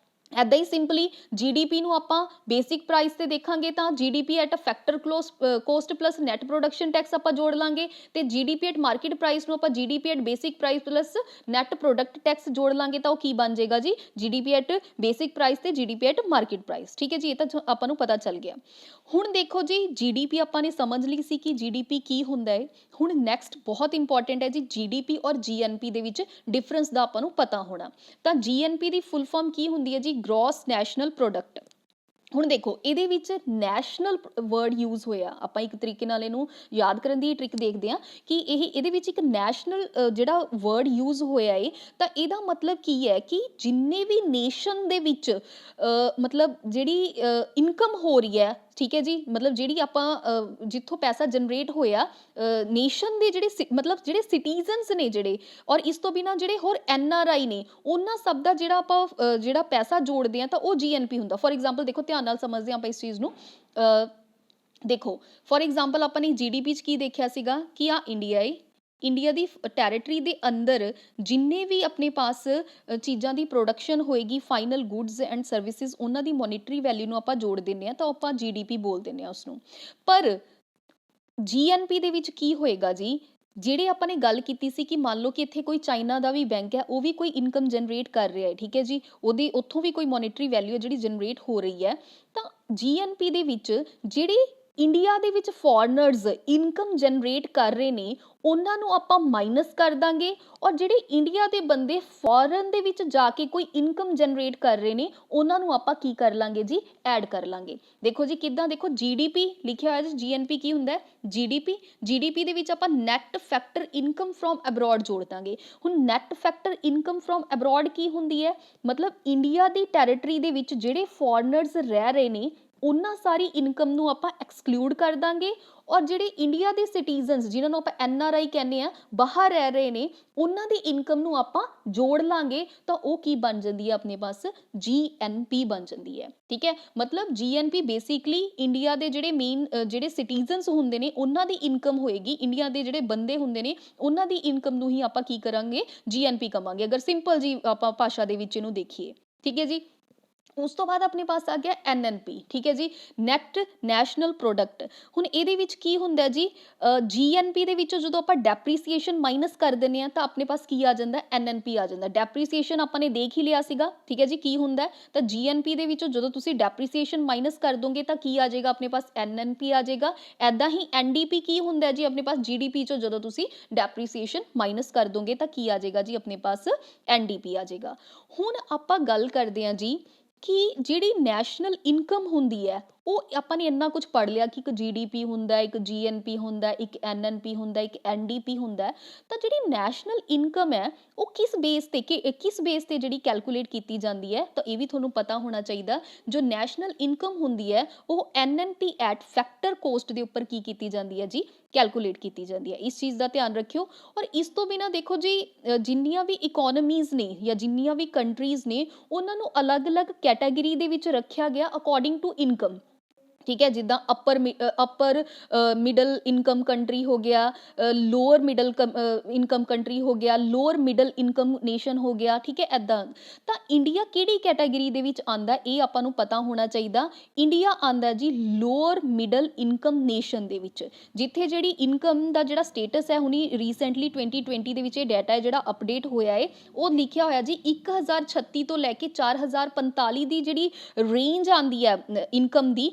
ਐਦਾਂ ਹੀ ਸਿੰਪਲੀ ਜੀਡੀਪੀ ਨੂੰ ਆਪਾਂ ਬੇਸਿਕ ਪ੍ਰਾਈਸ ਤੇ ਦੇਖਾਂਗੇ ਤਾਂ GDP at factor cost plus net production tax ਆਪਾਂ ਜੋੜ ਲਾਂਗੇ, ਤੇ ਜੀਡੀਪੀ ਐਟ ਮਾਰਕੀਟ ਪ੍ਰਾਈਸ ਨੂੰ ਆਪਾਂ GDP at basic price plus net product tax ਜੋੜ ਲਾਂਗੇ ਤਾਂ ਉਹ ਕੀ ਬਣ ਜਾਏਗਾ ਜੀ, ਜੀਡੀਪੀ ਐਟ ਬੇਸਿਕ ਪ੍ਰਾਈਸ ਤੇ ਜੀਡੀਪੀ ਐਟ ਮਾਰਕੀਟ ਪ੍ਰਾਈਸ। ਠੀਕ ਹੈ ਜੀ, ਇਹ ਤਾਂ ਆਪਾਂ ਨੂੰ ਪਤਾ ਚੱਲ ਗਿਆ। ਹੁਣ ਦੇਖੋ ਜੀ, ਜੀਡੀਪੀ ਆਪਾਂ ਨੇ ਸਮਝ ਲਈ ਸੀ ਕਿ ਜੀਡੀਪੀ ਕੀ ਹੁੰਦਾ ਹੈ। ਹੁਣ ਨੈਕਸਟ ਬਹੁਤ ਇੰਪੋਰਟੈਂਟ ਹੈ ਜੀ, ਜੀਡੀਪੀ ਔਰ ਜੀਐਨਪੀ ਦੇ ਵਿੱਚ ਡਿਫਰੈਂਸ ਦਾ ਆਪਾਂ ਨੂੰ ਪਤਾ ਹੋਣਾ। ਤਾਂ ਜੀਐਨਪੀ ਦੀ ਫੁੱਲ ਫਾਰਮ ਕੀ ਹੁੰਦੀ ਹੈ ਜੀ, ਗ੍ਰੋਸ ਨੈਸ਼ਨਲ ਪ੍ਰੋਡਕਟ। ਹੁਣ ਦੇਖੋ, ਇਹਦੇ ਵਿੱਚ ਨੈਸ਼ਨਲ ਵਰਡ ਯੂਜ਼ ਹੋਇਆ, ਆਪਾਂ ਇੱਕ ਤਰੀਕੇ ਨਾਲ ਇਹਨੂੰ ਯਾਦ ਕਰਨ ਦੀ ਟ੍ਰਿਕ ਦੇਖਦੇ ਹਾਂ ਕਿ ਇਹਦੇ ਵਿੱਚ ਇੱਕ ਨੈਸ਼ਨਲ ਜਿਹੜਾ ਵਰਡ ਯੂਜ਼ ਹੋਇਆ ਹੈ ਤਾਂ ਇਹਦਾ ਮਤਲਬ ਕੀ ਹੈ ਕਿ ਜਿੰਨੇ ਵੀ ਨੇਸ਼ਨ ਦੇ ਵਿੱਚ ਮਤਲਬ ਜਿਹੜੀ ਇਨਕਮ ਹੋ ਰਹੀ ਹੈ, ਠੀਕ ਹੈ ਜੀ, ਮਤਲਬ ਜਿਹੜੀ ਆਪਾਂ ਜਿੱਥੋਂ ਪੈਸਾ ਜਨਰੇਟ ਹੋਇਆ ਨੇਸ਼ਨ ਦੇ ਮਤਲਬ ਜਿਹੜੇ ਸਿਟੀਜ਼ਨਸ ਨੇ ਜਿਹੜੇ, ਔਰ ਇਸ ਤੋਂ ਬਿਨਾਂ ਜਿਹੜੇ ਹੋਰ NRI ਨੇ, ਉਹਨਾਂ ਸਭ ਦਾ ਜਿਹੜਾ ਆਪਾਂ ਜਿਹੜਾ ਪੈਸਾ ਜੋੜਦੇ ਹਾਂ ਤਾਂ ਉਹ GNP ਹੁੰਦਾ। ਫੋਰ ਐਗਜ਼ਾਮਪਲ ਦੇਖੋ, ਧਿਆਨ ਨਾਲ ਸਮਝਦੇ ਹਾਂ ਆਪਾਂ ਇਸ ਚੀਜ਼ ਨੂੰ। ਦੇਖੋ, ਫੋਰ ਐਗਜ਼ਾਮਪਲ ਆਪਾਂ ਨੇ GDP 'ਚ ਕੀ ਦੇਖਿਆ ਸੀਗਾ ਕਿ ਇੰਡੀਆ ਹੈ, ਇੰਡੀਆ ਦੀ ਟੈਰੀਟਰੀ ਦੇ ਅੰਦਰ ਜਿੰਨੇ ਵੀ ਆਪਣੇ ਪਾਸ ਚੀਜ਼ਾਂ ਦੀ ਪ੍ਰੋਡਕਸ਼ਨ ਹੋਏਗੀ, ਫਾਈਨਲ ਗੁੱਡਸ ਐਂਡ ਸਰਵਿਸਿਜ਼, ਉਹਨਾਂ ਦੀ ਮੋਨੀਟਰੀ ਵੈਲਿਊ ਨੂੰ ਆਪਾਂ ਜੋੜ ਦਿੰਦੇ ਹਾਂ ਤਾਂ ਆਪਾਂ GDP ਬੋਲ ਦਿੰਦੇ ਹਾਂ ਉਸਨੂੰ। ਪਰ GNP ਦੇ ਵਿੱਚ ਕੀ ਹੋਏਗਾ ਜੀ, ਜਿਹੜੇ ਆਪਾਂ ਨੇ ਗੱਲ ਕੀਤੀ ਸੀ ਕਿ ਮੰਨ ਲਓ ਕਿ ਇੱਥੇ ਕੋਈ ਚਾਈਨਾ ਦਾ ਵੀ ਬੈਂਕ ਹੈ, ਉਹ ਵੀ ਕੋਈ ਇਨਕਮ ਜਨਰੇਟ ਕਰ ਰਿਹਾ ਹੈ, ਠੀਕ ਹੈ ਜੀ, ਉਹਦੀ ਉੱਥੋਂ ਵੀ ਕੋਈ ਮੋਨੀਟਰੀ ਵੈਲਿਊ ਹੈ ਜਿਹੜੀ ਜਨਰੇਟ ਹੋ ਰਹੀ ਹੈ। ਤਾਂ GNP ਦੇ ਵਿੱਚ ਜਿਹੜੇ ਇੰਡੀਆ ਦੇ ਵਿੱਚ ਫੋਰਨਰਸ ਇਨਕਮ ਜਨਰੇਟ ਕਰ ਰਹੇ ਨੇ ਉਹਨਾਂ ਨੂੰ ਆਪਾਂ ਮਾਈਨਸ ਕਰ ਦਾਂਗੇ, ਔਰ ਜਿਹੜੇ ਇੰਡੀਆ ਦੇ ਬੰਦੇ ਫੋਰਨ ਦੇ ਵਿੱਚ ਜਾ ਕੇ ਕੋਈ ਇਨਕਮ ਜਨਰੇਟ ਕਰ ਰਹੇ ਨੇ ਉਹਨਾਂ ਨੂੰ ਆਪਾਂ ਕੀ ਕਰ ਲਾਂਗੇ ਜੀ, ਐਡ ਕਰ ਲਾਂਗੇ। ਦੇਖੋ ਜੀ ਕਿੱਦਾਂ, ਦੇਖੋ GDP ਲਿਖਿਆ ਹੋਇਆ ਜੀ, GNP ਕੀ ਹੁੰਦਾ ਹੈ, GDP ਦੇ ਵਿੱਚ ਆਪਾਂ net factor income from abroad ਜੋੜ ਦਾਂਗੇ। ਹੁਣ net factor income from abroad ਕੀ ਹੁੰਦੀ ਹੈ, ਮਤਲਬ ਇੰਡੀਆ ਦੀ ਟੈਰੀਟਰੀ ਦੇ ਵਿੱਚ ਜਿਹੜੇ ਫੋਰਨਰਸ ਰਹਿ ਰਹੇ ਨੇ ਉਹਨਾਂ ਸਾਰੀ ਇਨਕਮ ਨੂੰ ਆਪਾਂ ਐਕਸਕਲੂਡ ਕਰ ਦਾਂਗੇ ਔਰ ਜਿਹੜੇ ਇੰਡੀਆ ਦੇ ਸਿਟੀਜ਼ਨਸ ਜਿਨ੍ਹਾਂ ਨੂੰ ਆਪਾਂ NRI ਕਹਿੰਦੇ ਆ, ਬਾਹਰ ਰਹਿ ਰਹੇ ਨੇ, ਉਹਨਾਂ ਦੀ ਇਨਕਮ ਨੂੰ ਆਪਾਂ ਜੋੜ ਲਾਂਗੇ ਤਾਂ ਉਹ ਕੀ ਬਣ ਜਾਂਦੀ ਹੈ ਆਪਣੇ ਪਾਸ, GNP ਬਣ ਜਾਂਦੀ ਹੈ। ਠੀਕ ਹੈ, ਮਤਲਬ GNP ਬੇਸਿਕਲੀ ਇੰਡੀਆ ਦੇ ਜਿਹੜੇ ਮੇਨ ਜਿਹੜੇ ਸਿਟੀਜ਼ਨਸ ਹੁੰਦੇ ਨੇ ਉਹਨਾਂ ਦੀ ਇਨਕਮ ਹੋਏਗੀ, ਇੰਡੀਆ ਦੇ ਜਿਹੜੇ ਬੰਦੇ ਹੁੰਦੇ ਨੇ ਉਹਨਾਂ ਦੀ ਇਨਕਮ ਨੂੰ ਹੀ ਆਪਾਂ ਕੀ ਕਰਾਂਗੇ, GNP ਕਵਾਂਗੇ, ਅਗਰ ਸਿੰਪਲ ਜੀ ਆਪਾਂ ਭਾਸ਼ਾ ਦੇ ਵਿੱਚ ਇਹਨੂੰ ਦੇਖੀਏ। ਠੀਕ ਹੈ ਜੀ, ਉਸ ਤੋਂ ਬਾਅਦ ਆਪਣੇ ਪਾਸ ਆ ਗਿਆ NNP। ਠੀਕ ਹੈ ਜੀ, ਨੈਟ ਨੈਸ਼ਨਲ ਪ੍ਰੋਡਕਟ। ਹੁਣ ਇਹਦੇ ਵਿੱਚ ਕੀ ਹੁੰਦਾ ਜੀ, GNP ਦੇ ਵਿੱਚੋਂ ਜਦੋਂ ਆਪਾਂ ਡੈਪਰੀਸੀਏਸ਼ਨ ਮਾਈਨਸ ਕਰ ਦਿੰਦੇ ਆ ਤਾਂ ਆਪਣੇ ਪਾਸ ਕੀ ਆ ਜਾਂਦਾ, NNP ਆ ਜਾਂਦਾ। ਡੈਪਰੀਸੀਏਸ਼ਨ ਆਪਾਂ ਨੇ ਦੇਖ ਹੀ ਲਿਆ ਸੀਗਾ। ਠੀਕ ਹੈ ਜੀ, ਕੀ ਹੁੰਦਾ ਤਾਂ GNP ਦੇ ਵਿੱਚੋਂ ਜਦੋਂ ਤੁਸੀਂ ਡੈਪਰੀਸੀਏਸ਼ਨ ਮਾਈਨਸ ਕਰ ਦੋਗੇ ਤਾਂ ਕੀ ਆ ਜਾਏਗਾ ਆਪਣੇ ਪਾਸ, NNP ਆ ਜਾਏਗਾ। ਐਦਾਂ ਹੀ NDP ਕੀ ਹੁੰਦਾ ਜੀ ਆਪਣੇ ਪਾਸ, GDP ਚੋਂ ਜਦੋਂ ਤੁਸੀਂ ਡੈਪਰੀਸੀਏਸ਼ਨ ਮਾਈਨਸ ਕਰ ਦੋਗੇ ਤਾਂ ਕੀ ਆ ਜਾਏਗਾ ਜੀ ਆਪਣੇ ਪਾਸ, NDP ਆ ਜਾਏਗਾ। ਹੁਣ ਆਪਾਂ ਗੱਲ ਕਰਦੇ ਹਾਂ ਜੀ ਕਿ ਜਿਹੜੀ ਨੈਸ਼ਨਲ ਇਨਕਮ ਹੁੰਦੀ ਹੈ ਉਹ ਆਪਾਂ ਨੇ ਇੰਨਾ ਕੁਝ ਪੜ੍ਹ ਲਿਆ ਕਿ ਇੱਕ GDP ਹੁੰਦਾ, ਇੱਕ GNP ਹੁੰਦਾ, ਇੱਕ NNP ਹੁੰਦਾ, ਇੱਕ NDP ਹੁੰਦਾ। ਤਾਂ ਜਿਹੜੀ ਨੈਸ਼ਨਲ ਇਨਕਮ ਹੈ ਉਹ ਕਿਸ ਬੇਸ ਤੇ ਜਿਹੜੀ ਕੈਲਕੂਲੇਟ ਕੀਤੀ ਜਾਂਦੀ ਹੈ, ਤਾਂ ਇਹ ਵੀ ਤੁਹਾਨੂੰ ਪਤਾ ਹੋਣਾ ਚਾਹੀਦਾ। ਜੋ ਨੈਸ਼ਨਲ ਇਨਕਮ ਹੁੰਦੀ ਹੈ ਉਹ NNP ਐਟ ਫੈਕਟਰ ਕੋਸਟ ਦੇ ਉੱਪਰ ਕੀ ਕੀਤੀ ਜਾਂਦੀ ਹੈ ਜੀ, ਕੈਲਕੂਲੇਟ ਕੀਤੀ ਜਾਂਦੀ ਹੈ। ਇਸ ਚੀਜ਼ ਦਾ ਧਿਆਨ ਰੱਖਿਓ। ਔਰ ਇਸ ਤੋਂ ਬਿਨਾਂ ਦੇਖੋ ਜੀ, ਜਿੰਨੀਆਂ ਵੀ ਇਕੋਨਮੀਜ਼ ਨੇ ਜਾਂ ਜਿੰਨੀਆਂ ਵੀ ਕੰਟਰੀਜ਼ ਨੇ ਉਹਨਾਂ ਨੂੰ ਅਲੱਗ-ਅਲੱਗ ਕੈਟਾਗਰੀ ਦੇ ਵਿੱਚ ਰੱਖਿਆ ਗਿਆ ਅਕੋਰਡਿੰਗ ਟੂ ਇਨਕਮ। ਠੀਕ ਹੈ, ਜਿੱਦਾਂ ਅਪਰ ਮਿਡਲ ਇਨਕਮ ਕੰਟਰੀ ਹੋ ਗਿਆ, ਲੋਅਰ ਮਿਡਲ ਇਨਕਮ ਕੰਟਰੀ ਹੋ ਗਿਆ, ਲੋਅਰ ਮਿਡਲ ਇਨਕਮ ਨੇਸ਼ਨ ਹੋ ਗਿਆ। ਠੀਕ ਹੈ, ਐਦਾਂ। ਤਾਂ ਇੰਡੀਆ ਕਿਹੜੀ ਕੈਟਾਗਰੀ ਦੇ ਵਿੱਚ ਆਂਦਾ ਇਹ ਆਪਾਂ ਨੂੰ ਪਤਾ ਹੋਣਾ ਚਾਹੀਦਾ। ਇੰਡੀਆ ਆਂਦਾ ਜੀ ਲੋਅਰ ਮਿਡਲ ਇਨਕਮ ਨੇਸ਼ਨ ਦੇ ਵਿੱਚ, ਜਿੱਥੇ ਜਿਹੜੀ ਇਨਕਮ ਦਾ ਜਿਹੜਾ ਸਟੇਟਸ ਹੈ, ਹੁਣੀ ਰੀਸੈਂਟਲੀ 2020 ਦੇ ਵਿੱਚ ਇਹ ਡਾਟਾ ਹੈ ਜਿਹੜਾ ਅਪਡੇਟ ਹੋਇਆ ਹੈ, ਉਹ ਲਿਖਿਆ ਹੋਇਆ ਜੀ 1036 ਤੋਂ ਲੈ ਕੇ 4045 ਦੀ ਜਿਹੜੀ ਰੇਂਜ ਆਂਦੀ ਹੈ ਇਨਕਮ ਦੀ,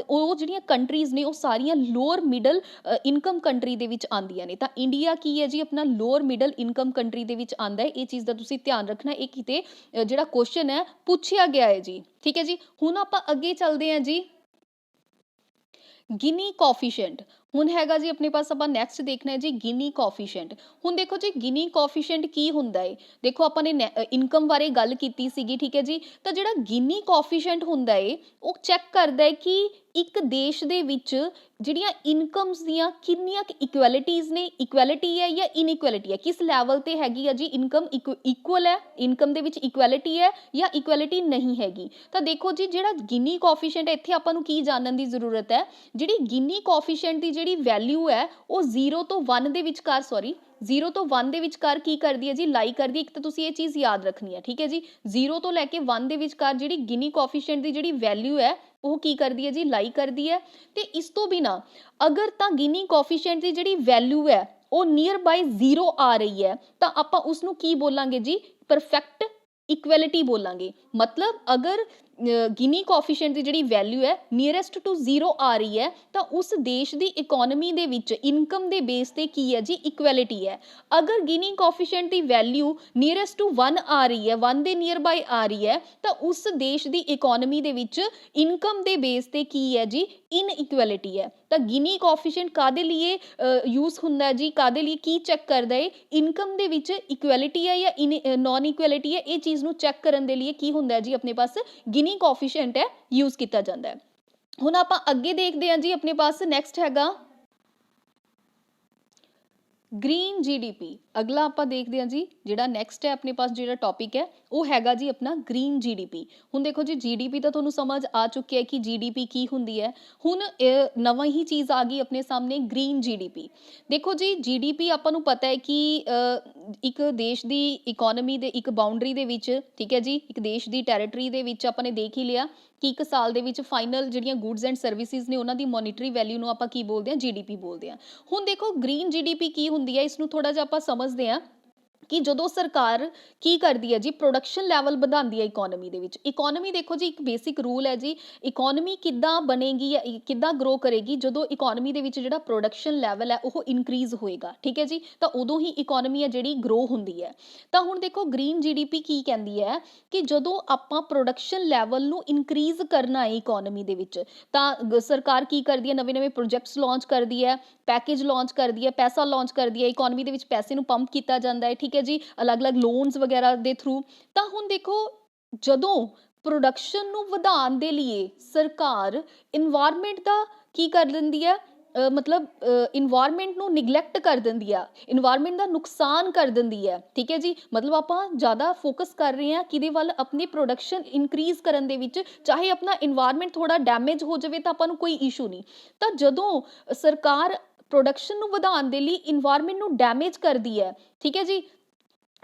ਉਹ ਜਿਹੜੀਆਂ ਕੰਟਰੀਜ਼ ਨੇ ਉਹ ਸਾਰੀਆਂ ਲੋਅਰ ਮਿਡਲ ਇਨਕਮ ਕੰਟਰੀ ਦੇ ਵਿੱਚ ਆਉਂਦੀਆਂ ਨੇ। ਤਾਂ ਇੰਡੀਆ ਕੀ ਹੈ ਜੀ ਆਪਣਾ ਲੋਅਰ ਮਿਡਲ ਇਨਕਮ ਕੰਟਰੀ ਦੇ ਵਿੱਚ ਆਂਦਾ ਹੈ। ਇਹ ਚੀਜ਼ ਦਾ ਤੁਸੀਂ ਧਿਆਨ ਰੱਖਣਾ, ਇਹ ਕਿਤੇ ਜਿਹੜਾ ਕੁਐਸਚਨ ਹੈ ਪੁੱਛਿਆ ਗਿਆ ਹੈ ਜੀ। ਠੀਕ ਹੈ ਜੀ, ਹੁਣ ਆਪਾਂ ਅੱਗੇ ਚੱਲਦੇ ਹਾਂ ਜੀ। ਗਿਨੀ ਕੋਫੀਸ਼ੀਐਂਟ ਹੁਣ ਹੈਗਾ ਜੀ ਆਪਣੇ ਪਾਸ, ਆਪਾਂ ਨੈਕਸਟ ਦੇਖਣਾ ਹੈ ਜੀ ਗਿਨੀ ਕੋਫੀਸ਼ੀਐਂਟ। ਹੁਣ ਦੇਖੋ ਜੀ ਗਿਨੀ ਕੋਫੀਸ਼ੀਐਂਟ ਕੀ ਹੁੰਦਾ ਹੈ, ਦੇਖੋ ਆਪਾਂ ਨੇ ਇਨਕਮ ਬਾਰੇ ਗੱਲ ਕੀਤੀ ਸੀਗੀ। ਠੀਕ ਹੈ ਜੀ, ਤਾਂ ਜਿਹੜਾ ਗਿਨੀ ਕੋਫੀਸ਼ੀਐਂਟ ਹੁੰਦਾ ਹੈ ਉਹ ਚੈੱਕ ਕਰਦਾ ਹੈ ਕਿ ਇੱਕ ਦੇਸ਼ ਦੇ ਵਿੱਚ ਜਿਹੜੀਆਂ ਇਨਕਮਸ ਦੀਆਂ ਕਿੰਨੀਆਂ ਇਕੁਐਲਿਟੀਜ਼ ਨੇ, ਇਕੁਐਲਿਟੀ ਹੈ ਜਾਂ ਇਨਇਕੁਐਲਿਟੀ ਹੈ, ਕਿਸ ਲੈਵਲ ਤੇ ਹੈਗੀ ਆ ਜੀ ਇਨਕਮ, ਇਕੁਅਲ ਹੈ, ਇਨਕਮ ਦੇ ਵਿੱਚ ਇਕੁਐਲਿਟੀ ਹੈ ਜਾਂ ਇਕੁਐਲਿਟੀ ਨਹੀਂ ਹੈਗੀ। ਤਾਂ ਦੇਖੋ ਜੀ ਜਿਹੜਾ ਗਿਨੀ ਕੋਫੀਸ਼ੀਐਂਟ, ਇੱਥੇ ਆਪਾਂ ਨੂੰ ਕੀ ਜਾਣਨ ਦੀ ਜ਼ਰੂਰਤ ਹੈ, ਜਿਹੜੀ ਗਿਨੀ ਕੋਫੀਸ਼ੀਐਂਟ ਦੀ ਜਿਹੜੀ ਵੈਲਿਊ ਹੈ ਉਹ 0 ਤੋਂ 1 ਦੇ ਵਿਚਕਾਰ, 0 ਤੋਂ 1 ਦੇ ਵਿਚਕਾਰ ਕੀ ਕਰਦੀ ਹੈ ਜੀ, ਲਾਈ ਕਰਦੀ ਹੈ। ਇੱਕ ਤਾਂ ਤੁਸੀਂ ਇਹ ਚੀਜ਼ ਯਾਦ ਰੱਖਣੀ ਹੈ। ਠੀਕ ਹੈ ਜੀ, 0 ਤੋਂ ਲੈ ਕੇ 1 ਦੇ ਵਿਚਕਾਰ ਜਿਹੜੀ ਗਿਨੀ ਕੋਫੀਸ਼ੀਐਂਟ ਦੀ ਜਿਹੜੀ ਵੈਲਿਊ ਹੈ ਉਹ ਕੀ ਕਰਦੀ ਹੈ ਜੀ, ਲਾਈ ਕਰਦੀ ਹੈ। ਤੇ ਇਸ ਤੋਂ ਬਿਨਾਂ ਅਗਰ ਤਾਂ ਗਿਨੀ ਕੋਫੀਸ਼ੀਐਂਟ ਦੀ ਜਿਹੜੀ ਵੈਲਿਊ ਹੈ ਉਹ ਨੀਅਰ ਬਾਈ 0 ਆ ਰਹੀ ਹੈ ਤਾਂ ਆਪਾਂ ਉਸ ਨੂੰ ਕੀ ਬੋਲਾਂਗੇ ਜੀ, ਪਰਫੈਕਟ ਇਕੁਐਲਿਟੀ ਬੋਲਾਂਗੇ। ਮਤਲਬ ਅਗਰ ਗਿਨੀ ਕੋਫੀਸ਼ੀਐਂਟ ਦੀ ਜਿਹੜੀ ਵੈਲਿਊ ਹੈ ਨੀਅਰੈਸਟ ਟੂ 0 ਆ ਰਹੀ ਹੈ ਤਾਂ ਉਸ ਦੇਸ਼ ਦੀ ਇਕੋਨਮੀ ਦੇ ਵਿੱਚ ਇਨਕਮ ਦੇ ਬੇਸ ਤੇ ਕੀ ਹੈ ਜੀ, ਇਕੁਐਲਿਟੀ ਹੈ। ਅਗਰ ਗਿਨੀ coefficient the value nearest to 1 ਆ ਰਹੀ ਹੈ, 1 ਦੇ ਨੀਅਰ ਬਾਈ ਆ ਰਹੀ ਹੈ, ਤਾਂ ਉਸ ਦੇਸ਼ ਦੀ ਇਕੋਨਮੀ ਦੇ ਵਿੱਚ ਇਨਕਮ ਦੇ ਬੇਸ ਤੇ ਕੀ ਹੈ ਜੀ, ਇਨਇਕੁਐਲਿਟੀ ਹੈ। ਤਾਂ ਗਿਨੀ ਕੋਫੀਸ਼ੀਐਂਟ ਕਾਦੇ ਲਈ ਯੂਜ਼ ਹੁੰਦਾ ਹੈ ਜੀ, ਕਾਦੇ ਲਈ ਕੀ ਚੈੱਕ ਕਰਦਾ ਹੈ, ਇਨਕਮ ਦੇ ਵਿੱਚ ਇਕੁਐਲਿਟੀ ਹੈ ਜਾਂ ਨॉन ਇਕੁਐਲਿਟੀ ਹੈ, ਇਹ ਚੀਜ਼ ਨੂੰ ਚੈੱਕ ਕਰਨ ਦੇ ਲਈ ਕੀ ਹੁੰਦਾ ਹੈ ਜੀ ਆਪਣੇ ਪਾਸ ਗਿਨੀ ਕੋਫੀਸ਼ੀਐਂਟ ਹੈ ਯੂਜ਼ ਕੀਤਾ ਜਾਂਦਾ ਹੈ। ਹੁਣ ਆਪਾਂ ਅੱਗੇ ਦੇਖਦੇ ਹਾਂ ਜੀ, ਆਪਣੇ ਪਾਸ ਨੈਕਸਟ ਹੈਗਾ ਗ੍ਰੀਨ GDP। ਅਗਲਾ ਆਪਾਂ ਦੇਖਦੇ ਹਾਂ ਜੀ, ਜਿਹੜਾ ਨੈਕਸਟ ਹੈ ਆਪਣੇ ਪਾਸ ਜਿਹੜਾ ਟੌਪਿਕ ਹੈ ਉਹ ਹੈਗਾ ਜੀ ਆਪਣਾ ਗ੍ਰੀਨ GDP। ਹੁਣ ਦੇਖੋ ਜੀ GDP ਤਾਂ ਤੁਹਾਨੂੰ ਸਮਝ ਆ ਚੁੱਕਿਆ ਹੈ ਕਿ GDP ਕੀ ਹੁੰਦੀ ਹੈ। ਹੁਣ ਨਵਾਂ ਹੀ ਚੀਜ਼ ਆ ਗਈ ਆਪਣੇ ਸਾਹਮਣੇ, ਗ੍ਰੀਨ GDP। ਦੇਖੋ ਜੀ GDP ਆਪਾਂ ਨੂੰ ਪਤਾ ਹੈ ਕਿ ਇੱਕ ਦੇਸ਼ ਦੀ ਇਕੋਨਮੀ ਦੇ ਇੱਕ ਬਾਉਂਡਰੀ ਦੇ ਵਿੱਚ, ਠੀਕ ਹੈ ਜੀ, ਇੱਕ ਦੇਸ਼ ਦੀ ਟੈਰੀਟਰੀ ਦੇ ਵਿੱਚ ਆਪਾਂ ਨੇ ਦੇਖ ਹੀ ਲਿਆ ਕਿ ਇੱਕ ਸਾਲ ਦੇ ਵਿੱਚ ਫਾਈਨਲ ਜਿਹੜੀਆਂ ਗੁੱਡਸ ਐਂਡ ਸਰਵਿਸਿਜ਼ ਨੇ ਉਹਨਾਂ ਦੀ ਮੋਨੀਟਰੀ ਵੈਲਿਊ ਨੂੰ ਆਪਾਂ ਕੀ ਬੋਲਦੇ ਹਾਂ, GDP ਬੋਲਦੇ ਹਾਂ। ਹੁਣ ਦੇਖੋ ਗ੍ਰੀਨ GDP ਕੀ ਹੁੰਦੀ ਹੈ, ਇਸ ਨੂੰ ਥੋੜਾ ਜਿਹਾ ਆਪਾਂ ਸਮਝਦੇ ਹਾਂ ਕਿ ਜਦੋਂ ਸਰਕਾਰ ਕੀ ਕਰਦੀ ਹੈ ਜੀ, ਪ੍ਰੋਡਕਸ਼ਨ ਲੈਵਲ ਵਧਾਉਂਦੀ ਹੈ ਇਕੋਨਮੀ ਦੇ ਵਿੱਚ। ਇਕੋਨਮੀ ਦੇਖੋ ਜੀ ਇੱਕ ਬੇਸਿਕ ਰੂਲ ਹੈ ਜੀ, ਇਕੋਨਮੀ ਕਿੱਦਾਂ ਬਣੇਗੀ ਜਾਂ ਕਿੱਦਾਂ ਗਰੋ ਕਰੇਗੀ, ਜਦੋਂ ਇਕੋਨਮੀ ਦੇ ਵਿੱਚ ਜਿਹੜਾ ਪ੍ਰੋਡਕਸ਼ਨ ਲੈਵਲ ਹੈ ਉਹ ਇਨਕਰੀਜ਼ ਹੋਏਗਾ। ਠੀਕ ਹੈ ਜੀ, ਤਾਂ ਉਦੋਂ ਹੀ ਇਕੋਨਮੀ ਹੈ ਜਿਹੜੀ ਗਰੋ ਹੁੰਦੀ ਹੈ। ਤਾਂ ਹੁਣ ਦੇਖੋ ਗ੍ਰੀਨ GDP ਕੀ ਕਹਿੰਦੀ ਹੈ ਕਿ ਜਦੋਂ ਆਪਾਂ ਪ੍ਰੋਡਕਸ਼ਨ ਲੈਵਲ ਨੂੰ ਇਨਕਰੀਜ਼ ਕਰਨਾ ਹੈ ਇਕੋਨਮੀ ਦੇ ਵਿੱਚ, ਤਾਂ ਸਰਕਾਰ ਕੀ ਕਰਦੀ ਹੈ, ਨਵੇਂ-ਨਵੇਂ ਪ੍ਰੋਜੈਕਟਸ ਲਾਂਚ ਕਰਦੀ ਹੈ, ਪੈਕੇਜ ਲਾਂਚ ਕਰਦੀ ਹੈ, ਪੈਸਾ ਲਾਂਚ ਕਰਦੀ ਹੈ, ਇਕੋਨਮੀ ਦੇ ਵਿੱਚ ਪੈਸੇ ਨੂੰ ਪੰਪ ਕੀਤਾ ਜਾਂਦਾ ਹੈ। ਠੀਕ ਹੈ ਜੀ, ਅਲੱਗ-ਅਲੱਗ ਲੋਨਸ ਵਗੈਰਾ ਦੇ ਥਰੂ। ਤਾਂ ਹੁਣ ਦੇਖੋ ਜਦੋਂ ਪ੍ਰੋਡਕਸ਼ਨ ਨੂੰ ਵਧਾਉਣ ਦੇ ਲਈ ਸਰਕਾਰ ਇਨਵਾਇਰਨਮੈਂਟ ਦਾ ਕੀ ਕਰ ਦਿੰਦੀ ਹੈ, ਮਤਲਬ ਇਨਵਾਇਰਨਮੈਂਟ ਨੂੰ ਨਿਗਲੈਕਟ ਕਰ ਦਿੰਦੀ ਆ, ਇਨਵਾਇਰਨਮੈਂਟ ਦਾ ਨੁਕਸਾਨ ਕਰ ਦਿੰਦੀ ਹੈ। ਠੀਕ ਹੈ ਜੀ, ਮਤਲਬ ਆਪਾਂ ਜ਼ਿਆਦਾ ਫੋਕਸ ਕਰ ਰਹੇ ਹਾਂ ਕਿਹਦੇ ਵੱਲ, ਆਪਣੀ ਪ੍ਰੋਡਕਸ਼ਨ ਇਨਕਰੀਜ਼ ਕਰਨ ਦੇ ਵਿੱਚ, ਚਾਹੇ ਆਪਣਾ ਇਨਵਾਇਰਨਮੈਂਟ ਥੋੜਾ ਡੈਮੇਜ ਹੋ ਜਾਵੇ ਤਾਂ ਆਪਾਂ ਨੂੰ ਕੋਈ ਇਸ਼ੂ ਨਹੀਂ। ਤਾਂ ਜਦੋਂ ਸਰਕਾਰ ਪ੍ਰੋਡਕਸ਼ਨ ਨੂੰ ਵਧਾਉਣ ਦੇ ਲਈ ਇਨਵਾਇਰਨਮੈਂਟ ਨੂੰ ਡੈਮੇਜ ਕਰਦੀ ਹੈ, ਠੀਕ ਹੈ ਜੀ,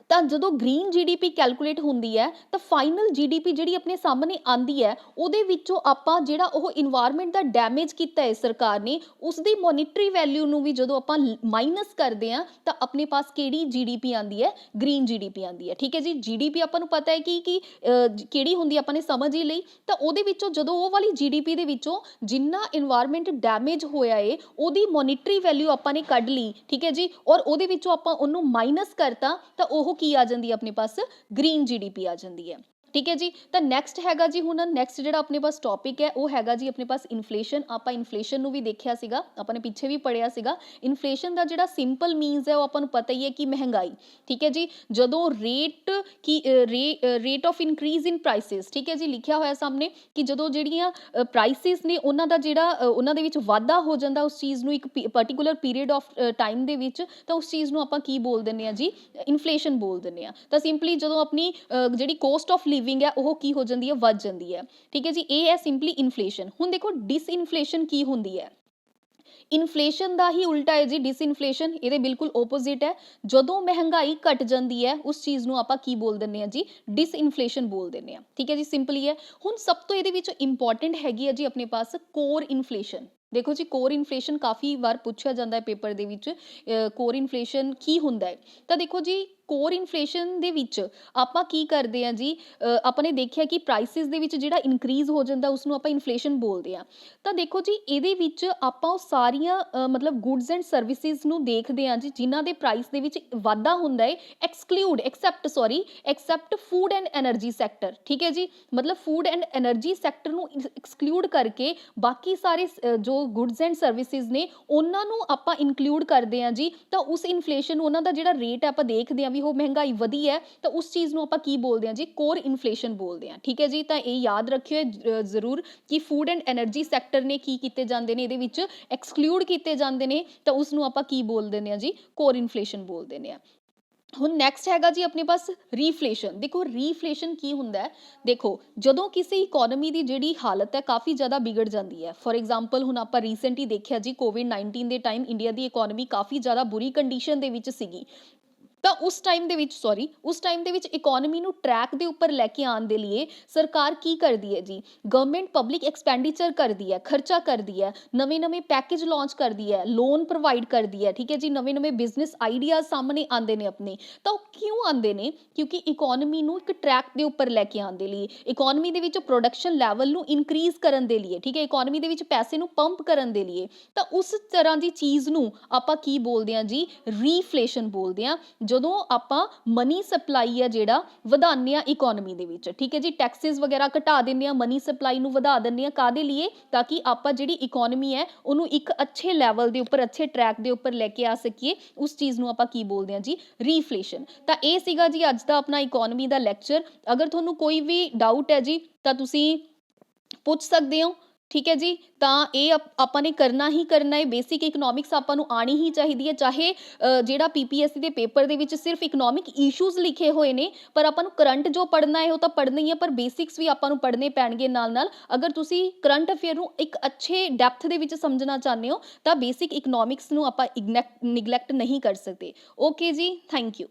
ਤਾਂ ਜਦੋਂ ਗ੍ਰੀਨ ਜੀਡੀਪੀ ਕੈਲਕੂਲੇਟ ਹੁੰਦੀ ਹੈ ਤਾਂ ਫਾਈਨਲ ਜੀਡੀਪੀ ਜਿਹੜੀ ਆਪਣੇ ਸਾਹਮਣੇ ਆਂਦੀ ਹੈ, ਉਹਦੇ ਵਿੱਚੋਂ ਆਪਾਂ ਜਿਹੜਾ ਉਹ ਇਨਵਾਇਰਨਮੈਂਟ ਦਾ ਡੈਮੇਜ ਕੀਤਾ ਹੈ ਸਰਕਾਰ ਨੇ, ਉਸ ਦੀ ਮੋਨੀਟਰੀ ਵੈਲਿਊ ਨੂੰ ਵੀ ਜਦੋਂ ਆਪਾਂ ਮਾਈਨਸ ਕਰਦੇ ਹਾਂ ਤਾਂ ਆਪਣੇ ਪਾਸ ਕਿਹੜੀ ਜੀਡੀਪੀ ਆਂਦੀ ਹੈ, ਗ੍ਰੀਨ ਜੀਡੀਪੀ ਆਂਦੀ ਹੈ। ਠੀਕ ਹੈ ਜੀ, ਜੀਡੀਪੀ ਆਪਾਂ ਨੂੰ ਪਤਾ ਹੈ ਕਿ ਕਿਹੜੀ ਹੁੰਦੀ, ਆਪਾਂ ਨੇ ਸਮਝ ਹੀ ਲਈ। ਤਾਂ ਉਹਦੇ ਵਿੱਚੋਂ ਜਦੋਂ ਉਹ ਵਾਲੀ ਜੀਡੀਪੀ ਦੇ ਵਿੱਚੋਂ ਜਿੰਨਾ ਇਨਵਾਇਰਨਮੈਂਟ ਡੈਮੇਜ ਹੋਇਆ ਏ ਉਹਦੀ ਮੋਨੀਟਰੀ ਵੈਲਿਊ ਆਪਾਂ ਨੇ ਕੱਢ ਲਈ, ਠੀਕ ਹੈ ਜੀ, ਔਰ ਉਹਦੇ ਵਿੱਚੋਂ ਆਪਾਂ ਉਹਨੂੰ ਮਾਈਨਸ ਕਰਤਾ ਤਾਂ ਉਹ ਕੀ ਆ ਜਾਂਦੀ ਹੈ, ਆਪਣੇ ਪਾਸ ਗ੍ਰੀਨ ਜੀਡੀਪੀ ਆ ਜਾਂਦੀ ਹੈ। ਠੀਕ ਹੈ ਜੀ, ਤਾਂ ਨੈਕਸਟ ਹੈਗਾ ਜੀ, ਹੁਣ ਨੈਕਸਟ ਜਿਹੜਾ ਆਪਣੇ ਪਾਸ ਟੌਪਿਕ ਹੈ ਉਹ ਹੈਗਾ ਜੀ ਆਪਣੇ ਪਾਸ ਇਨਫਲੇਸ਼ਨ। ਆਪਾਂ ਇਨਫਲੇਸ਼ਨ ਨੂੰ ਵੀ ਦੇਖਿਆ ਸੀਗਾ, ਆਪਾਂ ਨੇ ਪਿੱਛੇ ਵੀ ਪੜਿਆ ਸੀਗਾ। ਇਨਫਲੇਸ਼ਨ ਦਾ ਜਿਹੜਾ ਸਿੰਪਲ ਮੀਨਸ ਹੈ ਉਹ ਆਪਾਂ ਨੂੰ ਪਤਾ ਹੀ ਹੈ ਕਿ ਮਹਿੰਗਾਈ। ਠੀਕ ਹੈ ਜੀ, ਜਦੋਂ rate of increase in prices, ਠੀਕ ਹੈ ਜੀ, ਲਿਖਿਆ ਹੋਇਆ ਸਾਹਮਣੇ ਕਿ ਜਦੋਂ ਜਿਹੜੀਆਂ ਪ੍ਰਾਈਸਿਸ ਨੇ ਉਹਨਾਂ ਦਾ ਜਿਹੜਾ ਉਹਨਾਂ ਦੇ ਵਿੱਚ ਵਾਧਾ ਹੋ ਜਾਂਦਾ ਉਸ ਚੀਜ਼ ਨੂੰ ਇੱਕ ਪਰਟੀਕੂਲਰ ਪੀਰੀਅਡ ਆਫ ਟਾਈਮ ਦੇ ਵਿੱਚ, ਤਾਂ ਉਸ ਚੀਜ਼ ਨੂੰ ਆਪਾਂ ਕੀ ਬੋਲ ਦਿੰਦੇ ਹਾਂ ਜੀ, ਇਨਫਲੇਸ਼ਨ ਬੋਲ ਦਿੰਦੇ ਹਾਂ। ਤਾਂ ਸਿੰਪਲੀ ਜਦੋਂ ਆਪਣੀ ਜਿਹੜੀ ਕੋਸਟ ਆਫ ਲਿਵਿੰਗ ਹੈ ਉਹ ਕੀ ਹੋ ਜਾਂਦੀ ਹੈ, ਵੱਧ ਜਾਂਦੀ ਹੈ। ਠੀਕ ਹੈ ਜੀ, ਇਹ ਹੈ ਸਿੰਪਲੀ ਇਨਫਲੇਸ਼ਨ। ਹੁਣ ਦੇਖੋ ਡਿਸਇਨਫਲੇਸ਼ਨ ਕੀ ਹੁੰਦੀ ਹੈ, ਇਨਫਲੇਸ਼ਨ ਦਾ ਹੀ ਉਲਟਾ ਹੈ ਜੀ ਡਿਸਇਨਫਲੇਸ਼ਨ, ਇਹਦੇ ਬਿਲਕੁਲ ਓਪੋਜ਼ਿਟ ਹੈ। ਜਦੋਂ ਮਹਿੰਗਾਈ ਘਟ ਜਾਂਦੀ ਹੈ ਉਸ ਚੀਜ਼ ਨੂੰ ਆਪਾਂ ਕੀ ਬੋਲ ਦਿੰਦੇ ਹਾਂ ਜੀ, ਡਿਸਇਨਫਲੇਸ਼ਨ ਬੋਲ ਦਿੰਦੇ ਹਾਂ। ਠੀਕ ਹੈ ਜੀ, ਸਿੰਪਲੀ ਹੈ। ਹੁਣ ਸਭ ਤੋਂ ਇਹਦੇ ਵਿੱਚ ਇੰਪੋਰਟੈਂਟ ਹੈਗੀ ਹੈ ਜੀ ਆਪਣੇ ਪਾਸ ਕੋਰ ਇਨਫਲੇਸ਼ਨ। ਦੇਖੋ ਜੀ, ਕੋਰ ਇਨਫਲੇਸ਼ਨ ਕਾਫੀ ਵਾਰ ਪੁੱਛਿਆ ਜਾਂਦਾ ਹੈ ਪੇਪਰ ਦੇ ਵਿੱਚ, ਕੋਰ ਇਨਫਲੇਸ਼ਨ ਕੀ ਹੁੰਦਾ ਹੈ। ਤਾਂ ਦੇਖੋ ਜੀ, ਕੋਰ ਇਨਫਲੇਸ਼ਨ ਦੇ ਵਿੱਚ ਆਪਾਂ ਕੀ ਕਰਦੇ ਹਾਂ ਜੀ, ਆਪਾਂ ਨੇ ਦੇਖਿਆ ਕਿ ਪ੍ਰਾਈਸਿਸ ਦੇ ਵਿੱਚ ਜਿਹੜਾ ਇਨਕਰੀਜ਼ ਹੋ ਜਾਂਦਾ ਉਸ ਨੂੰ ਆਪਾਂ ਇਨਫਲੇਸ਼ਨ ਬੋਲਦੇ ਹਾਂ। ਤਾਂ ਦੇਖੋ ਜੀ, ਇਹਦੇ ਵਿੱਚ ਆਪਾਂ ਉਹ ਸਾਰੀਆਂ ਮਤਲਬ ਗੁੱਡਸ ਐਂਡ ਸਰਵਿਸਿਜ਼ ਨੂੰ ਦੇਖਦੇ ਹਾਂ ਜੀ ਜਿਨ੍ਹਾਂ ਦੇ ਪ੍ਰਾਈਸ ਦੇ ਵਿੱਚ ਵਾਧਾ ਹੁੰਦਾ ਹੈ, accept food and energy sector. ਠੀਕ ਹੈ ਜੀ, ਮਤਲਬ ਫੂਡ ਐਂਡ ਐਨਰਜੀ ਸੈਕਟਰ ਨੂੰ ਐਕਸਕਲੂਡ ਕਰਕੇ ਬਾਕੀ ਸਾਰੇ ਜੋ ਗੁੱਡਸ ਐਂਡ ਸਰਵਿਸਿਜ਼ ਨੇ ਉਹਨਾਂ ਨੂੰ ਆਪਾਂ ਇਨਕਲੂਡ ਕਰਦੇ ਹਾਂ ਜੀ। ਤਾਂ ਉਸ ਇਨਫਲੇਸ਼ਨ ਨੂੰ, ਉਹਨਾਂ ਦਾ ਜਿਹੜਾ ਰੇਟ ਹੈ ਆਪਾਂ ਦੇਖਦੇ ਹਾਂ ਵੀ ਉਹ ਮਹਿੰਗਾਈ ਵਧੀ ਹੈ, ਤਾਂ ਉਸ ਚੀਜ਼ ਨੂੰ ਆਪਾਂ ਕੀ ਬੋਲਦੇ ਹਾਂ ਜੀ, ਕੋਰ ਇਨਫਲੇਸ਼ਨ ਬੋਲਦੇ ਹਾਂ। ਠੀਕ ਹੈ ਜੀ, ਤਾਂ ਇਹ ਯਾਦ ਰੱਖਿਓ ਜ਼ਰੂਰ ਕਿ ਫੂਡ ਐਂਡ ਐਨਰਜੀ ਸੈਕਟਰ ਨੇ ਕੀ ਕੀਤੇ ਜਾਂਦੇ ਨੇ, ਇਹਦੇ ਵਿੱਚ ਐਕਸਕਲੂਡ ਕੀਤੇ ਜਾਂਦੇ ਨੇ, ਤਾਂ ਉਸ ਨੂੰ ਆਪਾਂ ਕੀ ਬੋਲ ਦਿੰਦੇ ਹਾਂ ਜੀ, ਕੋਰ ਇਨਫਲੇਸ਼ਨ ਬੋਲ ਦਿੰਦੇ ਹਾਂ। ਹੁਣ ਨੈਕਸਟ ਹੈਗਾ ਜੀ ਆਪਣੇ ਪਾਸ ਰੀਫਲੇਸ਼ਨ। ਦੇਖੋ ਰੀਫਲੇਸ਼ਨ ਕੀ ਹੁੰਦਾ ਹੈ, ਦੇਖੋ ਜਦੋਂ ਕਿਸੇ ਇਕੋਨਮੀ ਦੀ ਜਿਹੜੀ ਹਾਲਤ ਹੈ ਕਾਫੀ ਜ਼ਿਆਦਾ ਵਿਗੜ ਜਾਂਦੀ ਹੈ। ਫੋਰ ਐਗਜ਼ਾਮਪਲ ਹੁਣ ਆਪਾਂ ਰੀਸੈਂਟਲੀ ਦੇਖਿਆ ਜੀ, ਕੋਵਿਡ-19 ਦੇ ਟਾਈਮ ਇੰਡੀਆ ਦੀ ਇਕੋਨਮੀ ਕਾਫੀ ਜ਼ਿਆਦਾ ਬੁਰੀ ਕੰਡੀਸ਼ਨ ਦੇ ਵਿੱਚ ਸੀਗੀ। ਤਾਂ ਉਸ ਟਾਈਮ ਦੇ ਵਿੱਚ ਇਕੋਨਮੀ ਨੂੰ ਟਰੈਕ ਦੇ ਉੱਪਰ ਲੈ ਕੇ ਆਉਣ ਦੇ ਲਈ ਸਰਕਾਰ ਕੀ ਕਰਦੀ ਹੈ ਜੀ, ਗਵਰਨਮੈਂਟ ਪਬਲਿਕ ਐਕਸਪੈਂਡੀਚਰ ਕਰਦੀ ਹੈ, ਖਰਚਾ ਕਰਦੀ ਹੈ, ਨਵੇਂ ਪੈਕੇਜ ਲਾਂਚ ਕਰਦੀ ਹੈ, ਲੋਨ ਪ੍ਰੋਵਾਈਡ ਕਰਦੀ ਹੈ। ਠੀਕ ਹੈ ਜੀ, ਨਵੇਂ ਬਿਜ਼ਨਸ ਆਈਡੀਆਜ਼ ਸਾਹਮਣੇ ਆਉਂਦੇ ਨੇ ਆਪਣੇ। ਤਾਂ ਉਹ ਕਿਉਂ ਆਉਂਦੇ ਨੇ, ਕਿਉਂਕਿ ਇਕੋਨਮੀ ਨੂੰ ਇੱਕ ਟਰੈਕ ਦੇ ਉੱਪਰ ਲੈ ਕੇ ਆਉਣ ਦੇ ਲਈ, ਇਕੋਨਮੀ ਦੇ ਵਿੱਚ ਪ੍ਰੋਡਕਸ਼ਨ ਲੈਵਲ ਨੂੰ ਇਨਕਰੀਜ਼ ਕਰਨ ਦੇ ਲਈ, ਠੀਕ ਹੈ, ਇਕੋਨਮੀ ਦੇ ਵਿੱਚ ਪੈਸੇ ਨੂੰ ਪੰਪ ਕਰਨ ਦੇ ਲਈ। ਤਾਂ ਉਸ ਤਰ੍ਹਾਂ ਦੀ ਚੀਜ਼ ਨੂੰ ਆਪਾਂ ਕੀ ਬੋਲਦੇ ਹਾਂ ਜੀ, ਰੀਫਲੇਸ਼ਨ ਬੋਲਦੇ ਹਾਂ। ਜਦੋਂ ਆਪਾਂ ਮਨੀ ਸਪਲਾਈ ਆ ਜਿਹੜਾ ਵਧਾਉਂਦੇ ਹਾਂ ਇਕੋਨਮੀ ਦੇ ਵਿੱਚ, ਠੀਕ ਹੈ ਜੀ, ਟੈਕਸਿਸ ਵਗੈਰਾ ਘਟਾ ਦਿੰਦੇ ਹਾਂ, ਮਨੀ ਸਪਲਾਈ ਨੂੰ ਵਧਾ ਦਿੰਦੇ ਹਾਂ, ਕਾਹਦੇ ਲਈ, ਤਾਂ ਕਿ ਆਪਾਂ ਜਿਹੜੀ ਇਕੋਨਮੀ ਹੈ ਉਹਨੂੰ ਇੱਕ ਅੱਛੇ ਲੈਵਲ ਦੇ ਉੱਪਰ, ਅੱਛੇ ਟਰੈਕ ਦੇ ਉੱਪਰ ਲੈ ਕੇ ਆ ਸਕੀਏ। ਉਸ ਚੀਜ਼ ਨੂੰ ਆਪਾਂ ਕੀ ਬੋਲਦੇ ਹਾਂ ਜੀ, ਰੀਫਲੇਸ਼ਨ। ਤਾਂ ਇਹ ਸੀਗਾ ਜੀ ਅੱਜ ਦਾ ਆਪਣਾ ਇਕੋਨਮੀ ਦਾ ਲੈਕਚਰ। ਅਗਰ ਤੁਹਾਨੂੰ ਕੋਈ ਵੀ ਡਾਊਟ ਹੈ ਜੀ ਤਾਂ ਤੁਸੀਂ ਪੁੱਛ ਸਕਦੇ ਹੋ। ਠੀਕ ਹੈ ਜੀ, ਤਾਂ ਇਹ ਆਪਾਂ ਨੇ ਕਰਨਾ ਹੀ ਕਰਨਾ ਹੈ। ਬੇਸਿਕ ਇਕਨੋਮਿਕਸ ਆਪਾਂ ਨੂੰ ਆਣੀ ਹੀ ਚਾਹੀਦੀ ਹੈ, ਚਾਹੇ ਜਿਹੜਾ ਪੀਪੀਐਸਸੀ ਦੇ ਪੇਪਰ ਦੇ ਵਿੱਚ ਸਿਰਫ ਇਕਨੋਮਿਕ ਇਸ਼ੂਜ਼ ਲਿਖੇ ਹੋਏ ਨੇ, ਪਰ ਆਪਾਂ ਨੂੰ ਕਰੰਟ ਜੋ ਪੜ੍ਹਨਾ ਹੈ ਉਹ ਤਾਂ ਪੜ੍ਹਨਾ ਹੀ ਹੈ, ਪਰ ਬੇਸਿਕਸ ਵੀ ਆਪਾਂ ਨੂੰ ਪੜ੍ਹਨੇ ਪੈਣਗੇ ਨਾਲ ਅਗਰ ਤੁਸੀਂ ਕਰੰਟ ਅਫੇਅਰ ਨੂੰ ਇੱਕ ਅੱਛੇ ਡੈਪਥ ਦੇ ਵਿੱਚ ਸਮਝਣਾ ਚਾਹੁੰਦੇ ਹੋ ਤਾਂ ਬੇਸਿਕ ਇਕਨੋਮਿਕਸ ਨੂੰ ਆਪਾਂ ਨਿਗਲੈਕਟ ਨਹੀਂ ਕਰ ਸਕਦੇ। ਓਕੇ ਜੀ, ਥੈਂਕ ਯੂ।